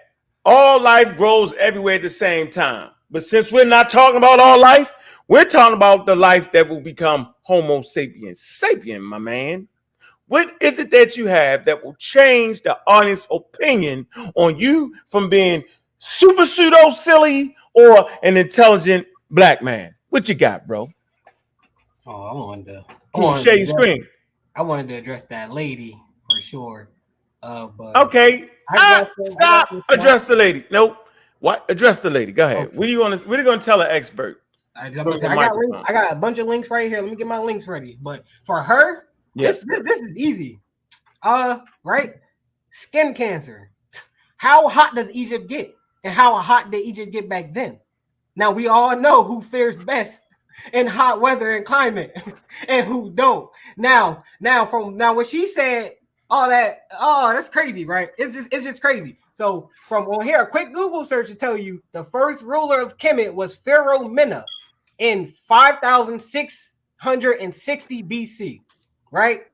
all life grows everywhere at the same time? But since we're not talking about all life, we're talking about the life that will become Homo sapiens sapien, my man. What is it that you have that will change the audience opinion on you from being super pseudo silly or an intelligent black man? What you got, bro? Oh, I wanted to. Can you share your screen? I wanted to address that lady for sure. But okay. Stop. Address the lady. Nope. What? Address the lady. Go ahead. Okay. What are you going to tell an expert? I got a bunch of links right here. Let me get my links ready. But for her, yes, this is easy. Right? Skin cancer. How hot does Egypt get? And how hot did Egypt get back then? Now we all know who fares best in hot weather and climate and who don't. Now what she said, all that, that's crazy, right? It's just crazy. So from on here, a quick Google search to tell you the first ruler of Kemet was Pharaoh Mena in 5660 BC, right?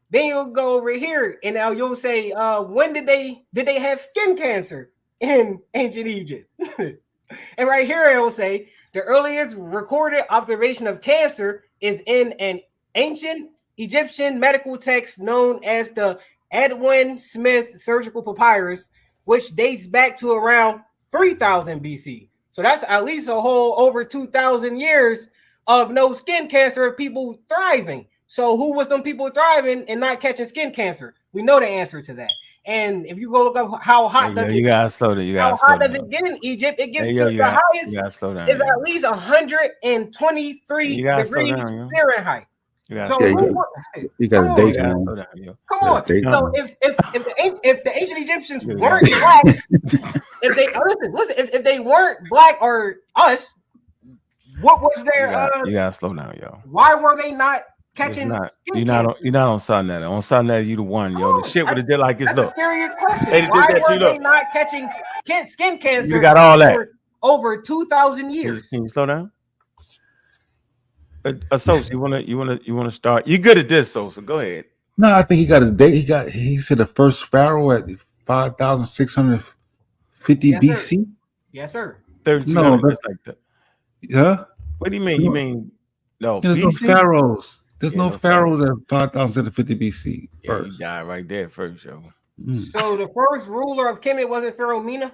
Then you'll go over here and now you'll say, when did they have skin cancer in ancient Egypt? And right here it will say the earliest recorded observation of cancer is in an ancient Egyptian medical text known as the Edwin Smith Surgical Papyrus, which dates back to around 3000 BC. So that's at least a whole over 2000 years of no skin cancer of people thriving. So who was them people thriving and not catching skin cancer? We know the answer to that. And if you go look up how hot does you gotta slow down. How hot does it get in Egypt? It gets to the highest. Is at least 123 degrees Fahrenheit. You got a date. Come on. So if the ancient Egyptians weren't black, if they weren't black or us, what was their? You gotta slow down, yo. Why were they not catching? You're not on Sunday. On Sunday, you the one, yo. The shit would have did like this. Look, a serious question. Why were they not catching skin cancer? You got all that over 2,000 years. Can you slow down? Sosa, you wanna start? You good at this, Sosa? Go ahead. No, I think he got a date. He said the first pharaoh at 5650 BC. Yes, sir. 32 no, that's like that. Yeah. What do you mean? You mean no? There's BC? No pharaohs. There's no pharaohs at 5750 BC. Yeah, you died right there first, yo. So the first ruler of Kemet wasn't Pharaoh Mena?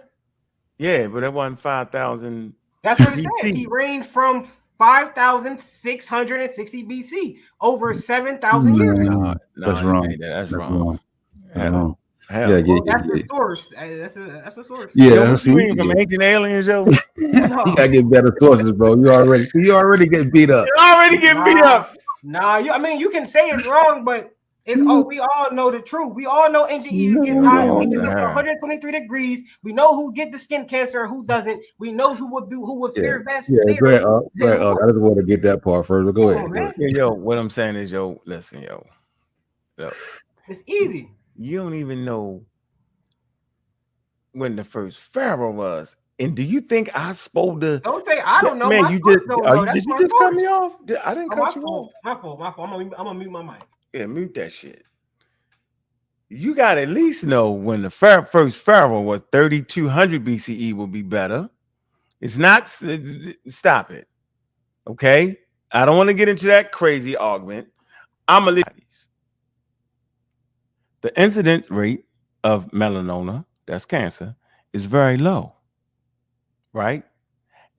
Yeah, but that wasn't 5,000. That's what it said. He reigned from 5660 BC, over 7,000 years ago. That's wrong. That's wrong. Hell. That's the source. That's the source. Yeah, from ancient aliens, yo. You gotta get better sources, bro. You already get beat up. Nah, you can say it's wrong, but it's we all know the truth. We all know ancient Egypt gets hot. It's up to 123 degrees. We know who get the skin cancer and who doesn't. We know who would fare best. Yeah, go ahead. I just want to get that part first, but go ahead. Yo, what I'm saying is, listen, yo. It's easy. You don't even know when the first pharaoh was. And do you think I spoke to? Don't say I don't know. Man, did you just cut me off? I didn't cut you off. My fault. I'm gonna mute my mic. Yeah, mute that shit. You got to at least know when the first pharaoh was 3200 BCE will be better. It's not. Stop it. Okay? I don't want to get into that crazy argument. I'm a the incidence rate of melanoma, that's cancer, is very low, right?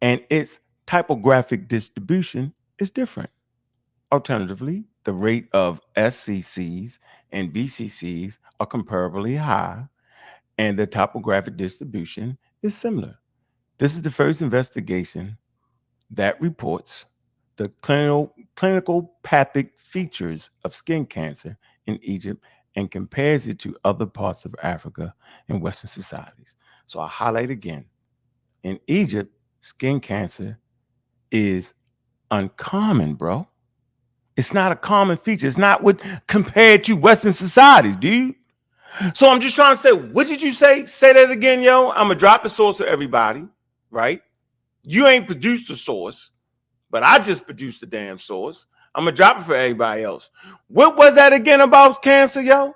And its typographic distribution is different. Alternatively, the rate of SCCs and BCCs are comparably high, and the topographic distribution is similar. This is the first investigation that reports the clinical pathic features of skin cancer in Egypt and compares it to other parts of Africa and Western societies. So I highlight again, in Egypt, skin cancer is uncommon, bro. It's not a common feature. It's not what compared to Western societies, dude. So I'm just trying to say, what did you say? Say that again, yo. I'm gonna drop the source for everybody, right? You ain't produced the source, but I just produced the damn source. I'm gonna drop it for everybody else. What was that again about cancer, yo?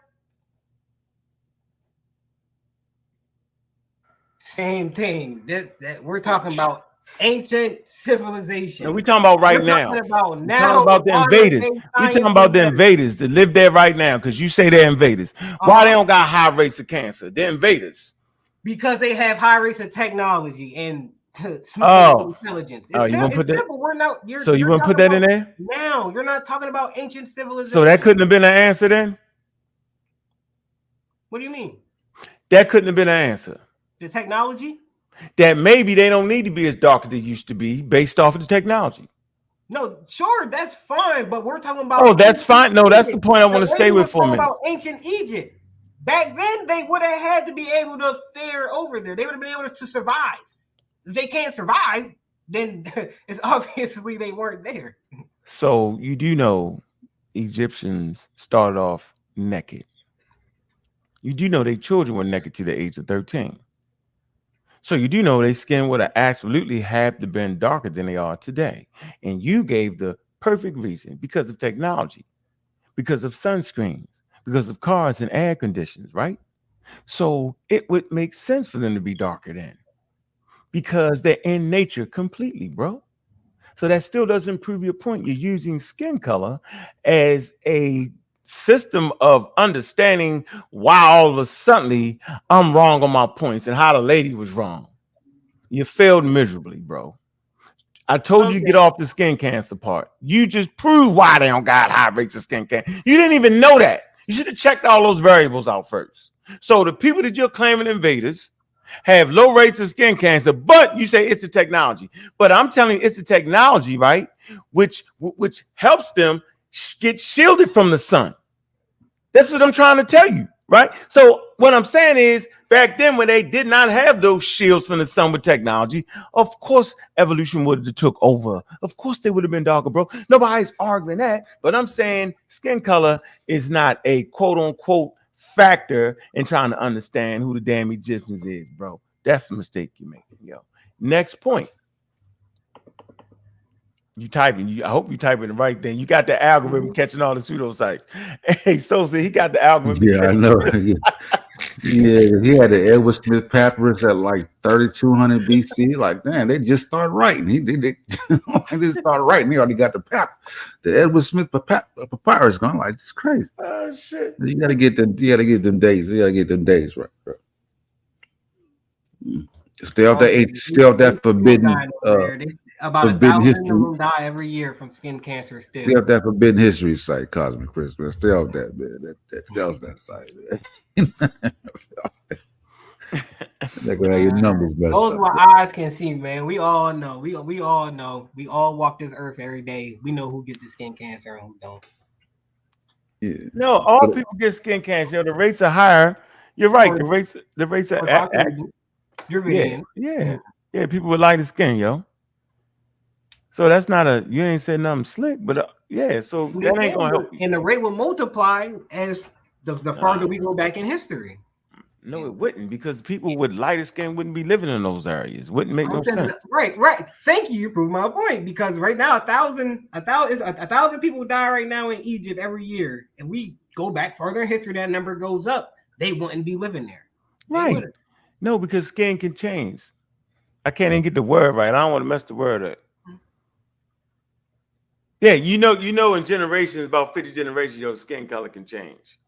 Same thing. That we're talking about ancient civilization. And we talking about right now. Talking about We're now. talking about the invaders. We talking about the invaders that live there right now, because you say they're invaders. Why they don't got high rates of cancer? They're invaders. Because they have high rates of technology and intelligence. Oh, you want to put that? Simple. We're not. So you want to put that in there? Now you're not talking about ancient civilization. So that couldn't have been an answer then? What do you mean? That couldn't have been an answer. The technology? That maybe they don't need to be as dark as they used to be based off of the technology. No, sure, that's fine, but we're talking about. Oh, that's fine. No, that's the point I want to stay with for a minute. About ancient Egypt. Back then, they would have had to be able to fare over there. They would have been able to survive. If they can't survive, then it's obviously they weren't there. So you do know Egyptians started off naked. You do know their children were naked to the age of 13. So you do know their skin would have absolutely have to been darker than they are today. And you gave the perfect reason, because of technology, because of sunscreens, because of cars and air conditions, right? So it would make sense for them to be darker then, because they're in nature completely, bro. So that still doesn't prove your point. You're using skin color as a system of understanding why all of a sudden I'm wrong on my points and how the lady was wrong. You failed miserably, bro. I told you get off the skin cancer part. You just proved why they don't got high rates of skin cancer. You didn't even know that. You should have checked all those variables out first. So the people that you're claiming invaders have low rates of skin cancer, but you say it's the technology. But I'm telling you, it's the technology, right? Which helps them get shielded from the sun. That's what I'm trying to tell you, right? So what I'm saying is, back then when they did not have those shields from the sun with technology, of course evolution would have took over. Of course they would have been darker, bro. Nobody's arguing that, but I'm saying skin color is not a quote unquote factor in trying to understand who the damn Egyptians is, bro. That's the mistake you make, yo. Next point. You typing. I hope you typing the right thing. You got the algorithm catching all the pseudosites. Hey, Sosa, he got the algorithm. Yeah, I know. Yeah, he had the Edward Smith papyrus at like 3200 BC. Like, man, they just started writing. They just started writing. He already got the Edward Smith papyrus going. Like, it's crazy. Oh shit! You gotta get them. You gotta get them days. You gotta get them days right, bro. Still that forbidden. About forbidden 1,000 history. of them die every year from skin cancer. Still that forbidden history site, Cosmic Chris, man. Stay off that, man. That was that site, man. They're gonna have your numbers messed Those up. what eyes can see, man. We all know. We all know. We all walk this earth every day. We know who gets the skin cancer and who don't. Yeah. No, all people get skin cancer. The rates are higher. You're right. The rates are yeah. People with lighter skin, yo. So that's not you ain't said nothing slick, but yeah. So that ain't gonna help you. And the rate will multiply as the farther we go back in history. No, it wouldn't, because people with lighter skin wouldn't be living in those areas. Wouldn't make no sense. Right. Thank you. You proved my point, because right now 1,000 people die right now in Egypt every year, and we go back further in history. That number goes up. They wouldn't be living there. Right. No, because skin can change. I can't even get the word right. I don't want to mess the word up. Yeah, you know, in generations, about 50 generations, your skin color can change.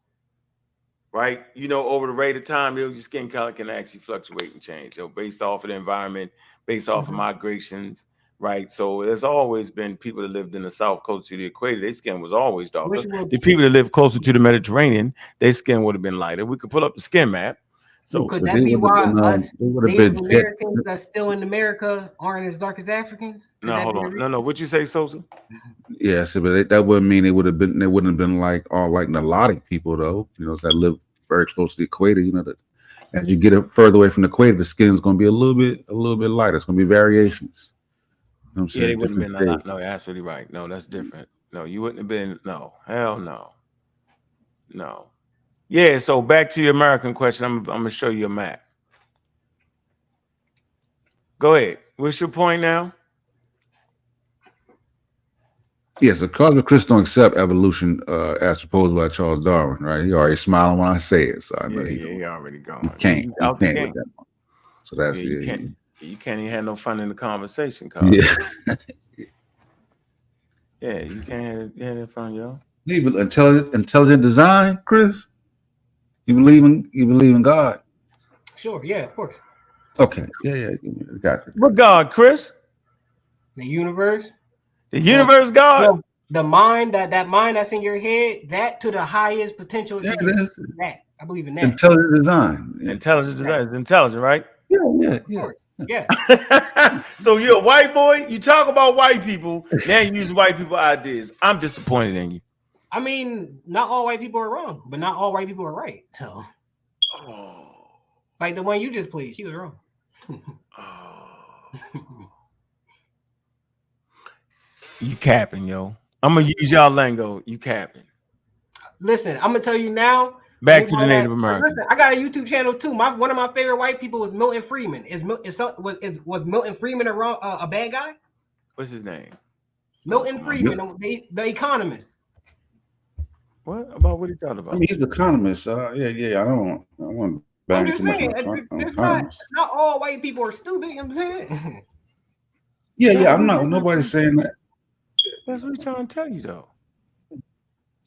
right? You know, over the rate of time, your skin color can actually fluctuate and change, based off of the environment, based off of migrations, right? So there's always been people that lived in the south coast to the equator, their skin was always darker. The people that live closer to the Mediterranean, their skin would have been lighter. We could pull up the skin map. So could that be why us Native Americans that's still in America aren't as dark as Africans? No, hold on. No. What you say, Sosa? Yes, but that wouldn't mean they wouldn't have been like all like Nilotic people though. You know, that live very close to the equator. You know that as you get further away from the equator, the skin is going to be a little bit lighter. It's going to be variations. You know what I'm saying? Yeah, they wouldn't have been a lot. No, you're absolutely right. No, that's different. No, you wouldn't have been. No, hell no. No. Yeah, so back to your American question. I'm gonna show you a map. Go ahead. What's your point now? Yes, the cosmic Christians don't accept evolution as proposed by Charles Darwin, right? He already smiling when I say it, so I know he already gone. You can't with that one. So that's you can't even have no fun in the conversation, Carl. Yeah. Yeah, you can't have that fun, yo. You intelligent design, Chris? You believe in God? Sure, yeah, of course. Okay, yeah, got it. What God, Chris? The universe. The universe, God. The mind that mind that's in your head, that to the highest potential. Yeah, that I believe in that. Intelligent design. Yeah. Intelligent design is intelligent, right? Yeah. So you're a white boy. You talk about white people. Now you use white people ideas. I'm disappointed in you. I mean, not all white people are wrong, but not all white people are right. So, like the one you just played, she was wrong. You capping, yo. I'm gonna use y'all lingo. You capping. Listen, I'm gonna tell you now. Back to the Native Americans. Listen, I got a YouTube channel too. One of my favorite white people was Milton Friedman. Was Milton Friedman a bad guy? What's his name? Milton Friedman, the economist. What about what he thought about? I mean, he's an economist. I don't want to bang too much on economists. Not all white people are stupid. You know what I'm saying? Yeah. I'm not. Nobody's saying that. That's what he's trying to tell you, though.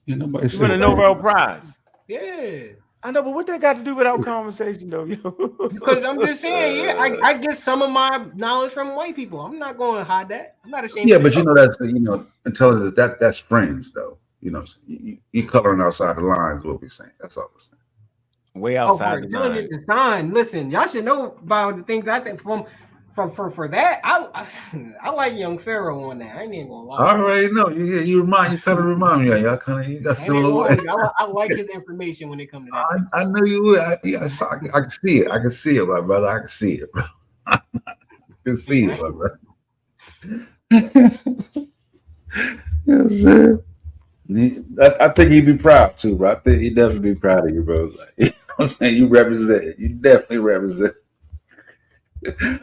Yeah, nobody's saying. You win a Nobel Prize. Yeah. I know, but what that got to do with our conversation, though, yo? Because I'm just saying, I get some of my knowledge from white people. I'm not going to hide that. I'm not ashamed. Yeah, but that's intelligence. That's friends, though. You know, you coloring outside the lines is what we're saying. That's all we're saying. Way outside the lines. Design. Listen, y'all should know about the things I think for that. I like Young Pharaoh on that. I ain't even gonna lie. I already know. You kind of remind me. Y'all kind of you got similar ways. I like his information when it comes to that. I know you would. I can see it. I can see it, my brother. I can see it, bro. I can see it, my brother. Yes, sir. I think he'd be proud too, bro. I think he'd definitely be proud of you, bro. Like, you know what I'm saying? You represent it. You definitely represent it.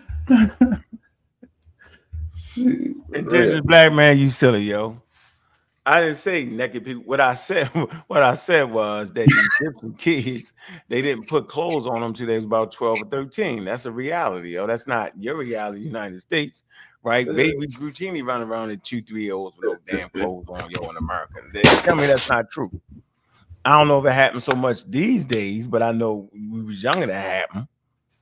Indigenous black man, you silly, yo. I didn't say naked people. What I said was that these different kids, they didn't put clothes on them till they was about 12 or 13. That's a reality, yo. That's not your reality, United States, right? Babies routinely run around at 2-3 years olds with no damn clothes on, yo, in America. They tell me that's not true. I don't know if it happens so much these days, but I know we was younger that happened.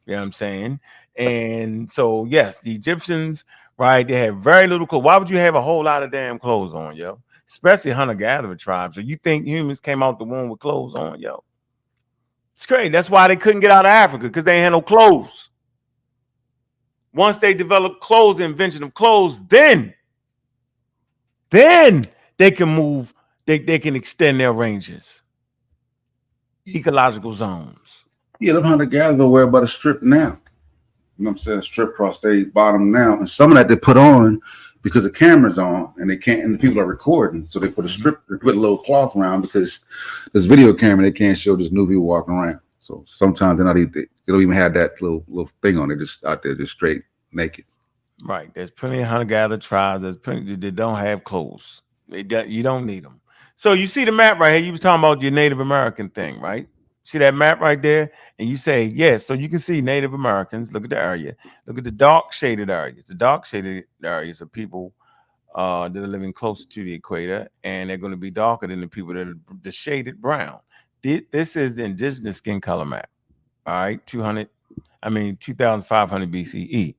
You know what I'm saying? And so, yes, the Egyptians, right, they had very little clothes. Why would you have a whole lot of damn clothes on, yo? Especially hunter-gatherer tribes. So you think humans came out the womb with clothes on, yo? It's crazy. That's why they couldn't get out of Africa, because they ain't had no clothes. Once they developed clothes, the invention of clothes, then they can move, they can extend their ranges. Ecological zones. Yeah, them hunter-gatherer wear about a strip now. You know what I'm saying? Strip across their bottom now. And some of that they put on because the camera's on and they can't, and the people are recording. So they put a strip, they put a little cloth around because this video camera, they can't show this new people walking around. So sometimes they don't even have that little thing on. They just out there just straight naked. Right. There's plenty of hunter-gatherer tribes. There's plenty that don't have clothes. You don't need them. So you see the map right here. You was talking about your Native American thing, right? See that map right there? And you say, yes. So you can see Native Americans. Look at the area. Look at the dark shaded areas. The dark shaded areas are people that are living close to the equator, and they're going to be darker than the people that are the shaded brown. This is the indigenous skin color map. All right, 2,500 BCE,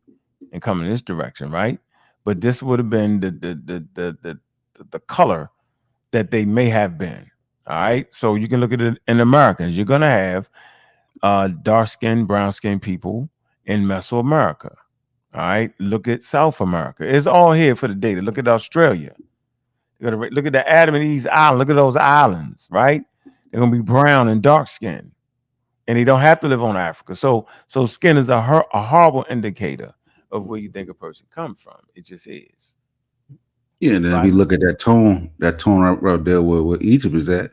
and coming in this direction, right? But this would have been the color that they may have been. All right, so you can look at it in Americans. You're gonna have dark skinned, brown skinned people in Mesoamerica. All right, look at South America. It's all here for the data. Look at Australia. You gotta look at the Adam and Eve's island. Look at those islands, right? They're gonna be brown and dark skinned, and they don't have to live on Africa. So skin is a horrible indicator of where you think a person comes from. It just is. Yeah, and then if you look at that tone right there where Egypt is at,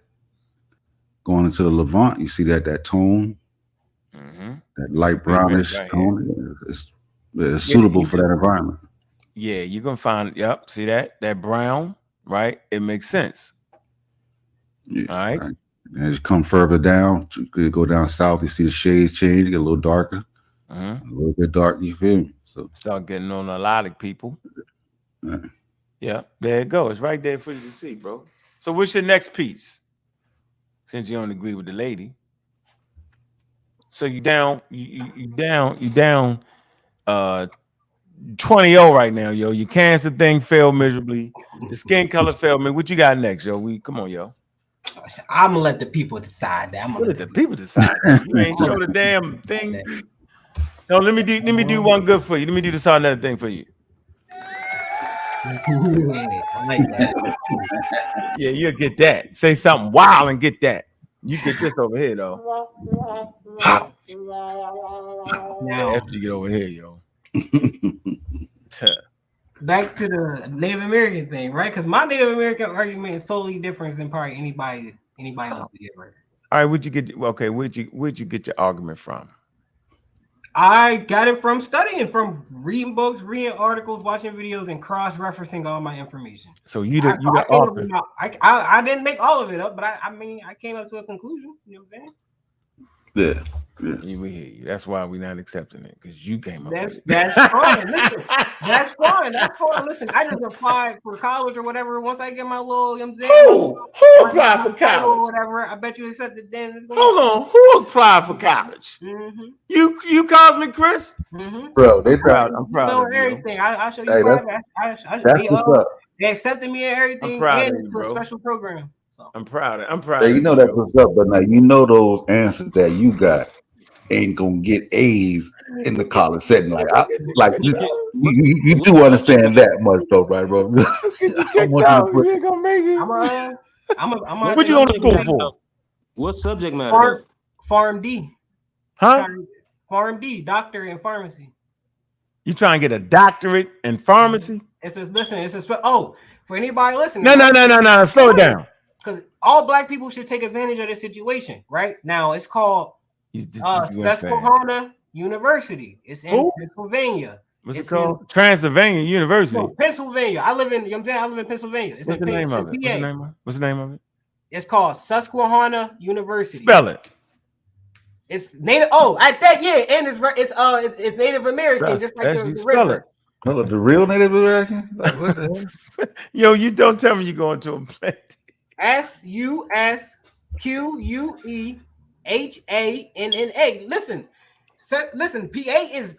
going into the Levant, you see that tone, that light brownish tone is suitable for that environment. Yeah, you're gonna find. Yep, see that brown, right? It makes sense. Yeah, all right. And as you come further down, you go down south, you see the shades change, you get a little darker, a little bit dark. You feel me? So start getting on a lot of people. Yeah, there it goes. It's right there for you to see, bro. So what's your next piece? Since you don't agree with the lady. So you down 20-0 right now, yo. Your cancer thing failed miserably. The skin color failed me. What you got next, yo? Come on, yo. I'm gonna let the people decide that. I'm gonna let the people decide that. You ain't show the damn thing. No, let me do one good for you. Let me do this another thing for you. I like that. Yeah, you'll get that. Say something wild and get that. You get this over here, though. Now, after you get over here, yo. Back to the Native American thing, right? Because my Native American argument is totally different than probably anybody else to get right. All right, where'd you get your argument from? I got it from studying, from reading books, reading articles, watching videos, and cross-referencing all my information. So I didn't make all of it up, but I came up to a conclusion. You know what I'm saying? Yeah. We hear you. That's why we're not accepting it, because you came up with it. That's fine. Listen, that's fine. Listen, I just applied for college or whatever. Once I get my little, you know what I'm saying? Who applied for college? Or whatever. I bet you accept it then. Hold on. Who applied for college? You Cosmic Chris? Bro, I'm proud of you. Everything. I'll show you. Hey, they accepted me and everything. I'm proud and of you, to a bro. special program. So. I'm proud. Hey, you know that's what's up, but now you know those answers that you got ain't gonna get A's in the college setting. You do understand that much, though, right, bro? You ain't gonna make it. What you on the school for? What subject matter? Pharm D. Huh? Pharm D, doctor in pharmacy. You trying to get a doctorate in pharmacy? For anybody listening. No. Slow it down. Because all black people should take advantage of this situation, right? Now it's called Susquehanna University. It's in Pennsylvania. What's it called? Transylvania University. No, Pennsylvania. I live in Pennsylvania. What's the name of it? What's the name of it? It's called Susquehanna University. Spell it. It's native. Oh, at that, yeah, and it's Native American, just like the river. Hello, the real Native Americans? Like, what the hell? Yo, you don't tell me you're going to a place. SUSQUEHANNA. Listen, PA is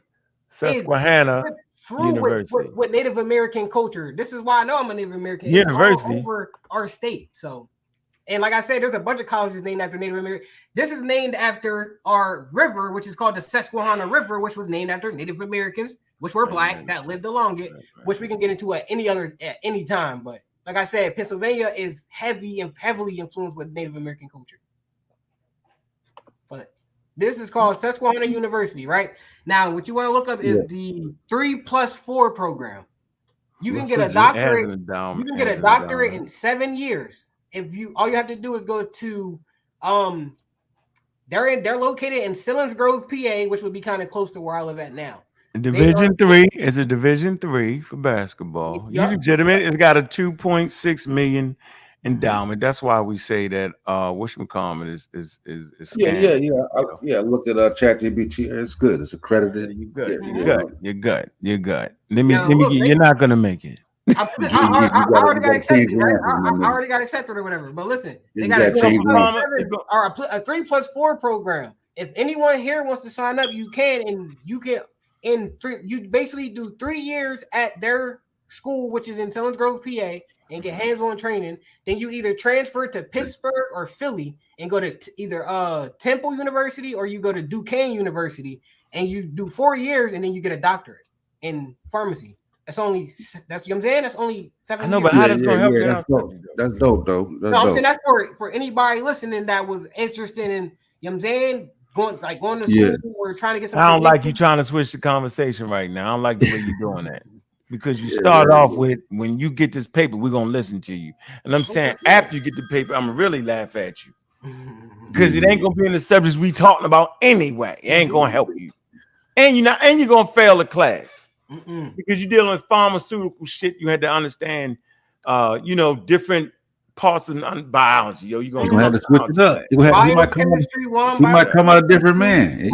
Susquehanna University with Native American culture. This is why I know I'm a Native American. University it's all over our state. So, and like I said, there's a bunch of colleges named after Native American. This is named after our river, which is called the Susquehanna River, which was named after Native Americans, which were black that lived along it, which we can get into at any time. But like I said, Pennsylvania is heavily influenced with Native American culture. But this is called Susquehanna University, right? Now, what you want to look up is the 3+4 program. You can get a doctorate. You can get a doctorate in 7 years. If all you have to do is go to they're located in Sillins Grove, PA, which would be kind of close to where I live at now. Division 3 is a Division 3 for basketball. You legitimate. It's got a $2.6 million endowment. That's why we say that whatchamacallit is scam. I looked at ChatGPT. It's good. It's accredited. You're good. You're good. Let me get. You're not gonna make it. I already got accepted, right? I already got accepted or whatever. But listen, they got a 3+4 program. If anyone here wants to sign up, you can, and you can you basically do 3 years at their school, which is in Selinsgrove, PA, and get hands-on training. Then you either transfer to Pittsburgh or Philly and go to either Temple University or you go to Duquesne University, and you do 4 years, and then you get a doctorate in pharmacy. That's you know what I'm saying? That's only 7 years. I know, but how that's gonna help you? That's dope, though. I'm saying that's for anybody listening that was interested in, you know what I'm saying, going to school or trying to get some. I don't like you trying to switch the conversation right now. I don't like the way you're doing that. Because you start off with, when you get this paper, we're gonna listen to you. And I'm saying after you get the paper, I'm gonna really laugh at you. Because it ain't gonna be in the subjects we talking about anyway. It ain't gonna help you. And you're gonna fail the class. Because you're dealing with pharmaceutical shit. You had to understand different parts of biology. You're gonna have to switch it up. You might come out a different man.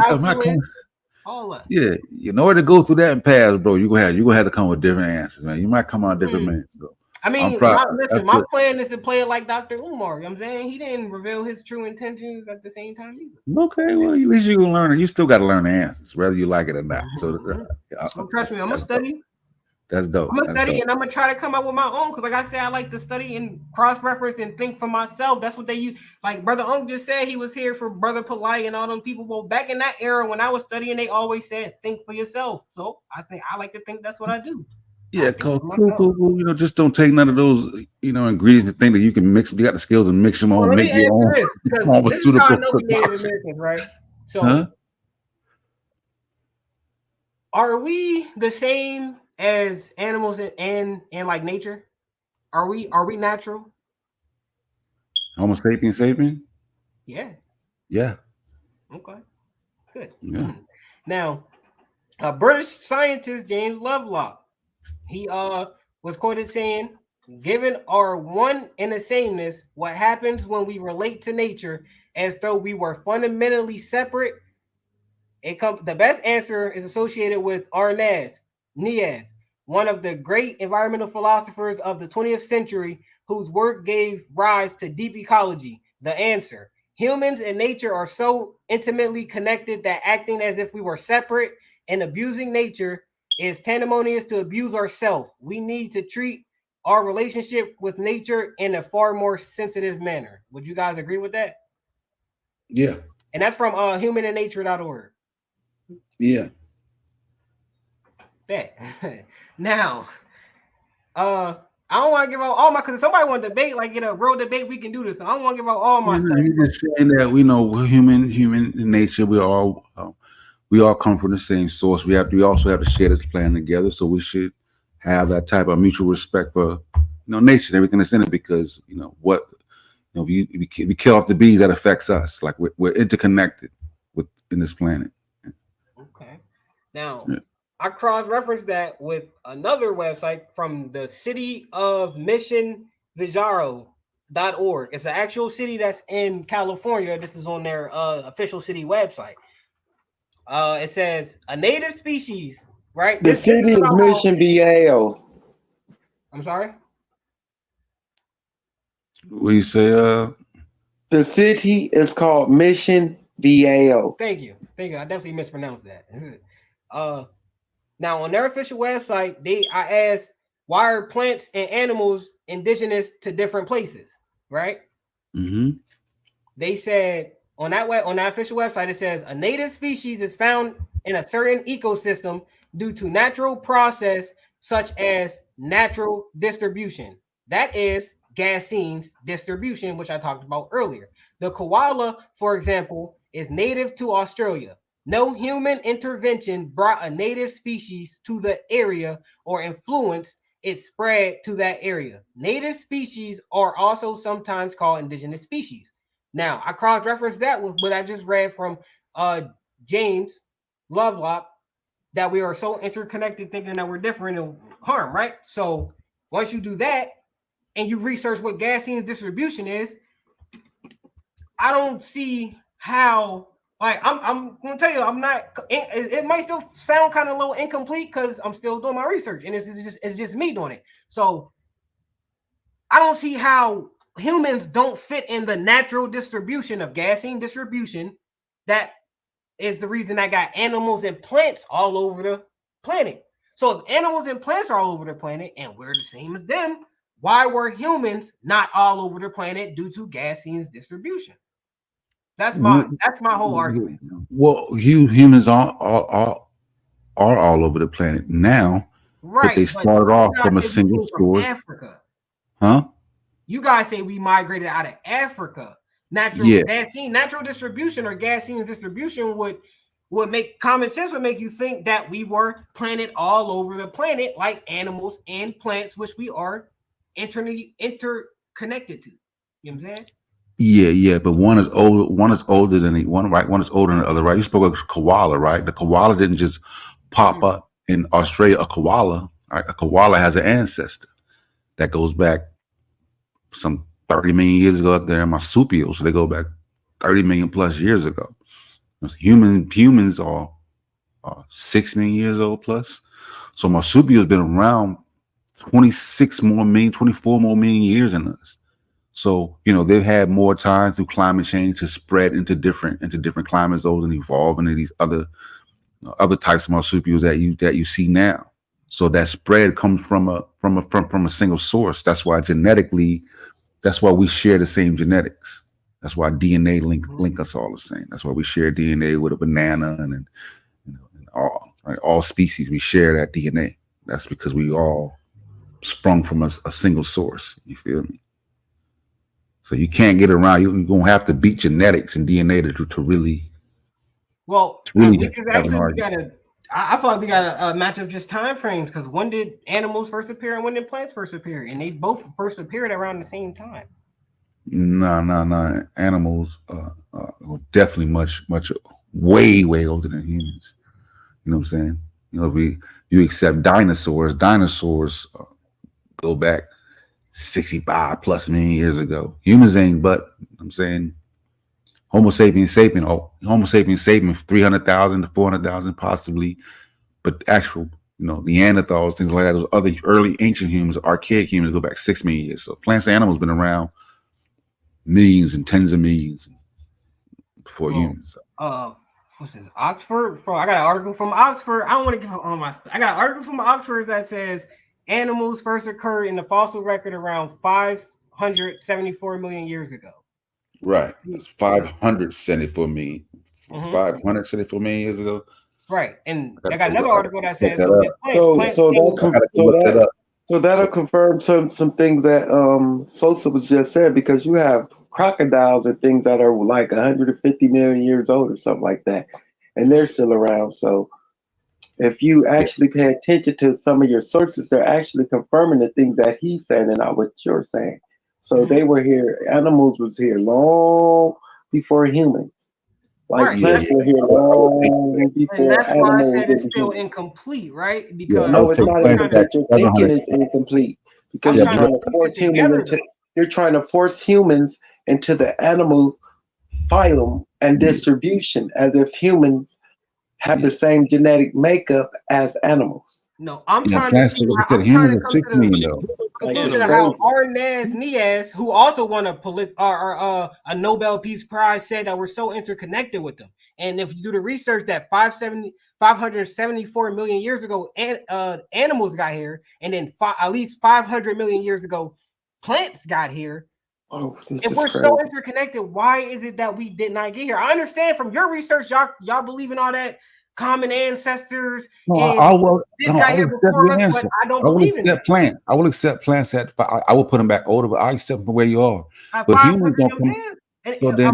Yeah, in order to go through that and pass, bro, you're gonna have to come with different answers, man. You might come out a different man. So. I mean, my plan is to play it like Dr. Umar. You know what I'm saying? He didn't reveal his true intentions at the same time either. Okay, well, at least you're gonna learn it. You still got to learn the answers, whether you like it or not. So trust me, I'm gonna study. That's dope. I'm gonna study and I'm gonna try to come up with my own, because like I said, I like to study and cross-reference and think for myself. That's what they use. Like Brother Unk just said, he was here for Brother Polite and all them people. Well, back in that era when I was studying, they always said think for yourself. So I like to think that's what I do. Yeah, cool. Just don't take none of those, ingredients and think that you can mix. You got the skills to mix them all, make your own. This is how I know we Native Americans, right? So, are we the same as animals and like nature? Are we natural? Homo sapien? Yeah. Yeah. Okay. Good. Yeah. Now, British scientist James Lovelock, he was quoted saying, "Given our one and the sameness, what happens when we relate to nature as though we were fundamentally separate? The best answer is associated with Arnaz Niaz, one of the great environmental philosophers of the 20th century, whose work gave rise to deep ecology. The answer: humans and nature are so intimately connected that acting as if we were separate and abusing nature is tantamount to abuse ourselves. We need to treat our relationship with nature in a far more sensitive manner." Would you guys agree with that? Yeah. And that's from humanandnature.org. Yeah. Bet. Now, I don't want to give out all my, because if somebody want to debate, like in a real debate, we can do this. I don't want to give out all my stuff. He's just saying that we're human in nature. We all come from the same source. We also have to share this plan together. So we should have that type of mutual respect for nature and everything that's in it, because we kill off the bees, that affects us. Like we're interconnected in this planet. Okay. Now, I cross-referenced that with another website from the city of Mission Villaro.org. It's an actual city that's in California. This is on their official city website. It says a native species, right? The city is Mission Villaro. I'm sorry? What do you say? The city is called Mission Villaro. Thank you. I definitely mispronounced that. Now on their official website, I asked, why are plants and animals indigenous to different places, right? Mm-hmm. They said on that official website, it says a native species is found in a certain ecosystem due to natural process such as natural distribution. That is Gassine's distribution, which I talked about earlier. The koala, for example, is native to Australia. No human intervention brought a native species to the area or influenced its spread to that area. Native species are also sometimes called indigenous species. Now, I cross-referenced that with what I just read from James Lovelock, that we are so interconnected thinking that we're different and harm, right? So once you do that and you research what Gassine's distribution is, I don't see how Like I'm gonna tell you, I'm not. It might still sound kind of a little incomplete because I'm still doing my research, and it's just me doing it. So I don't see how humans don't fit in the natural distribution of gassine distribution. That is the reason I got animals and plants all over the planet. So if animals and plants are all over the planet and we're the same as them, why were humans not all over the planet due to gassine's distribution? That's my whole argument. Well, humans are all over the planet now, right? But they started off from a single source. Africa, huh? You guys say we migrated out of Africa. Natural distribution or gassine distribution would make common sense. Would make you think that we were planted all over the planet like animals and plants, which we are interconnected to. You know what I'm saying? Yeah, but one is older than the one, right? One is older than the other, right? You spoke of koala, right? The koala didn't just pop up in Australia. A koala, right? A koala has an ancestor that goes back some 30 million years ago up there in marsupials. So they go back 30 million plus years ago. Humans are 6 million years old plus. So marsupials been around 24 more million years than us. So, they've had more time through climate change to spread into different climate zones and evolve into these other types of marsupials that you see now. So that spread comes from a single source. That's why that's why we share the same genetics. That's why DNA link us all the same. That's why we share DNA with a banana and all species. We share that DNA. That's because we all sprung from a single source. You feel me? So you can't get around. You're gonna have to beat genetics and DNA to really. Well, because actually, I thought we got a match of just time frames because when did animals first appear and when did plants first appear, and they both first appeared around the same time. No. Animals were definitely much way older than humans. You know what I'm saying? You accept dinosaurs. Dinosaurs go back 65 plus million years ago. Humans ain't, but I'm saying Homo sapiens 300,000 to 400,000 possibly, but actual, Neanderthals, things like that, those other early ancient humans, archaic humans go back 6 million years. So plants and animals been around millions and tens of millions before humans. What's this? Oxford? I got an article from Oxford. I don't want to give all my stuff. I got an article from Oxford that says animals first occurred in the fossil record around 574 million years ago. Right. That's 574 million. 574 million years ago. Right. And I got another article that says so that'll confirm some things that Sosa was just saying, because you have crocodiles and things that are like 150 million years old or something like that, and they're still around. So if you actually pay attention to some of your sources, they're actually confirming the things that he's saying and not what you're saying. So they were here, animals was here long before humans. Like plants were here long before. And that's why I said it's still incomplete, right? Because no, it's not incomplete. Your thinking is incomplete because you're trying to force humans you're trying to force humans into the animal phylum and distribution as if humans have the same genetic makeup as animals. No, I'm trying to see. Humans are 6 million though. Conclusion of how Arnaz, who also won a Nobel Peace Prize, said that we're so interconnected with them. And if you do the research that 574 million years ago, animals got here, and then at least 500 million years ago, plants got here. If we're so interconnected, why is it that we did not get here? I understand from your research, y'all believe in all that common ancestors. I will accept plants. I will accept plants I will put them back older, but I accept them from where you are. But humans don't come. So then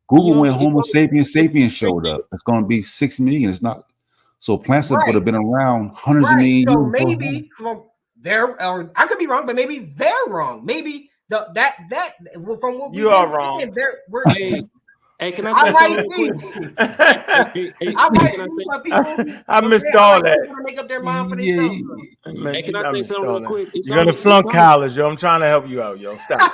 Google when Homo sapiens showed up, it's going to be 6 million. It's not. So plants would have been around hundreds of millions. So maybe or I could be wrong, but maybe they're wrong. Maybe from what you are wrong. Hey, can I say something real quick? I might see my people. I missed all that. People to make up their mind for themselves. Hey, can I say something real quick? You're gonna flunk college, yo. I'm trying to help you out, yo. Stop.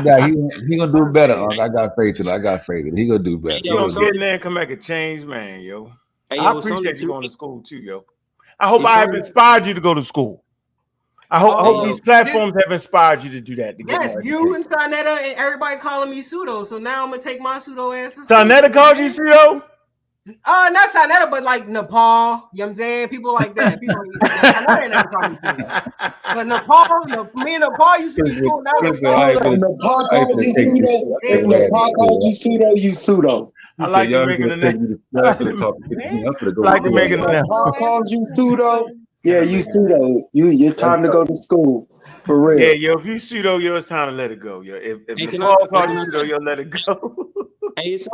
Yeah, he gonna do better. I got faith in it. I got faith in it. He gonna do better. You gonna get in there and come back a changed man, yo. I appreciate you going to school too, yo. I hope I have inspired you to go to school. I hope these platforms have inspired you to do that. Yes, you and Sonetta and everybody calling me pseudo. So now I'm gonna take my pseudo answer. Sonetta called you pseudo? Not Sonetta, but like Nepal. You know what I'm saying? People like that. People like Sonetta never called me pseudo. But me and Nepal used to be cool. Now Nepal called you pseudo. If Nepal called you pseudo, you pseudo. I like you making an like you making an Nepal called you pseudo. Yeah, you pseudo. Your time to go to school. For real. Yeah, yo, if you pseudo, yo, it's time to let it go. Yo, if Nepal called you pseudo, yo, let it go. Hey, it's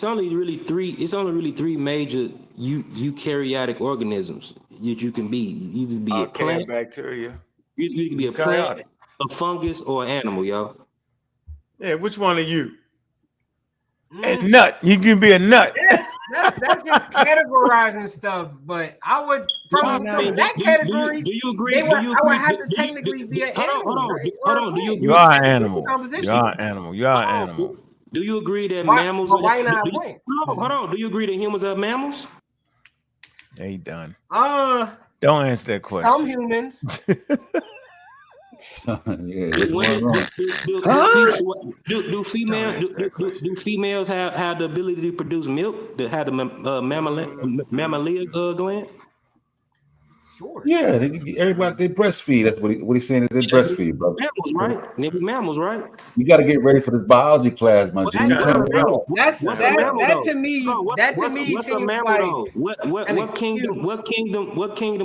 only really three major eukaryotic organisms that you can be. You can be a plant, bacteria. You can be a plant, a fungus, or an animal, yo. Yeah, which one are you? A nut. You can be a nut. That's just categorizing stuff. But I would from that category. Do you agree? I would have to technically be an animal. Hold on. Do you agree? You are an animal. You are an animal. You are an animal. Do you agree that mammals? Why not? Hold on. Do you agree that humans are mammals? They done. Don't answer that question. Some humans. Do females have the ability to produce milk? To have the mammalia gland? Sure. Yeah, everybody they breastfeed. That's what he's saying is they breastfeed, brother. Mammals, right? They be mammals, right? You got to get ready for this biology class, my G. That to me. What's a mammal though? What kingdom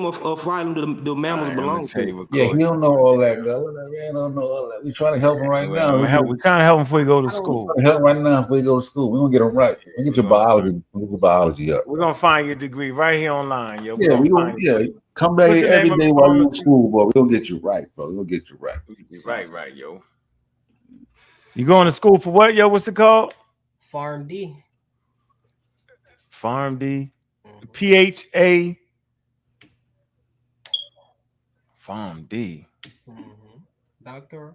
of phylum do mammals belong to? Yeah, he don't know all that, though. Man, don't know all that. We trying to help him right now. We're trying to help him before he go to school. Help right now before he go to school. We're gonna get him right. We get your biology. We get your biology up. We're gonna find your degree right here online, yo. Yeah, we gonna come back here every day while you're in school, boy. We're gonna get you right, bro. We're gonna get you right. Right, yo. You going to school for what, yo? What's it called? Farm D. PHA. Farm D. Doctor.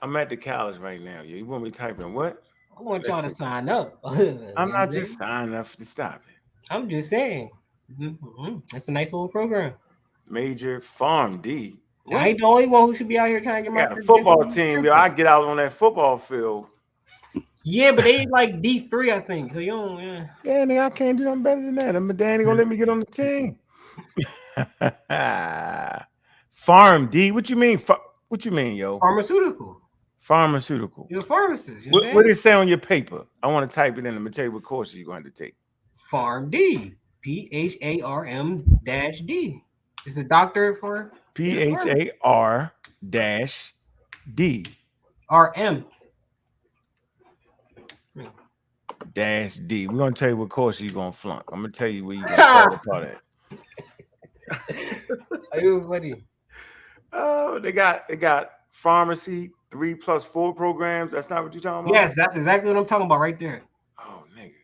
I'm at the college right now. Yo. You want me to type in what? I want y'all to sign up. I'm not just signing up to stop it. I'm just saying. That's a nice little program. Major Farm D. I ain't the only one who should be out here trying to get my football team. Yo, I get out on that football field. Yeah, but they like D3, I think. So you don't. Yeah, nigga, I can't do nothing better than that. I'm Danny gonna let me get on the team. Farm D. What you mean? What you mean, yo? Pharmaceutical. You're a pharmacist. What did it say on your paper? I want to type it in. Let me tell you what courses you're going to take. Farm D. PHARM-D. Is the doctor for PHAR-D. RM. -D. We're gonna tell you what course you're gonna flunk. I'm gonna tell you where you're gonna fall apart at. Are you funny? Oh, they got pharmacy 3+4 programs. That's not what you're talking about? Yes, that's exactly what I'm talking about right there. Oh, nigga.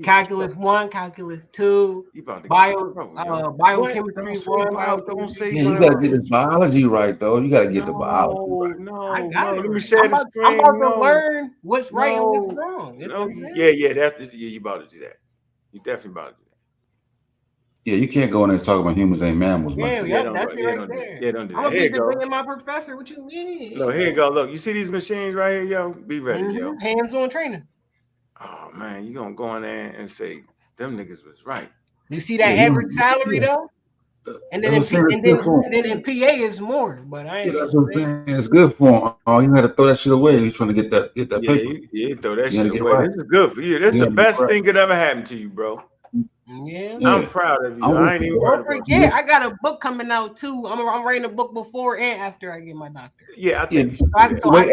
Calculus 1, calculus 2, biochemistry 1. Don't say you gotta get the biology right, though. You gotta get the biology right. I got it. Let me share the screen. I'm about to learn what's right and what's wrong. You about to do that. You definitely about to do that. Yeah, you can't go in there and talk about humans ain't mammals. That's it right there. Don't do I'm that. gonna Here be you go. debating my professor. What you mean? Look, here you go. Look, you see these machines right here, yo? Be ready, yo. Hands-on training. Oh man, you gonna go in there and say them niggas was right. You see that average salary though? And then in PA is more, but I ain't. That's what I'm saying. It's good for him. Oh, you had to throw that shit away. You're trying to get that paper. You throw that shit away. Right. This is good for you. This is the best thing that ever happened to you, bro. Yeah, I'm proud of you. I ain't even worried about you. I got a book coming out too. I'm writing a book before and after I get my doctorate. Yeah, I think wait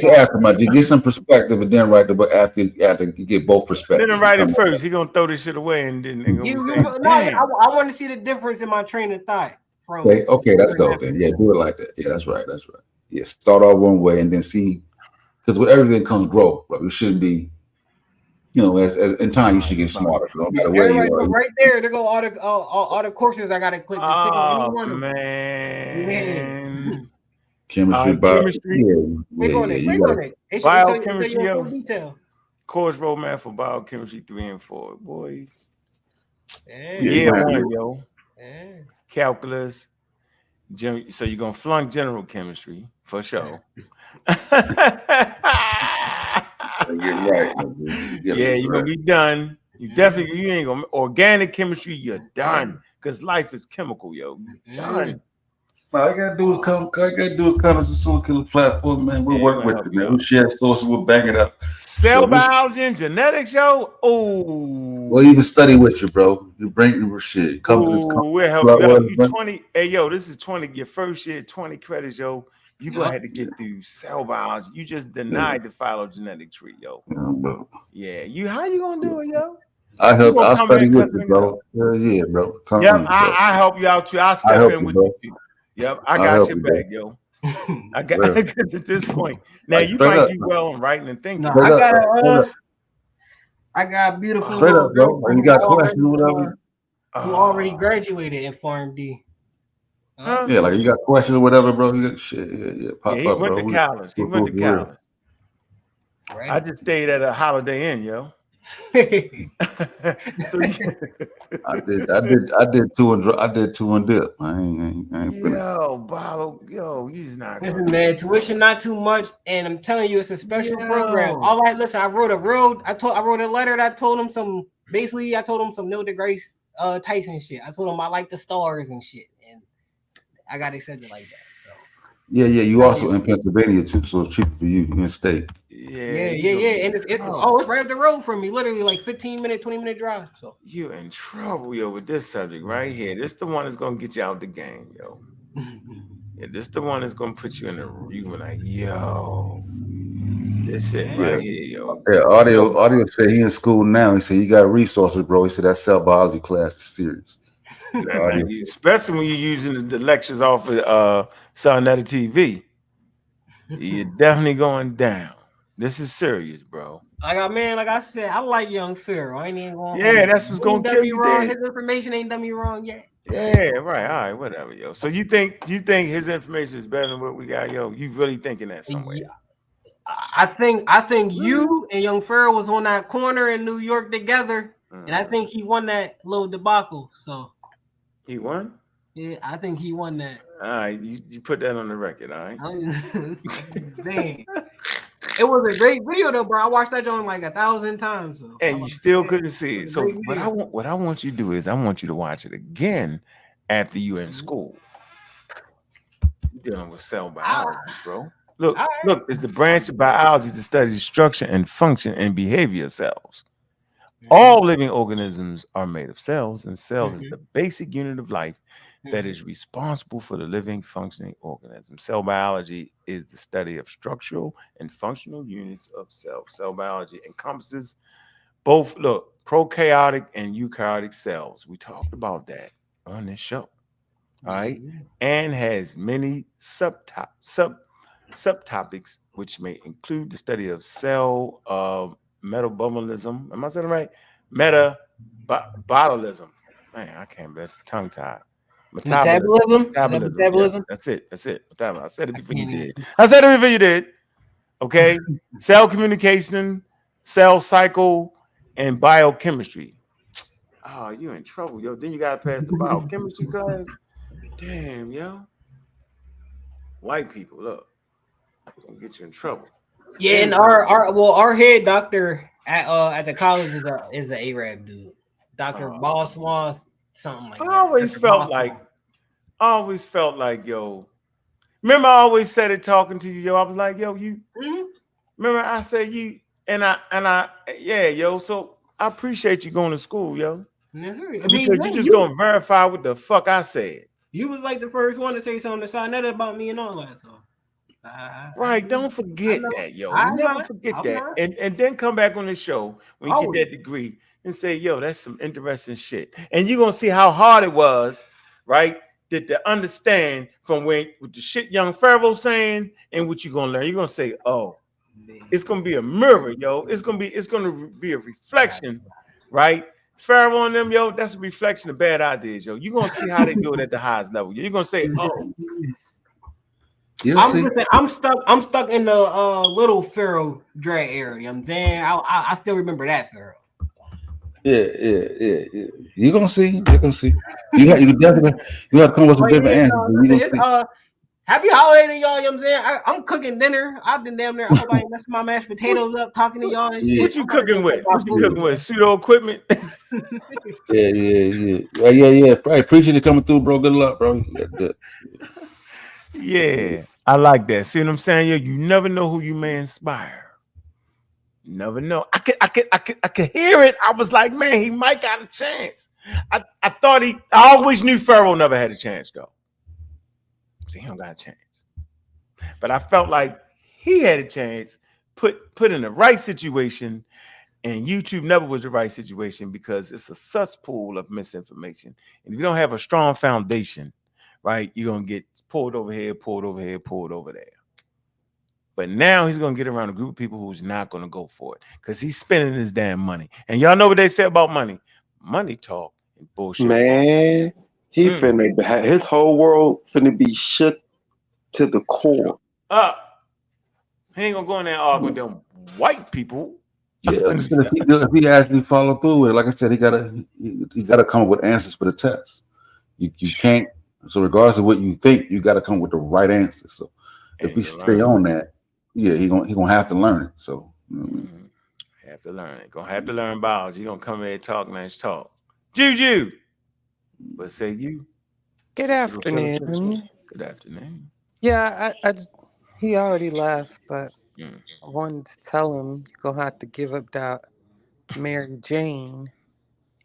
till after, my G. Get some perspective and then write the book after you get both perspectives. Then write it first. He gonna throw this shit away and then I want to see the difference in my train of thought. Okay, that's dope then. Yeah, do it like that. Yeah, that's right. start off one way and then see, because with everything comes growth, but it shouldn't be, as in time you should get smarter, no matter where you are. Right there, there go all the courses I gotta click. Oh man. Chemistry, chemistry. Biochemistry, course roadmap for biochemistry 3 and 4. Boy. Yeah, 1, yo. Calculus. So you're gonna flunk general chemistry for sure. You're gonna be done. You ain't gonna organic chemistry, you're done. Because life is chemical, yo. You're done. All I gotta do is come to some Soul Killer platform, man. We'll work with it, man. We'll share sources, we'll bang it up. Cell biology and genetics, yo. Oh, we'll even study with you, bro. You bring your shit. We'll help you out. You 20. Hey, yo, this is 20. Your first year, 20 credits, yo. You gonna have to get through cell biology. You just denied the phylogenetic tree, yo. Yeah, how you gonna do it, yo? I'll study with you, bro. Yeah, bro. I help you out too. I'll step in with you. Yep, I got your back, yo. I got at this point. Now you might do well in writing and thinking. I got beautiful straight up, bro. You got questions or whatever. Who already graduated in PharmD. Yeah, like you got questions or whatever, bro. You got shit. Yeah, pop he up, went bro. To college. He went to college. Right. I just stayed at a Holiday Inn, yo. I did two and dip. I ain't yo, you just not. Listen, man, tuition not too much, and I'm telling you, it's a special program. All right, listen, I wrote a letter that told him some. Basically, I told him some Neil deGrasse Tyson shit. I told him I like the stars and shit, and I got accepted like that. So. Yeah. You also in Pennsylvania too, so it's cheaper for you in state. Yeah. And it's right up the road from me, literally like 15-minute, 20-minute drive. So you're in trouble, yo, with this subject right here. This the one that's gonna get you out the game, yo. Yeah, this the one that's gonna put you in the you like, yo. This it right here, yo. Yeah, audio said he in school now. He said you got resources, bro. He said that cell biology class is serious. Especially when you're using the lectures off of Sonetta TV. You're definitely going down. This is serious, bro. Like I said, I like Young Pharaoh. I ain't even going. Yeah, that's what's gonna kill you. Wrong. His information ain't done me wrong yet. Yeah, right. All right, whatever, yo. So you think his information is better than what we got, yo? You really thinking that somewhere? Yeah. I think you and Young Pharaoh was on that corner in New York together, and I think he won that little debacle. So he won. Yeah, I think he won that. All right, you put that on the record, all right? Dang. It was a great video though, bro. I watched that joint like 1,000 times. So. And you still couldn't see it. So what I want you to do is I want you to watch it again after you in school. You're dealing with cell biology, bro. Look, it's the branch of biology to study the structure and function and behavior of cells. All living organisms are made of cells, and cells is the basic unit of life that is responsible for the living, functioning organism. Cell biology is the study of structural and functional units of cells. Cell biology encompasses both, prokaryotic and eukaryotic cells. We talked about that on this show, all right? And has many subtopics, which may include the study of cell metabolism. Am I saying it right? Metabolism. Man, I can't. That's tongue tied. Metabolism. Yeah, that's it. Metabolism. I said it before you did. Okay. Cell communication, cell cycle, and biochemistry. Oh, you in trouble, yo. Then you gotta pass the biochemistry class. Damn, yo. White people, look. Gonna get you in trouble. Yeah, and our head doctor at the college is an Arab dude, Dr. Boss something like that. I always felt like, yo. Remember, I always said it talking to you, yo. I was like, yo, you. Remember, I said you, and I, yeah, yo. So I appreciate you going to school, yo. Because you just gonna verify what the fuck I said. You was like the first one to say something to Sonetta about me and all that. So. Right, don't forget that, yo. Never forget that. And then come back on the show when you get that degree and say, yo, that's some interesting shit. And you're gonna see how hard it was, right, to understand from what the shit young Pharaoh saying and what you're gonna learn. You're gonna say, oh, it's gonna be a mirror, yo. It's gonna be a reflection, right? Pharaoh on them, yo. That's a reflection of bad ideas, yo. You're gonna see how they do it at the highest level. You're gonna say, oh. I'm stuck in the little Pharaoh Dre area. You know what I'm saying? I still remember that Pharaoh. Yeah. You're gonna see. You definitely have to come with some different answers. Happy holiday to y'all. You know what I'm saying? I'm cooking dinner. I've been down there. I hope I ain't messing my mashed potatoes up talking to y'all and shit. What you cooking with? Pseudo equipment? Yeah. Probably appreciate you coming through, bro. Good luck, bro. Yeah, I like that. See what I'm saying? You never know who you may inspire. You never know. I could hear it. I was like, man, he might got a chance. I always knew Pharaoh never had a chance though. See, he don't got a chance. But I felt like he had a chance, put in the right situation, and YouTube never was the right situation because it's a cesspool of misinformation. And if you don't have a strong foundation, right, you're gonna get pulled over here, pulled over there. But now he's gonna get around a group of people who's not gonna go for it because he's spending his damn money. And y'all know what they say about money. Money talk and bullshit. Man, he finna his whole world finna be shook to the core. He ain't gonna go in there and argue with them white people. Yeah, if he actually follow through with it, like I said, he gotta come up with answers for the test. You can't. So regardless of what you think, you gotta come with the right answer. So if we stay on that, yeah, he gonna have to learn it. So you know what I mean? Have to learn it. Gonna have to learn biology. You're gonna come here and talk, nice talk. Juju. What say you? Good afternoon. Good afternoon. Yeah, he already left, but I wanted to tell him you're gonna have to give up that Mary Jane.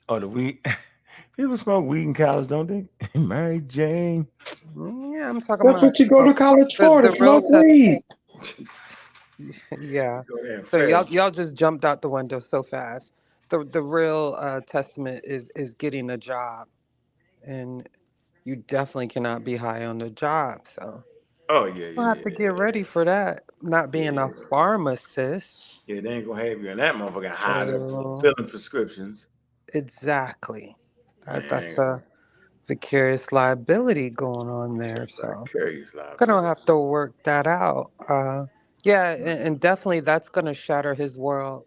Oh, the weed. People smoke weed in college, don't they? Mary Jane. Yeah, I'm talking That's about. what you go to college for, to smoke weed. Yeah. So y'all just jumped out the window so fast. The real testament is getting a job, and you definitely cannot be high on the job. So. Oh yeah. You'll have to get ready for that. Not being a pharmacist. Yeah, they ain't gonna have you in that motherfucker high up filling prescriptions. Exactly. That's a vicarious liability going on there. So gonna have to work that out. And definitely that's gonna shatter his world.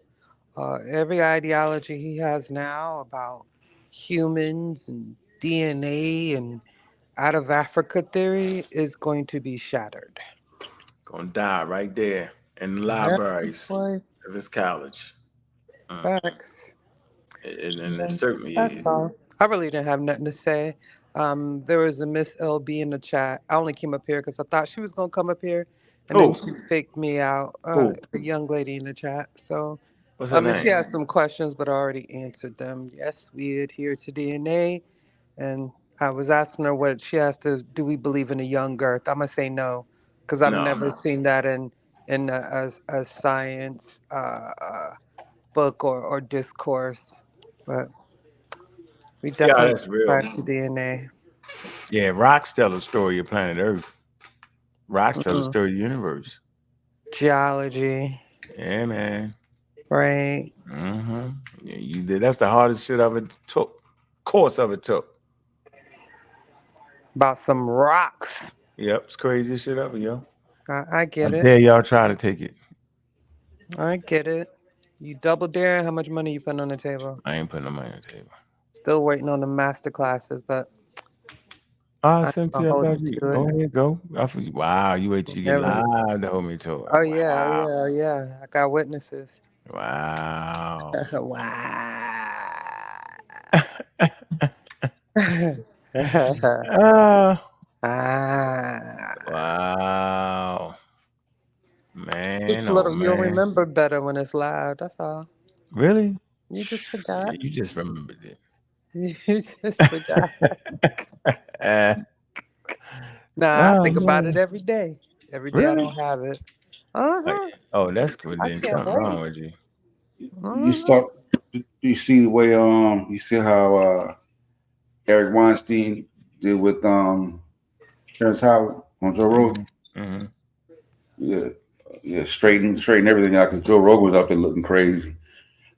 Every ideology he has now about humans and DNA and out of Africa theory is going to be shattered. Gonna die right there in the libraries of his college. Facts. And certainly That's all. I really didn't have nothing to say. There was a Miss LB in the chat. I only came up here because I thought she was gonna come up here, and then she faked me out. A young lady in the chat. So, what's her name? She had some questions, but I already answered them. Yes, we adhere to DNA, and I was asking her what she has to. Do we believe in a young Earth? I'm gonna say no, because I've never seen that in a science book or discourse, but. We definitely subscribe to DNA. Yeah, rocks tell the story of planet Earth. Rocks tell the story of the universe. Geology. Yeah, man. Right. Yeah, you did. That's the hardest shit of it took. Course of it took. About some rocks. Yep, it's crazy shit of it, yo. I get it. Dare y'all try to take it. I get it. You double dare. How much money you putting on the table? I ain't putting no money on the table. Still waiting on the master classes, but I'll send you that. Go ahead, go. Wow, you wait till you get live to hold me to it. Oh yeah. I got witnesses. Wow. Wow. Man, Just a little, you'll remember better when it's live. That's all. Really? You just forgot. You just remembered it. You just forgot. I think about it every day. Every day I don't have it. Oh, that's good. Then something wrong with you. You start. You see the way you see how Eric Weinstein did with Terrence Howard on Joe Rogan. Yeah, straighten everything out because Joe Rogan was out there looking crazy.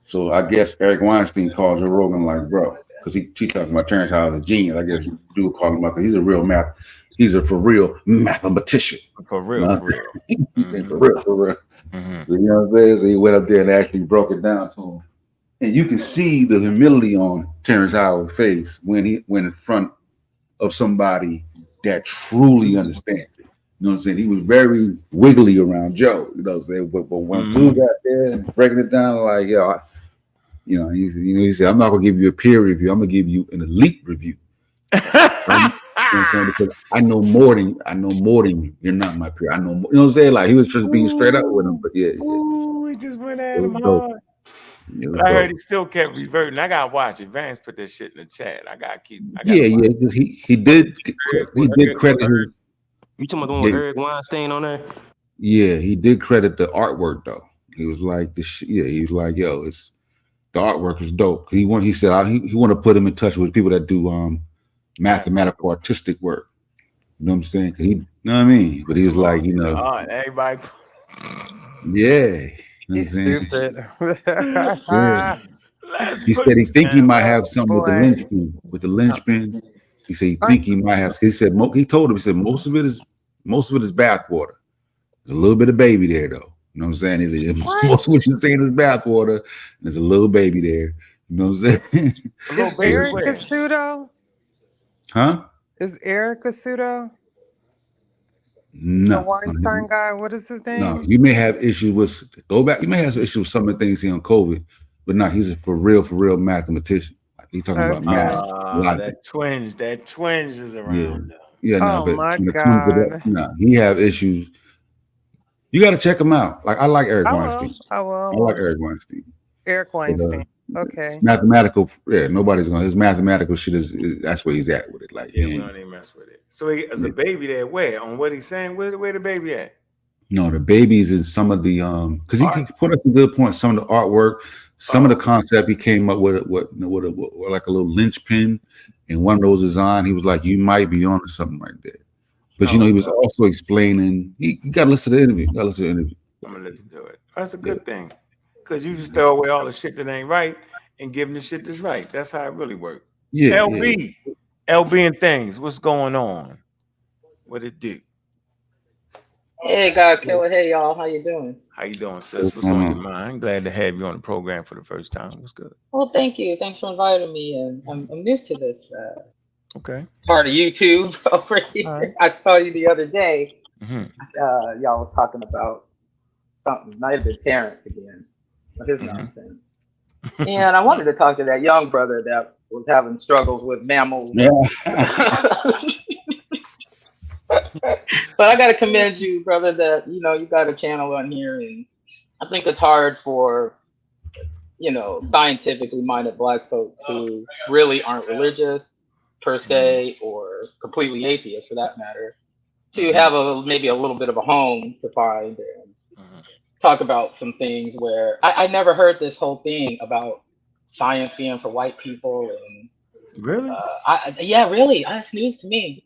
So I guess Eric Weinstein called Joe Rogan like, bro, because he talking about Terrence Howard as a genius. I guess dude call him out because he's a for real mathematician. For real. For real. So, you know what I'm saying? So he went up there and actually broke it down to him. And you can see the humility on Terrence Howard's face when in front of somebody that truly understands it. You know what I'm saying? He was very wiggly around Joe. You know what I'm saying? But when dude got there and breaking it down, like, yo, he said, I'm not gonna give you a peer review. I'm gonna give you an elite review. Because I know more than you. You're not my peer. I know more. You know what I'm saying? Like he was just being straight up with him. But yeah. Ooh, he just went at him hard. But I heard he still kept reverting. I gotta watch it. Vance put that shit in the chat. I gotta keep. Because he did credit his. You talking about the one with Eric Weinstein on there? Yeah, he did credit the artwork though. He was like he was like, yo, it's the artwork is dope. He said he want to put him in touch with people that do mathematical artistic work. You know what I'm saying? He, you know what I mean? But he was like, everybody. Yeah. He's stupid. Yeah. He said he think he might have something with the linchpin. He said he think he might have. He said he told him. He said most of it is bathwater. There's a little bit of baby there though. You know what I'm saying? He said most of what you're saying is bathwater. There's a little baby there. You know what I'm saying? Is Eric a pseudo? Huh? Is Eric a pseudo? No. The Weinstein guy. What is his name? No, you may have issues with go back. You may have some issues with some of the things he on COVID, but no, he's a for real mathematician. Like he talking about math. That twinge is around. Yeah, no, oh but my God. No, he have issues. You got to check him out. Like I like Eric Weinstein. I will. I like Eric Weinstein. Eric Weinstein. Okay. Mathematical. Yeah, nobody's gonna. His mathematical shit is that's where he's at with it. Like we don't even mess with it. So he as a baby there. Where on what he's saying? Where the baby at? No, the babies in some of the because he put up some good points. Some of the artwork, some of the concept he came up with what like a little linchpin, and one of those is on. He was like, you might be on to something right there. But he was also explaining. You got to listen to the interview. You got to listen to the interview. I'm gonna listen to it. That's a good thing, because you just throw away all the shit that ain't right and give him the shit that's right. That's how it really works. Yeah. LB and things. What's going on? What it do? Hey, God Killer. Hey, y'all. How you doing? How you doing, sis? What's on your mind? Glad to have you on the program for the first time. What's good? Well, thank you. Thanks for inviting me. And I'm new to this okay part of YouTube over here. Right. I saw you the other day. Y'all was talking about something. Might have been Terrence again. His nonsense. And I wanted to talk to that young brother that was having struggles with mammals. Yeah. But I got to commend you, brother, that, you got a channel on here. And I think it's hard for, scientifically minded Black folks who really aren't religious per se, or completely atheist for that matter, to have maybe a little bit of a home to find and talk about some things where I never heard this whole thing about science being for white people. And really? Really. That's news to me.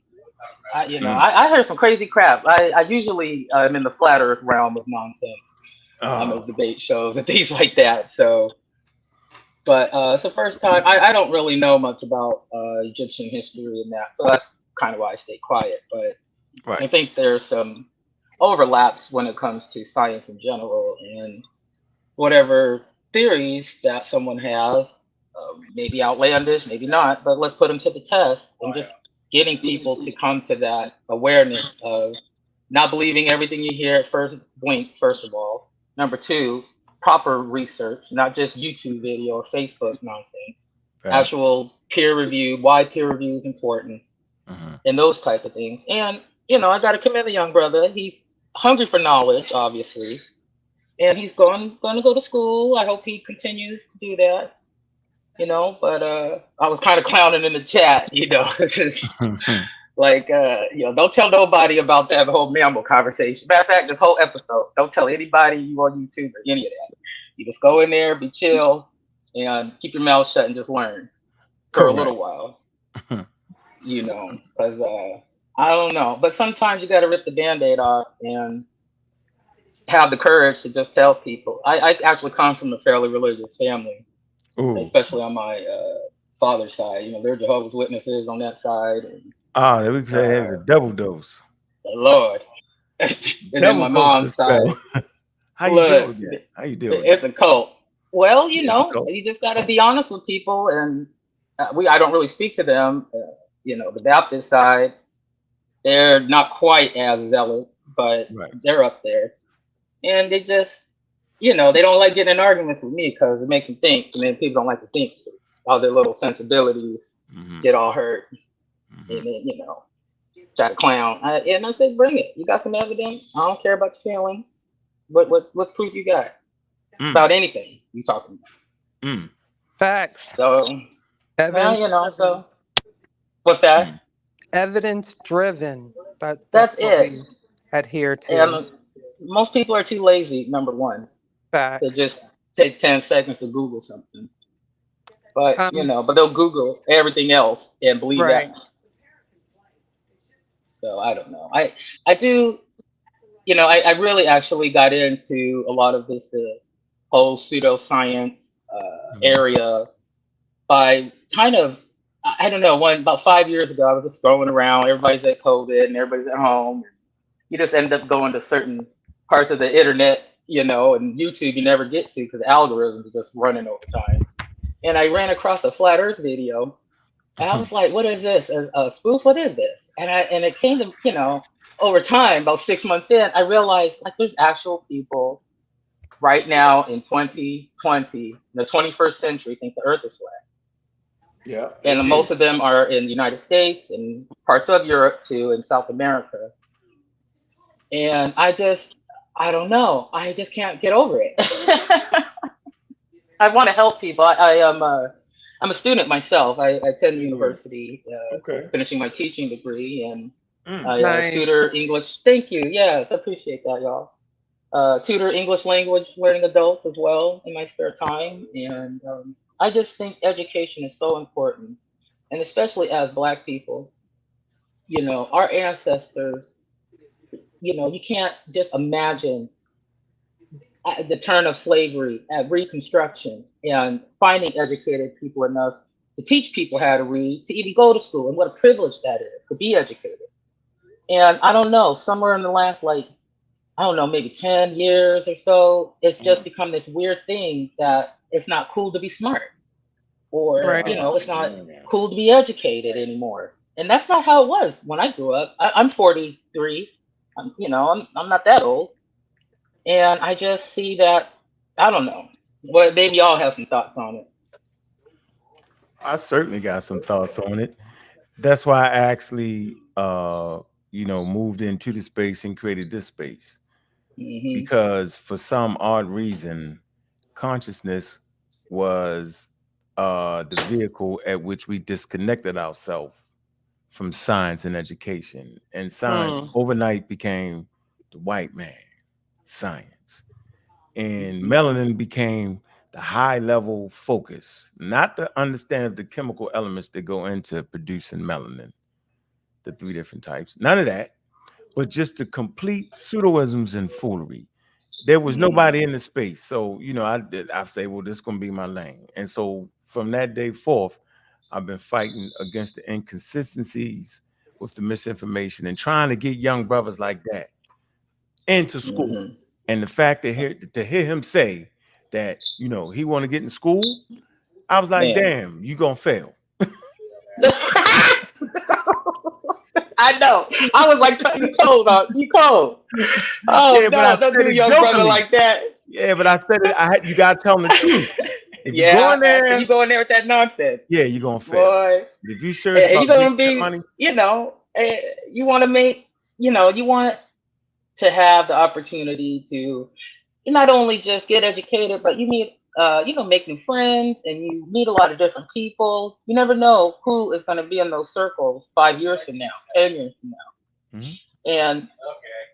I heard some crazy crap. I usually am in the flat earth realm of nonsense, of debate shows and things like that. So, but it's the first time. I don't really know much about Egyptian history and that, so that's kind of why I stay quiet. But I think there's some overlaps when it comes to science in general, and whatever theories that someone has, maybe outlandish, maybe not, but let's put them to the test and just getting people to come to that awareness of not believing everything you hear at first blink, first of all. Number two, proper research, not just YouTube video or Facebook nonsense. Actual peer review, why peer review is important, and those type of things. And, I got to commend the young brother. He's hungry for knowledge, obviously, and he's going to go to school. I hope he continues to do that. But I was kind of clowning in the chat, like, don't tell nobody about that whole mammal conversation. Matter of fact, this whole episode, don't tell anybody you on YouTube or any of that. You just go in there, be chill, and keep your mouth shut and just learn for a little while. you know, because I don't know. But sometimes you got to rip the Band-Aid off and have the courage to just tell people. I actually come from a fairly religious family, Ooh. especially on my father's side. You know, they're Jehovah's Witnesses on that side. And, we can say it's a double dose. Lord. And then my mom's side. How you deal with that? How you deal with It's a cult. Well, you It's a know, cult. you just got to be honest with people, and I don't really speak to them. You know, the Baptist side, they're not quite as zealot, but they're up there, and they just, you know, they don't like getting in arguments with me because it makes them think, and then people don't like to think, so all their little sensibilities get all hurt, and then, you know, try to clown. And I say, bring it. You got some evidence? I don't care about your feelings. What's proof you got about anything you talking about? Facts. So, Evidence. you know, so what's that? Evidence driven. That's That's what it. we adhere to. And most people are too lazy, number one, Facts. to just take 10 seconds to Google something. But, you know, but they'll Google everything else and believe that. So I don't know. I do, you know, I really actually got into a lot of this, the whole pseudoscience area by kind of, I don't know, about 5 years ago, I was just scrolling around, everybody's at COVID and everybody's at home. You just end up going to certain parts of the internet, you know, and YouTube you never get to because the algorithms are just running over time. And I ran across a flat earth video and I was like, what is this? A spoof? What is this? And it came to, you know, over time, about 6 months in, I realized like there's actual people right now in 2020, the 21st century, think the earth is flat. Yeah. And most of them are in the United States and parts of Europe too, and South America. And I don't know. I just can't get over it. I want to help people. I'm a student myself. I attend university, finishing my teaching degree, and I tutor English. Thank you. Yes, I appreciate that, y'all. Tutor English language learning adults as well in my spare time. And I just think education is so important. And especially as Black people, you know, our ancestors, you know, you can't just imagine the turn of slavery at Reconstruction and finding educated people enough to teach people how to read, to even go to school, and what a privilege that is to be educated. And I don't know, somewhere in the last, like, I don't know, maybe 10 years or so, it's just become this weird thing that it's not cool to be smart, or, you know, it's not cool to be educated anymore. And that's not how it was when I grew up. I'm 43. You know, I'm not that old. And I just see that, I don't know. Well, maybe y'all have some thoughts on it. I certainly got some thoughts on it. That's why I actually, you know, moved into the space and created this space. Because for some odd reason, consciousness was the vehicle at which we disconnected ourselves from science and education. And science overnight became the white man science. And melanin became the high level focus, not the understanding of the chemical elements that go into producing melanin, the 3 different types, none of that, but just the complete pseudoisms and foolery. There was nobody in the space. So, you know, I say, well, this is going to be my lane. And so from that day forth, I've been fighting against the inconsistencies with the misinformation and trying to get young brothers like that into school. And the fact that to hear him say that, you know, he want to get in school, I was like, damn, you gonna fail. I know. I was like, you cold, you cold. Oh, yeah, but no, don't do young brother like that. Yeah, but I said it. You gotta tell him the truth. If you go in there, you go in there with that nonsense. Yeah, you're gonna fail. Boy, if you sure you're gonna be, money, you know, you want to make, you know, you want to have the opportunity to not only just get educated, but you meet, you know, make new friends, and you meet a lot of different people. You never know who is going to be in those circles 5 years from now, 10 years from now. And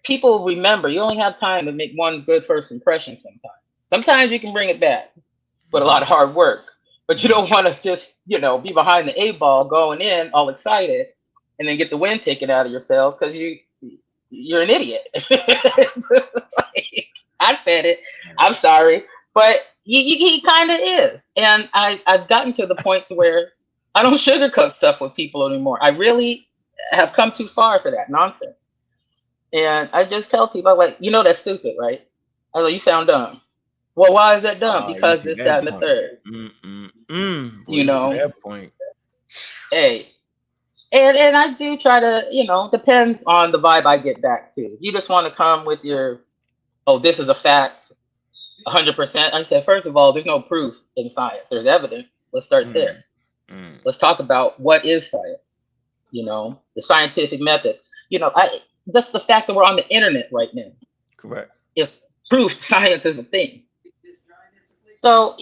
people remember, you only have time to make one good first impression sometimes. Sometimes you can bring it back with a lot of hard work, but you don't want to just, you know, be behind the 8 ball going in all excited and then get the wind taken out of your sails because you're an idiot. Like, I said it. I'm sorry, but he kind of is, and I've gotten to the point to where I don't sugarcoat stuff with people anymore. I really have come too far for that nonsense, and I just tell people like, that's stupid, right? I was like, you sound dumb. Well, why is that dumb? Because this, that, and the third. Boy, to that point. Hey. And I do try to, depends on the vibe I get back to. You just want to come with your, oh, this is a fact, 100%. I said, first of all, there's no proof in science. There's evidence. Let's start there. Let's talk about what is science, the scientific method. Just the fact that we're on the internet right now. Correct. Is proof science is a thing. So,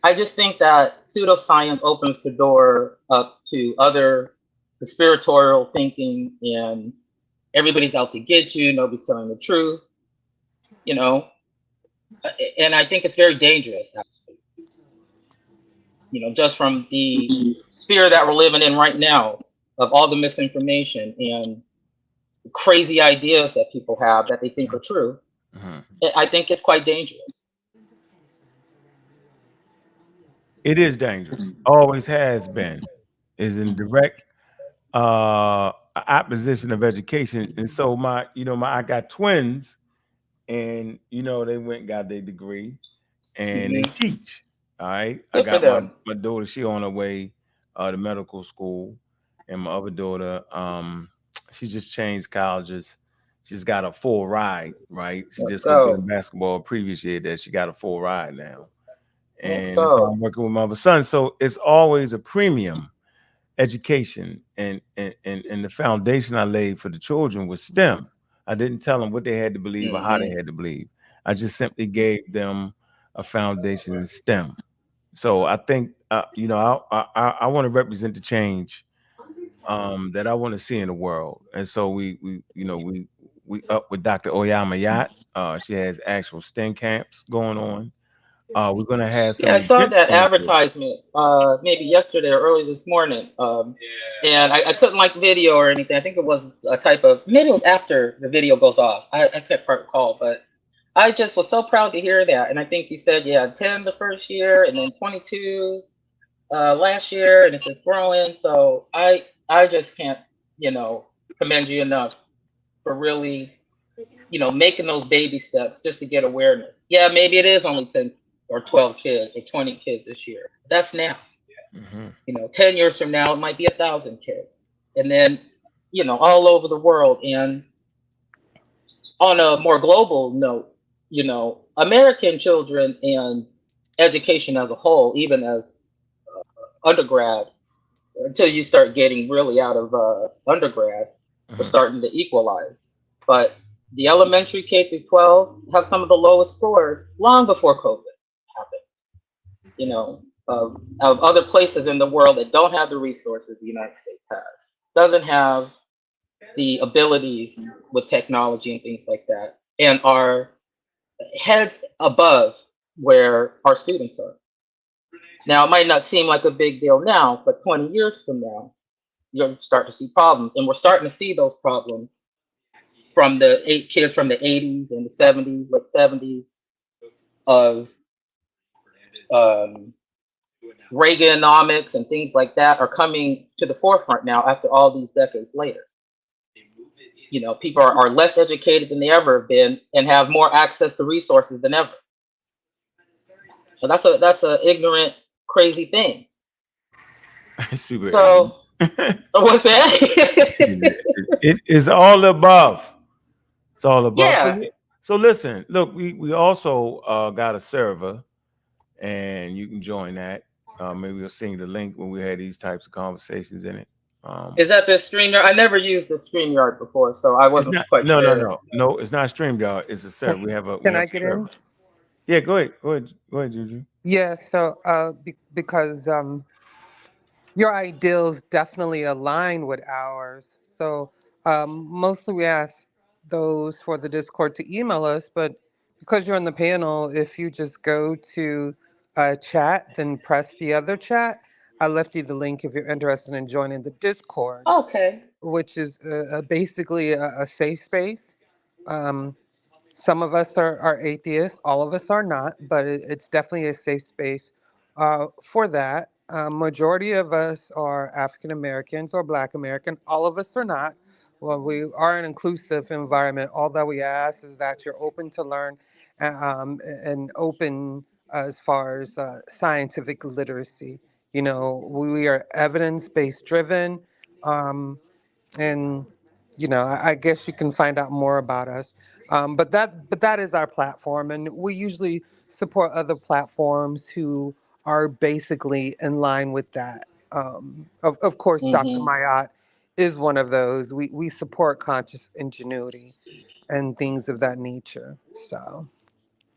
I just think that pseudoscience opens the door up to other conspiratorial thinking, and everybody's out to get you. Nobody's telling the truth, and I think it's very dangerous, actually. Just from the sphere that we're living in right now, of all the misinformation and crazy ideas that people have that they think are true. I think it's quite dangerous. It is dangerous. Always has been. Is in direct opposition of education. And so I got twins, and they went and got their degree, and they teach. All right. I got my daughter, she on her way to medical school, and my other daughter, she just changed colleges. She's got a full ride, right? She just opened basketball previous year that she got a full ride now. And so I'm working with my other son. So it's always a premium education, and the foundation I laid for the children was STEM. I didn't tell them what they had to believe or how they had to believe. I just simply gave them a foundation in STEM. So I think I want to represent the change that I want to see in the world. And so we up with Dr. Oyama Yacht. She has actual STEM camps going on. We're gonna have some. Yeah, I saw that advertisement maybe yesterday or early this morning, and I couldn't like the video or anything. I think it was a type of, maybe it was after the video goes off. I can't quite recall, but I just was so proud to hear that. And I think you said 10 the first year, and then 22 last year, and it's just growing. So I just can't commend you enough for really making those baby steps just to get awareness. Yeah, maybe it is only 10 or 12 kids or 20 kids this year. That's now. 10 years from now, it might be 1,000 kids. And then, all over the world. And on a more global note, American children and education as a whole, even as undergrad, until you start getting really out of undergrad, we're starting to equalize. But the elementary K through 12 have some of the lowest scores long before COVID happened. Of other places in the world that don't have the resources the United States has, doesn't have the abilities with technology and things like that, and are heads above where our students are. Now, it might not seem like a big deal now, but 20 years from now, you'll start to see problems. And we're starting to see those problems from the kids from the 80s and the 70s, late 70s, of Reaganomics and things like that are coming to the forefront now after all these decades later. People are less educated than they ever have been and have more access to resources than ever. So that's a ignorant, crazy thing. Super. So what's that? It is all above. It's all above. Yeah. So listen, look, we also got a server, and you can join that. Maybe we'll send you the link when we had these types of conversations in it. Is that the StreamYard? I never used the StreamYard before, so I wasn't quite sure. No, it's not StreamYard. It's a server. We have a. Can I get in? Yeah, go ahead, Juju. Yeah. So because your ideals definitely align with ours. So mostly we ask those for the Discord to email us, but because you're on the panel, if you just go to chat, then press the other chat, I left you the link if you're interested in joining the Discord, Okay. which is basically a safe space. Um, some of us are atheists, all of us are not, but it's definitely a safe space for that. Majority of us are African Americans or Black American. All of us are not. Well, we are an inclusive environment. All that we ask is that you're open to learn and open as far as scientific literacy. You know, we are evidence-based driven. Um, and I guess you can find out more about us. But that is our platform, and we usually support other platforms who are basically in line with that. Of course, Dr. Hmm. Mayat is one of those. We support conscious ingenuity and things of that nature. So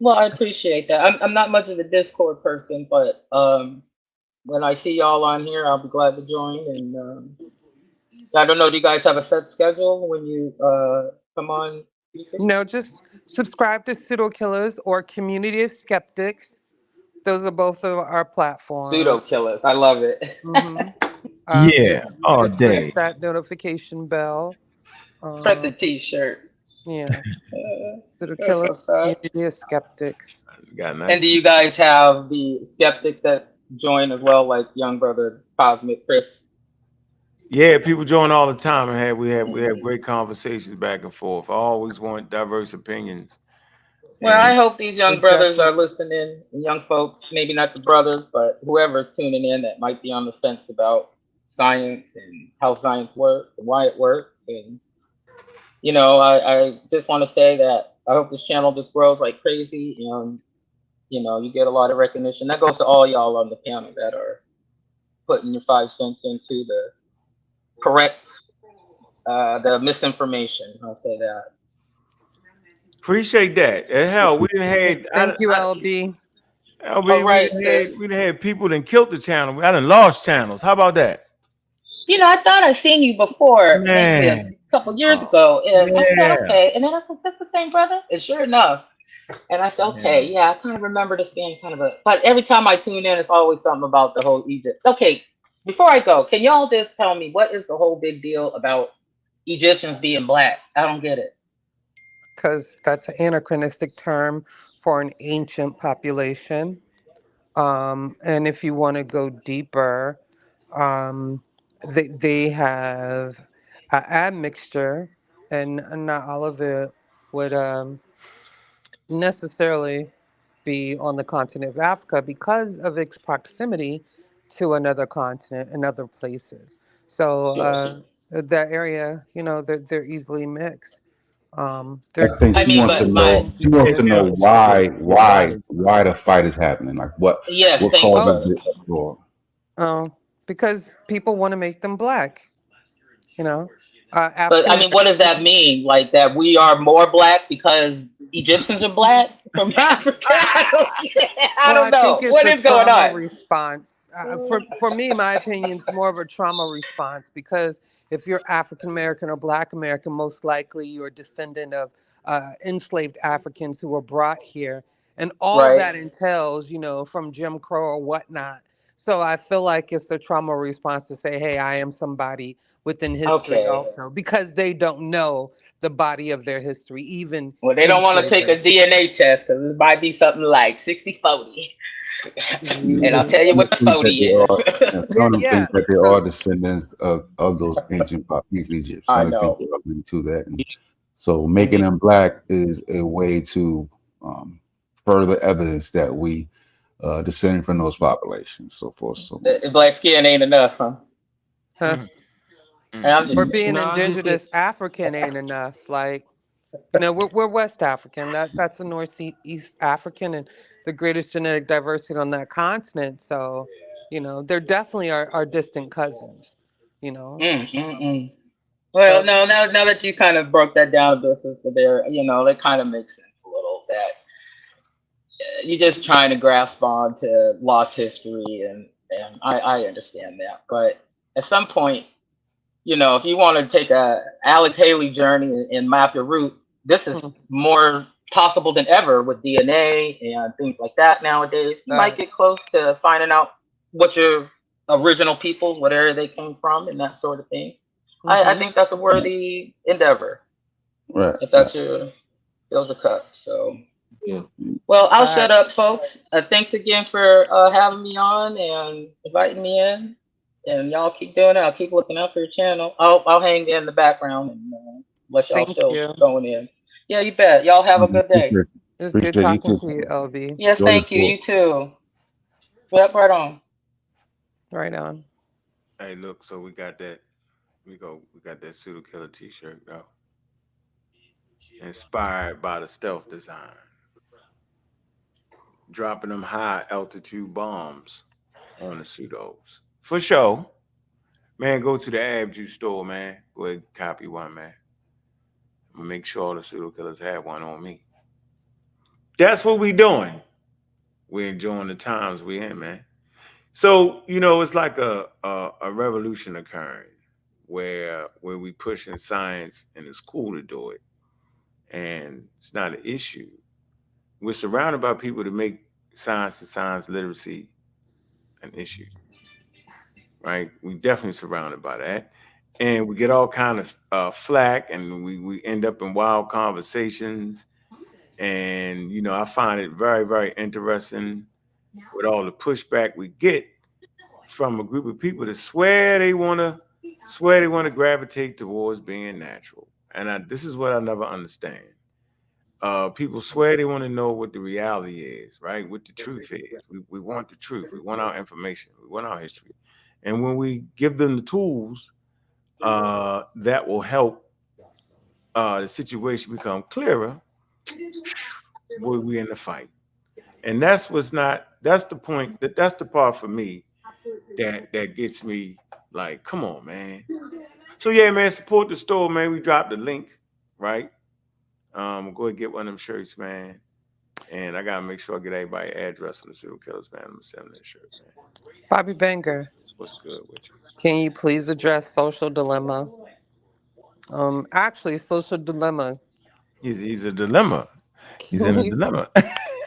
Well, I appreciate that. I'm not much of a Discord person, but when I see y'all on here, I'll be glad to join. And I don't know, do you guys have a set schedule when you come on YouTube? just subscribe to Pseudo Killers or Community of Skeptics. Those are both of our Pseudo platforms. killers. I love it. hmm Yeah, all just push day. that notification bell. Print the Um, t-shirt. yeah, to the That's killer what's up. community of skeptics. Got And nice. do you guys have the skeptics that join as well, like young brother Cosmic Chris? Yeah, people join all the time, and we have great conversations back and forth. I always want diverse opinions. Well, I And hope these young It brothers definitely are listening, and young folks, maybe not the brothers, but whoever's tuning in that might be on the fence about science and how science works and why it works. And, I just want to say that I hope this channel just grows like crazy and, you get a lot of recognition. That goes to all y'all on the panel that are putting your 5 cents into the correct, the misinformation. I'll say that. appreciate that. And hell, we didn't had Thank you, LB. All right, sis. we done had people that killed the channel. I done lost channels. How about that? I thought I seen you before, maybe a Man. couple years ago, and I said, Yeah. okay. And then I said, is this the same brother? And sure enough. And I said, okay, yeah, I kind of remember this being kind of but every time I tune in, it's always something about the whole Egypt. Okay, before I go, can y'all just tell me what is the whole big deal about Egyptians being black? I don't get it. Because that's an anachronistic term for an ancient population. And if you want to go deeper, they have an admixture, and not all of it would necessarily be on the continent of Africa because of its proximity to another continent and other places. So that area, they're easily mixed. I think I she mean, wants to but know. She wants to know why the fight is happening. Like what yes, thank you, causes brother. it uproar? Because people want to make them black. But African I mean, what does that Americans. mean? Like that we are more black because Egyptians are black from Africa? I Well, don't I think know. it's What a is going trauma on? response. For me, my opinion is more of a trauma response because if you're African American or Black American, most likely you're a descendant of enslaved Africans who were brought here, and all of Right. that entails, from Jim Crow or whatnot. So I feel like it's a trauma response to say, "Hey, I am somebody within history," Okay. also because they don't know the body of their history, even Well, they in don't want to take slavery. a DNA test because it might be something like 60-40. And I'll tell you Some of what the them think that 40 they is. are. Some of them Yeah. think that they So are descendants of those ancient Egyptians. I Some of them think know. they're up into that, and so making them black is a way to further evidence that we descended from those populations, so forth, so on. Black skin ain't enough, huh? Huh. And I'm Or just being No, I just indigenous African ain't enough. Like, we're West African. That's the Northeast African and the greatest genetic diversity on that continent. So, they're definitely our distant cousins. Well, So no, now that you kind of broke that down a bit, sister, there, that kind of makes sense a little. That you're just trying to grasp on to lost history, and I understand that. But at some point, if you want to take a Alex Haley journey and map your roots, this is more possible than ever with DNA and things like that nowadays. You might get close to finding out what your original peoples, whatever they came from, and that sort of thing. I think that's a worthy endeavor. Right. If that's your those are cut. So yeah. Well, I'll shut up, folks. Thanks again for having me on and inviting me in. And y'all keep doing it. I'll keep looking out for your channel. I'll hang in the background and let y'all Thank still you. going in. Yeah, you bet. Y'all have a good day. It's good Appreciate you talking too. to you, LB. Yes, Enjoy the thank you. tour. You too. Yep, right on. Right on. Hey, look, so we got that. We got that pseudo killer T-shirt, yo. Inspired by the stealth design, dropping them high altitude bombs on the pseudos for sure. Man, go to the Ab Juice store, man. Go ahead and copy one, man. I'm gonna make sure all the pseudo killers have one on me. That's what we doing. We're enjoying the times we in, man. So it's like a revolution occurring where we pushing science and it's cool to do it, and it's not an issue. We're surrounded by people that make science and science literacy an issue, right? We definitely surrounded by that, and we get all kind of flack, and we end up in wild conversations. And I find it very, very interesting with all the pushback we get from a group of people that swear they want to gravitate towards being natural. And this is what I never understand. People swear they want to know what the reality is, right? What the truth is. We want the truth. We want our information. We want our history. And when we give them the tools that will help the situation become clearer, we in the fight. And that's the point, that's the part for me that gets me like, come on, man. So yeah, man, support the store, man. We dropped the link, right? Go ahead and get one of them shirts, man. And I gotta make sure I get everybody address on the serial killers, man. I'm gonna send them that shirt, man. Bobby Banger. What's good with you? Can you please address social dilemma? Actually, social dilemma. He's a dilemma. He's in Can a you dilemma.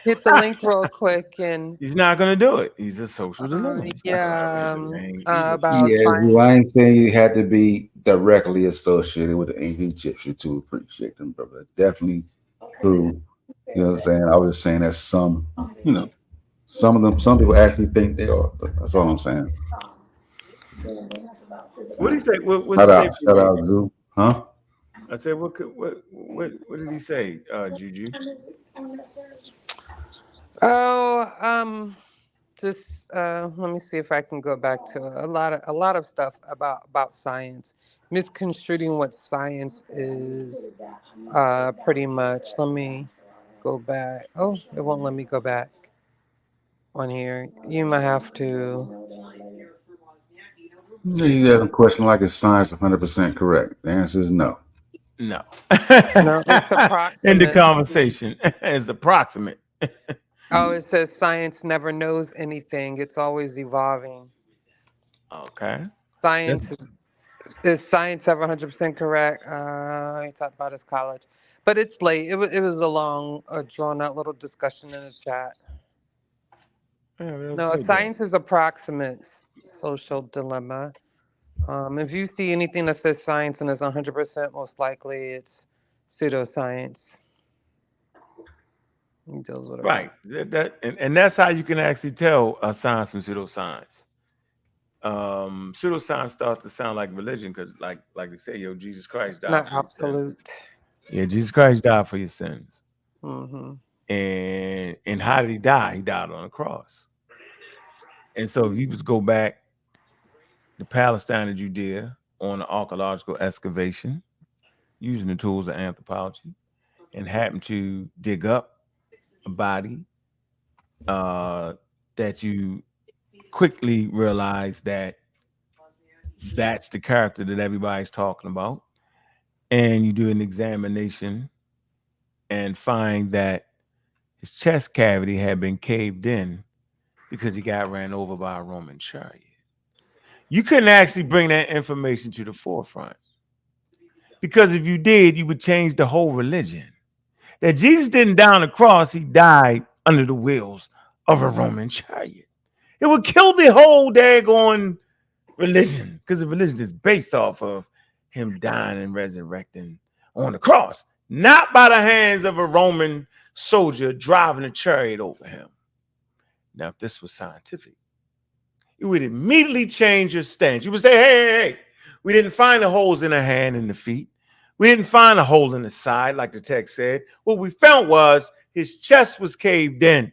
hit the link real quick and He's not gonna do it. He's a social dilemma. He's not yeah, gonna do it, man. He's a about Yeah, science. I ain't saying you had to be directly associated with the ancient Egyptians to appreciate them, brother. Definitely true. You know what I'm saying? I was just saying that some people actually think they are, but that's all I'm saying. What did he say? What's Shout the out, Zoo. Huh? I said, what did he say, Juju? Oh, just let me see if I can go back to a lot of stuff about science, misconstruing what science is. Pretty much. Let me go back. Oh, it won't let me go back on here. You might have to. You have a question like, is science 100% correct? The answer is no. No. No, it's approximate. In the conversation, it's approximate. Oh, it says science never knows anything. It's always evolving. Okay. Science is science ever 100% correct? He talked about his college, but it's late. It was a long, drawn out little discussion in the chat. Yeah, No, good, science is approximate. Social dilemma. If you see anything that says science and is 100%, most likely it's pseudoscience. He deals with it. Right. And that's how you can actually tell science from pseudoscience. Pseudoscience starts to sound like religion because, like they say, Jesus Christ died. Not for absolute. your sins. Yeah, Jesus Christ died for your sins. Mm-hmm. And how did he die? He died on a cross. And so if you just go back to Palestine and Judea on an archaeological excavation using the tools of anthropology and happen to dig up a body, that you quickly realize that that's the character that everybody's talking about. And you do an examination and find that his chest cavity had been caved in because he got ran over by a Roman chariot. You couldn't actually bring that information to the forefront, because if you did, you would change the whole religion. That Jesus didn't die on the cross, he died under the wheels of a Roman chariot. It It would kill the whole daggone religion, because the religion is based off of him dying and resurrecting on the cross, not by the hands of a Roman soldier driving a chariot over him. Now, if this was scientific, it would immediately change your stance. You would say, hey, we didn't find the holes in the hand and the feet. We didn't find a hole in the side, like the text said. What we found was his chest was caved in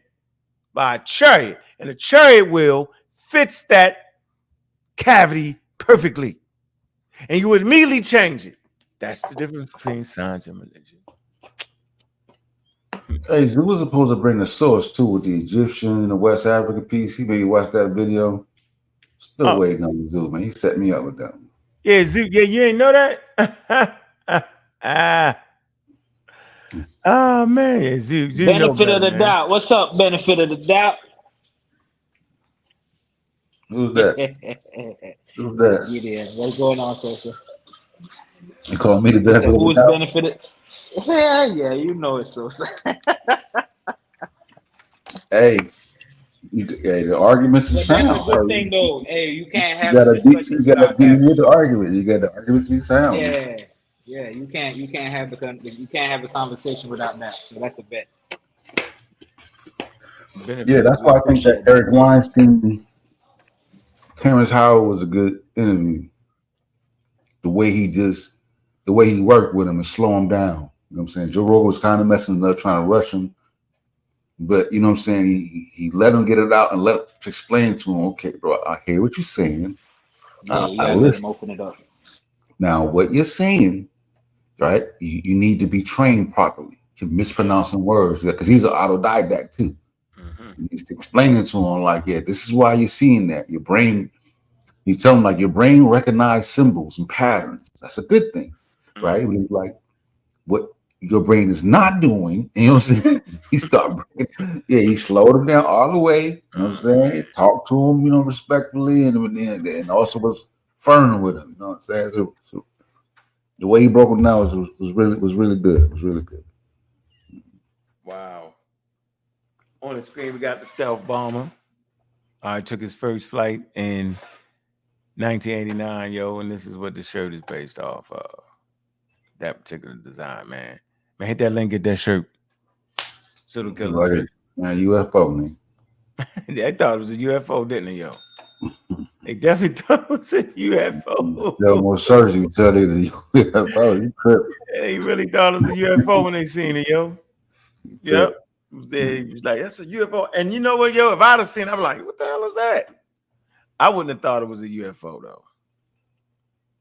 by a chariot, and the chariot wheel fits that cavity perfectly. And you would immediately change it. That's the difference between science and religion. Hey, Zoo was supposed to bring the source too with the Egyptian and the West Africa piece. He maybe watched that video. Still waiting on Zoo, man. He set me up with that. Yeah, Zoo. Yeah, you ain't know that? Oh man, yeah, Zoo. Benefit of the doubt. What's up, benefit of the doubt? Who's that? Who's that? Yeah, what's going on, Sosa? You call me the benefit of the who's doubt? benefited? Yeah, you know it, Sosa. Hey, the arguments is sound. That's a good thing, though. Hey, you can't have You discussions gotta be with the argument. You got the arguments be sound. Yeah, you can't have the conversation without that. So that's a bet. Yeah, that's why I think that Eric Weinstein, Terrence Howard was a good interview. The way he worked with him and slow him down. You know what I'm saying? Joe Rogan was kind of messing up, trying to rush him. But you know what I'm saying? He let him get it out and let him explain to him, okay, bro, I hear what you're saying. Yeah, you gotta let him open it up. Now, what you're saying, right? You need to be trained properly. You're mispronouncing words because he's an autodidact too. He's explaining to him like, yeah, this is why you're seeing that. Your brain, he's telling him like your brain recognizes symbols and patterns. That's a good thing, right? But he's like, what your brain is not doing, you know what I'm saying? He slowed him down all the way, you know what I'm saying? Talked to him, respectfully, and also was firm with him, you know what I'm saying? So the way he broke him down was really good. It was really good. Wow. On the screen, we got the stealth bomber. Took his first flight in 1989, yo, and this is what the shirt is based off of. That particular design, man. Man, hit that link, get that shirt. So the like man, UFO, man. They thought it was a UFO, didn't they, yo? They definitely thought it was a UFO. Sell more shirts, you tell it the UFO. You trip. They really thought it was a UFO when they seen it, yo. Yep. They was like, that's a UFO. And you know what, yo? If I'd have seen it, I'm like, what the hell is that? I wouldn't have thought it was a UFO, though.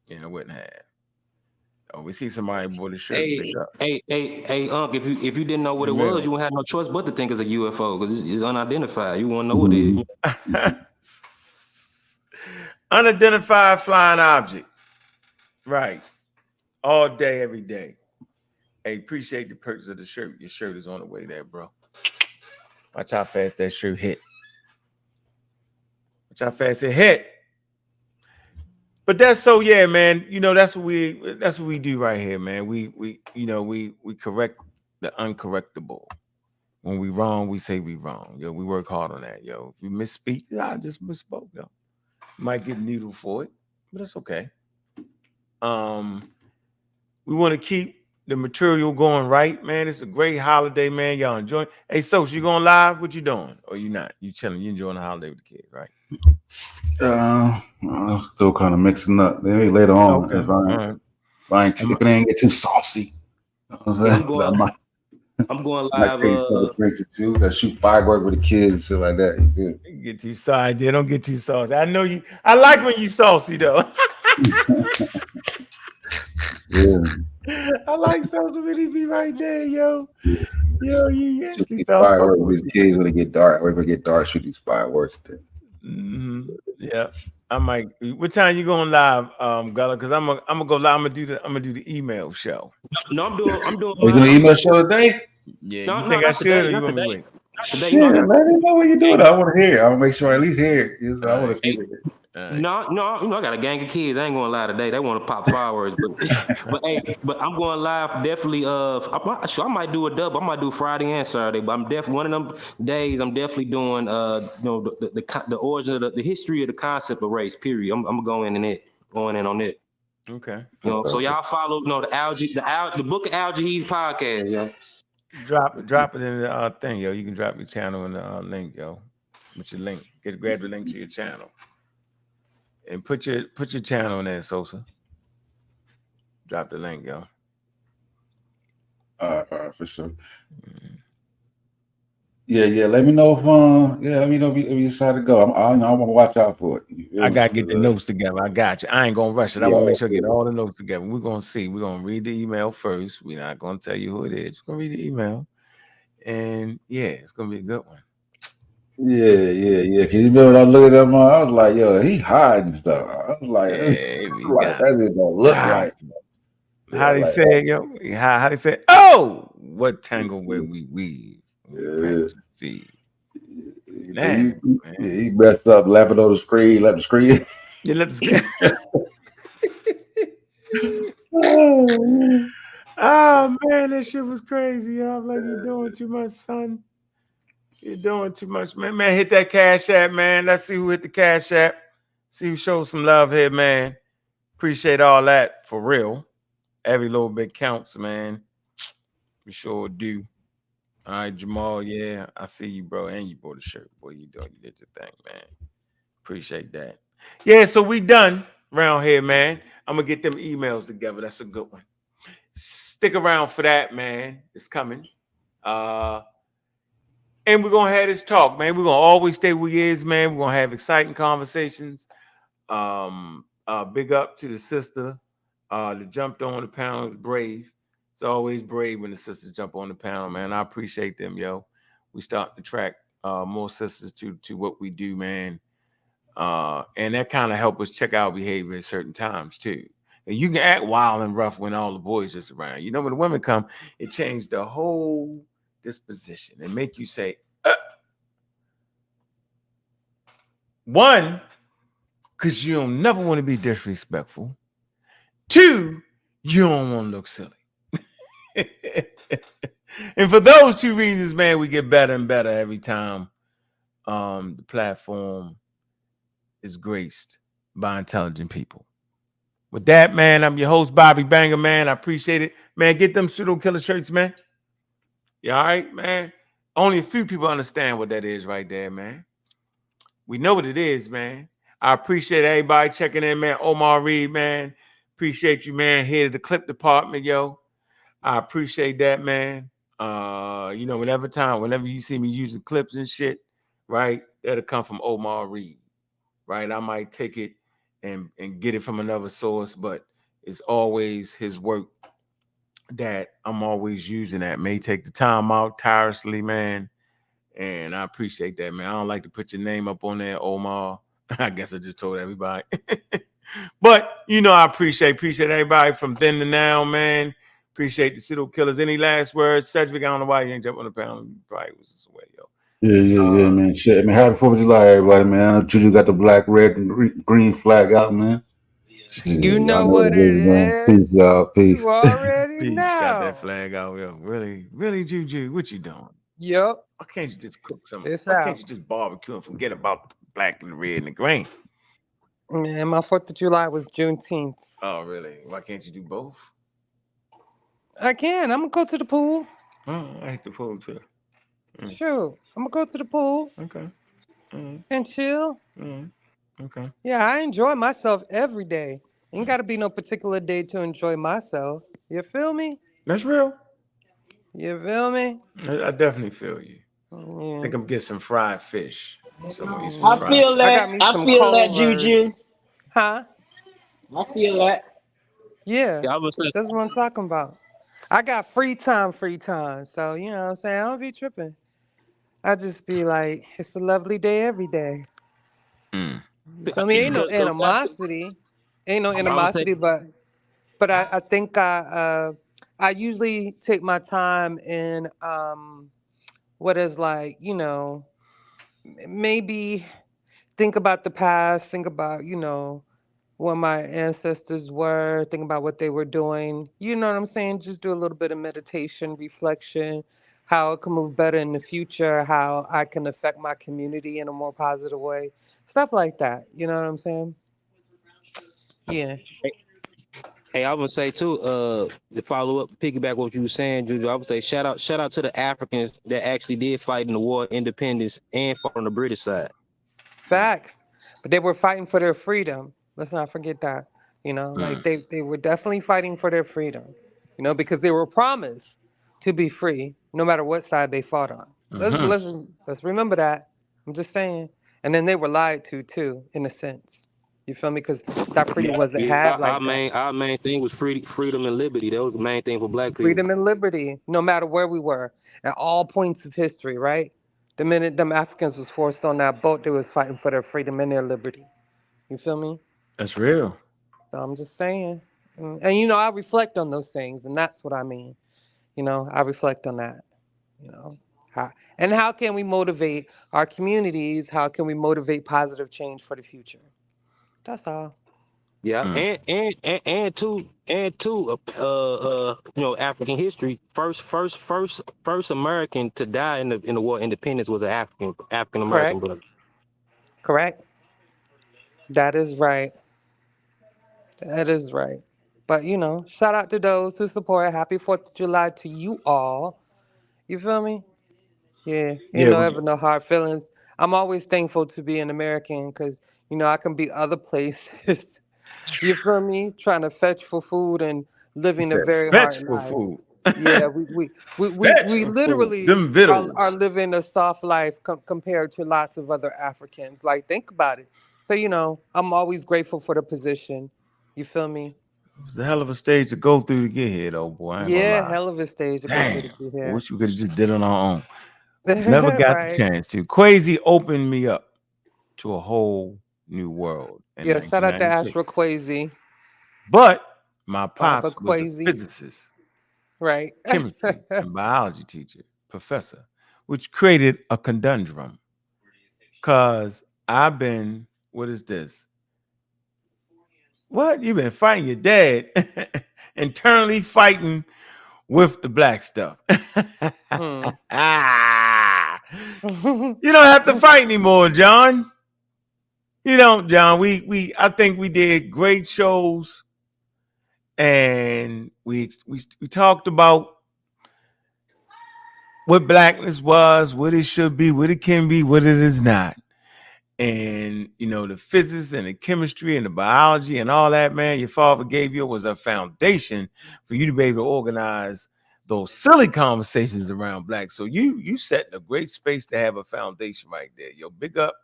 Yeah, I wouldn't have. Oh, we see somebody bought a shirt. Hey, Unc, if you didn't know what it was, you wouldn't have no choice but to think it's a UFO because it's unidentified. You won't know what it is. Unidentified flying object. Right. All day, every day. Hey, appreciate the purchase of the shirt. Your shirt is on the way there, bro. Watch how fast that shirt hit. Watch how fast it hit. But that's so, yeah, man. That's what we do right here, man. We correct the uncorrectable. When we wrong, we say we wrong. Yo, we work hard on that, yo. If we misspeak, I just misspoke, yo. Might get needle for it, but that's okay. We want to keep the material going right, man. It's a great holiday, man. Y'all enjoy. Hey, so you going live? What you doing? Or you not? You chilling? You enjoying the holiday with the kids, right? I'm still kind of mixing up. Maybe later on, Okay. if it ain't get too saucy. You know what I'm saying? I'm going might live. take a couple drinks or two. Gotta shoot firework with the kids and shit like that. You feel? Get too saucy. Don't get too saucy. I know you. I like when you saucy though. Yeah. I like saucy when he be right there, yo. Yo, you actually fireworks with these kids when it get dark. When it get dark, shoot these fireworks. Yeah, I might. What time you going live, Gullah? Because I'm gonna go live. I'm gonna do the email show. No, I'm doing. Are you doing an email show today? Yeah, you think I should, or you want me to wait? Shit, let me know what you're doing. I want to hear. I want to make sure I at least hear it. I want to see it. No, I got a gang of kids. I ain't gonna lie today. They want to pop fireworks, but I'm going live definitely. I might do a double. I might do Friday and Saturday, but I'm definitely one of them days. I'm definitely doing the origin of the history of the concept of race. Period. I'm gonna go in on it. Okay. So y'all follow the book of algae he's podcast, yo. Drop it in the thing, yo. You can drop your channel in the link, yo. With your link, grab the link to your channel, and put your channel in there, Sosa. Drop the link, yo. All right, for sure. Yeah. Let me know if you decide to go. I'm gonna watch out for it. I gotta get the notes together. I got you. I ain't gonna rush it. I want to make sure I get Yeah. all the notes together. We're gonna see. We're gonna read the email first. We're not gonna tell you who it is. We're gonna read the email, and yeah, it's gonna be a good one. Yeah. Can you remember when I looked at that man? I was like, yo, he hiding stuff. I was like, that just don't look right. How they say it, yo? How they say it? Oh, what tangle where we weave. See. He messed up, laughing on the screen, left the screen. You left the screen. Oh man, that shit was crazy. I'm like, you're doing too much, son. You're doing too much, man. Man, hit that Cash App, man. Let's see who hit the Cash App. See who shows some love here, man. Appreciate all that for real. Every little bit counts, man. We sure do. All right, Jamal. Yeah, I see you, bro. And you bought a shirt. Boy, you did your thing, man. Appreciate that. Yeah, so we done around here, man. I'm gonna get them emails together. That's a good one. Stick around for that, man. It's coming. And we're gonna have this talk, man. We're gonna always stay where we is, man. We're gonna have exciting conversations. Big up to the sister that jumped on the panel. Is brave. It's always brave when the sisters jump on the panel, man. I appreciate them, yo. We start to attract more sisters to what we do, man. And that kind of help us check our behavior at certain times too. And you can act wild and rough when all the boys just around. You know, when the women come, it changed the whole disposition and make you say, one, because you don't never want to be disrespectful. Two, you don't want to look silly. And for those two reasons, man, we get better and better every time the platform is graced by intelligent people. With that, man, I'm your host, Bobby Banger, man. I appreciate it. Man, get them pseudo killer shirts, man. You all right, man? Only a few people understand what that is right there, man. We know what it is, man. I appreciate everybody checking in, man. Omar Reed, man. Appreciate you, man. Head of the clip department, yo. I appreciate that, man. Whenever you see me using clips and shit, right, that'll come from Omar Reed, right? I might take it and get it from another source, but it's always his work that I'm always using. That may take the time out tirelessly, man, and I appreciate that, man. I don't like to put your name up on there, Omar. I guess I just told everybody. But I appreciate everybody from then to now, man. Appreciate the pseudo killers. Any last words, Cedric? I don't know why you ain't jump on the panel. You probably was this way, yo. Yeah, man. Shit, man. Happy 4th of July, everybody, man. I know Juju got the black, red, and green flag out, man. Shit, you know what it is, man. Peace, y'all. Peace. You already Peace. know. Got that flag out, yo. Really, Juju, what you doing? Yep. Why can't you just cook something? Why can't you just barbecue and forget about the black and the red and the green? Man, my 4th of July was Juneteenth. Oh, really? Why can't you do both? I can. I'm gonna go to the pool. Oh, I hate the pool too. Sure, I'm gonna go to the pool. Okay. And chill. Okay. Yeah, I enjoy myself every day. Ain't gotta be no particular day to enjoy myself. You feel me? That's real. You feel me? I definitely feel you. Yeah. I think I'm getting some fried fish. I feel that. I got me some I feel that, Culver's. Juju. Huh? I feel that. Yeah, I was saying. that's what I'm talking about. I got free time. So, you know what I'm saying? I don't be tripping. I just be like, it's a lovely day every day. I mean, ain't no animosity. But I think I usually take my time in what is like, maybe think about the past, think about, what my ancestors were, think about what they were doing. You know what I'm saying? Just do a little bit of meditation, reflection, how it can move better in the future, how I can affect my community in a more positive way. Stuff like that. You know what I'm saying? Yeah. Hey, I would say too, to follow up, piggyback what you were saying, Juju, I would say shout out to the Africans that actually did fight in the war of independence and fought on the British side. Facts. But they were fighting for their freedom. Let's not forget that. Like they were definitely fighting for their freedom. Because they were promised to be free no matter what side they fought on. Let's remember that. I'm just saying. And then they were lied to too, in a sense. You feel me? Because that freedom wasn't had like that. Our main thing was freedom and liberty. That was the main thing for black people. Freedom and liberty, no matter where we were, at all points of history, right? The minute them Africans was forced on that boat, they was fighting for their freedom and their liberty. You feel me? That's real. So I'm just saying. And I reflect on those things, and that's what I mean. I reflect on that. How can we motivate our communities? How can we motivate positive change for the future? That's all. Yeah, and two, African history. First American to die in the war of independence was an African American brother. Correct. That is right. That is right. But shout out to those who support. Happy 4th of July to you all. You feel me? Yeah. Ever no hard feelings. I'm always thankful to be an American because I can be other places. You feel me? Trying to fetch for food and living a very hard life. Food. Yeah, we literally are living a soft life compared to lots of other Africans. Like, think about it. So I'm always grateful for the position. You feel me? It was a hell of a stage to go through to get here, though, boy. I ain't gonna lie. Hell of a stage to go through to get here. I wish we could have just did it on our own. Never got the chance to. Quasi opened me up to a whole new world. Yeah, shout out to Ashra Quasi. But my pops was a physicist, right? Chemistry and biology teacher, professor, which created a conundrum. Cause I've been, what is this? What? You've been fighting your dad, internally fighting with the black stuff. You don't have to fight anymore, John. You don't, John. I think we did great shows, and we talked about what blackness was, what it should be, what it can be, what it is not. And the physics and the chemistry and the biology and all that, man, your father gave you was a foundation for you to be able to organize those silly conversations around black. So you set a great space to have a foundation right there. Yo, big up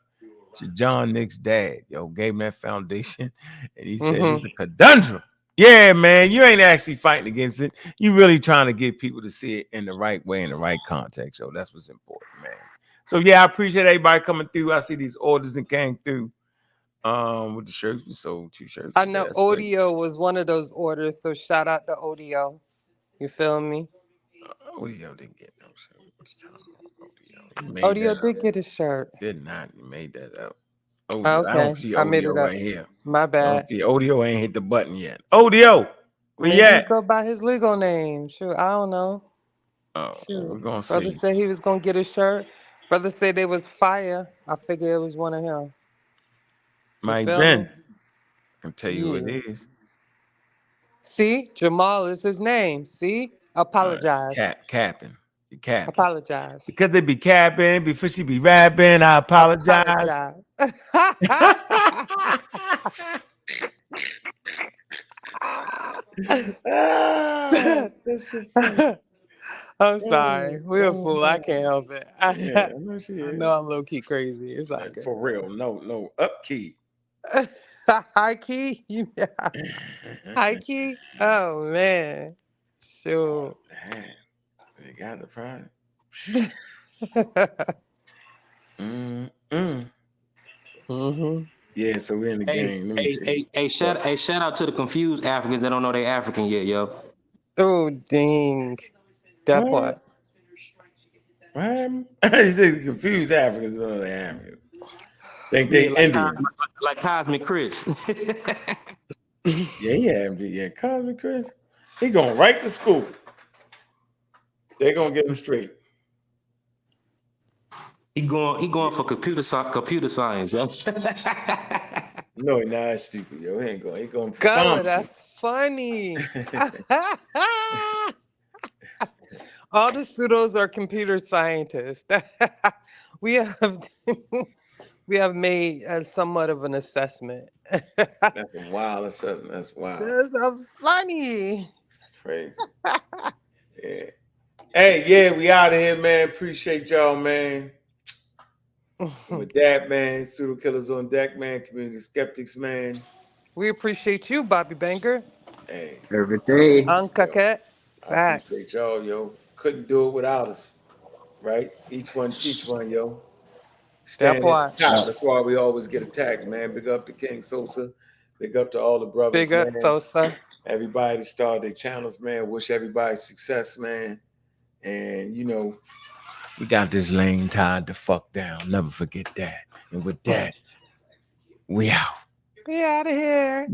to John Nick's dad. Yo, gave him that foundation, and he said it's a conundrum. Yeah, man, you ain't actually fighting against it. You really trying to get people to see it in the right way, in the right context. Yo, that's what's important, man. So yeah, I appreciate everybody coming through. I see these orders that came through with the shirts. We sold 2 shirts. I know Audio was one of those orders, so shout out to Audio. You feel me? Audio didn't get no shirt. Audio did get a shirt. Did not. You made that up. Okay. I don't see Audio made it up. right here. My bad. I don't see Audio ain't hit the button yet. Audio, where Maybe you at? he go by his legal name. Sure, I don't know. Oh, we're gonna see. Brother said he was gonna get a shirt. Brother said they was fire. I figured it was one of him. Mike Ben. I can tell you who it is. See, Jamal is his name. See, apologize. Capping. You capping. Apologize. Because they be capping before she be rapping. I apologize. I'm sorry. We're a fool. I can't help it. I know I'm low key crazy. It's like for real. No up key. High key? High key? Oh man. Sure. They got the product. Yeah, so we're in the game. Hey, shout out to the confused Africans that don't know they African yet, yo. Oh, dang. That part. What? He said confused Africans don't know they Africans. Think they like Indians. like Cosmic Chris. Yeah, Cosmic Chris. He going right to school. They're gonna get him straight. He going for computer science. No, he's not stupid, yo. He ain't going. He going for Gullah, pharmacy. that's funny. All the pseudos are computer scientists. we have made somewhat of an assessment. That's a wild assessment. That's wild. That's funny. Crazy. Yeah. Hey, yeah, we out of here, man. Appreciate y'all, man. With that, man, pseudo killers on deck, man. Community skeptics, man. We appreciate you, Bobby Banger. Hey, every day. Uncacat. I appreciate y'all, yo. Couldn't do it without us, right? Each one teach one, yo. Stand at the top. That's why we always get attacked, man. Big up to King Sosa. Big up to all the brothers, Big up, man. Sosa. Everybody that started their channels, man. Wish everybody success, man. And, you know, we got this lane tied the fuck down. Never forget that. And with that, we out. We out of here.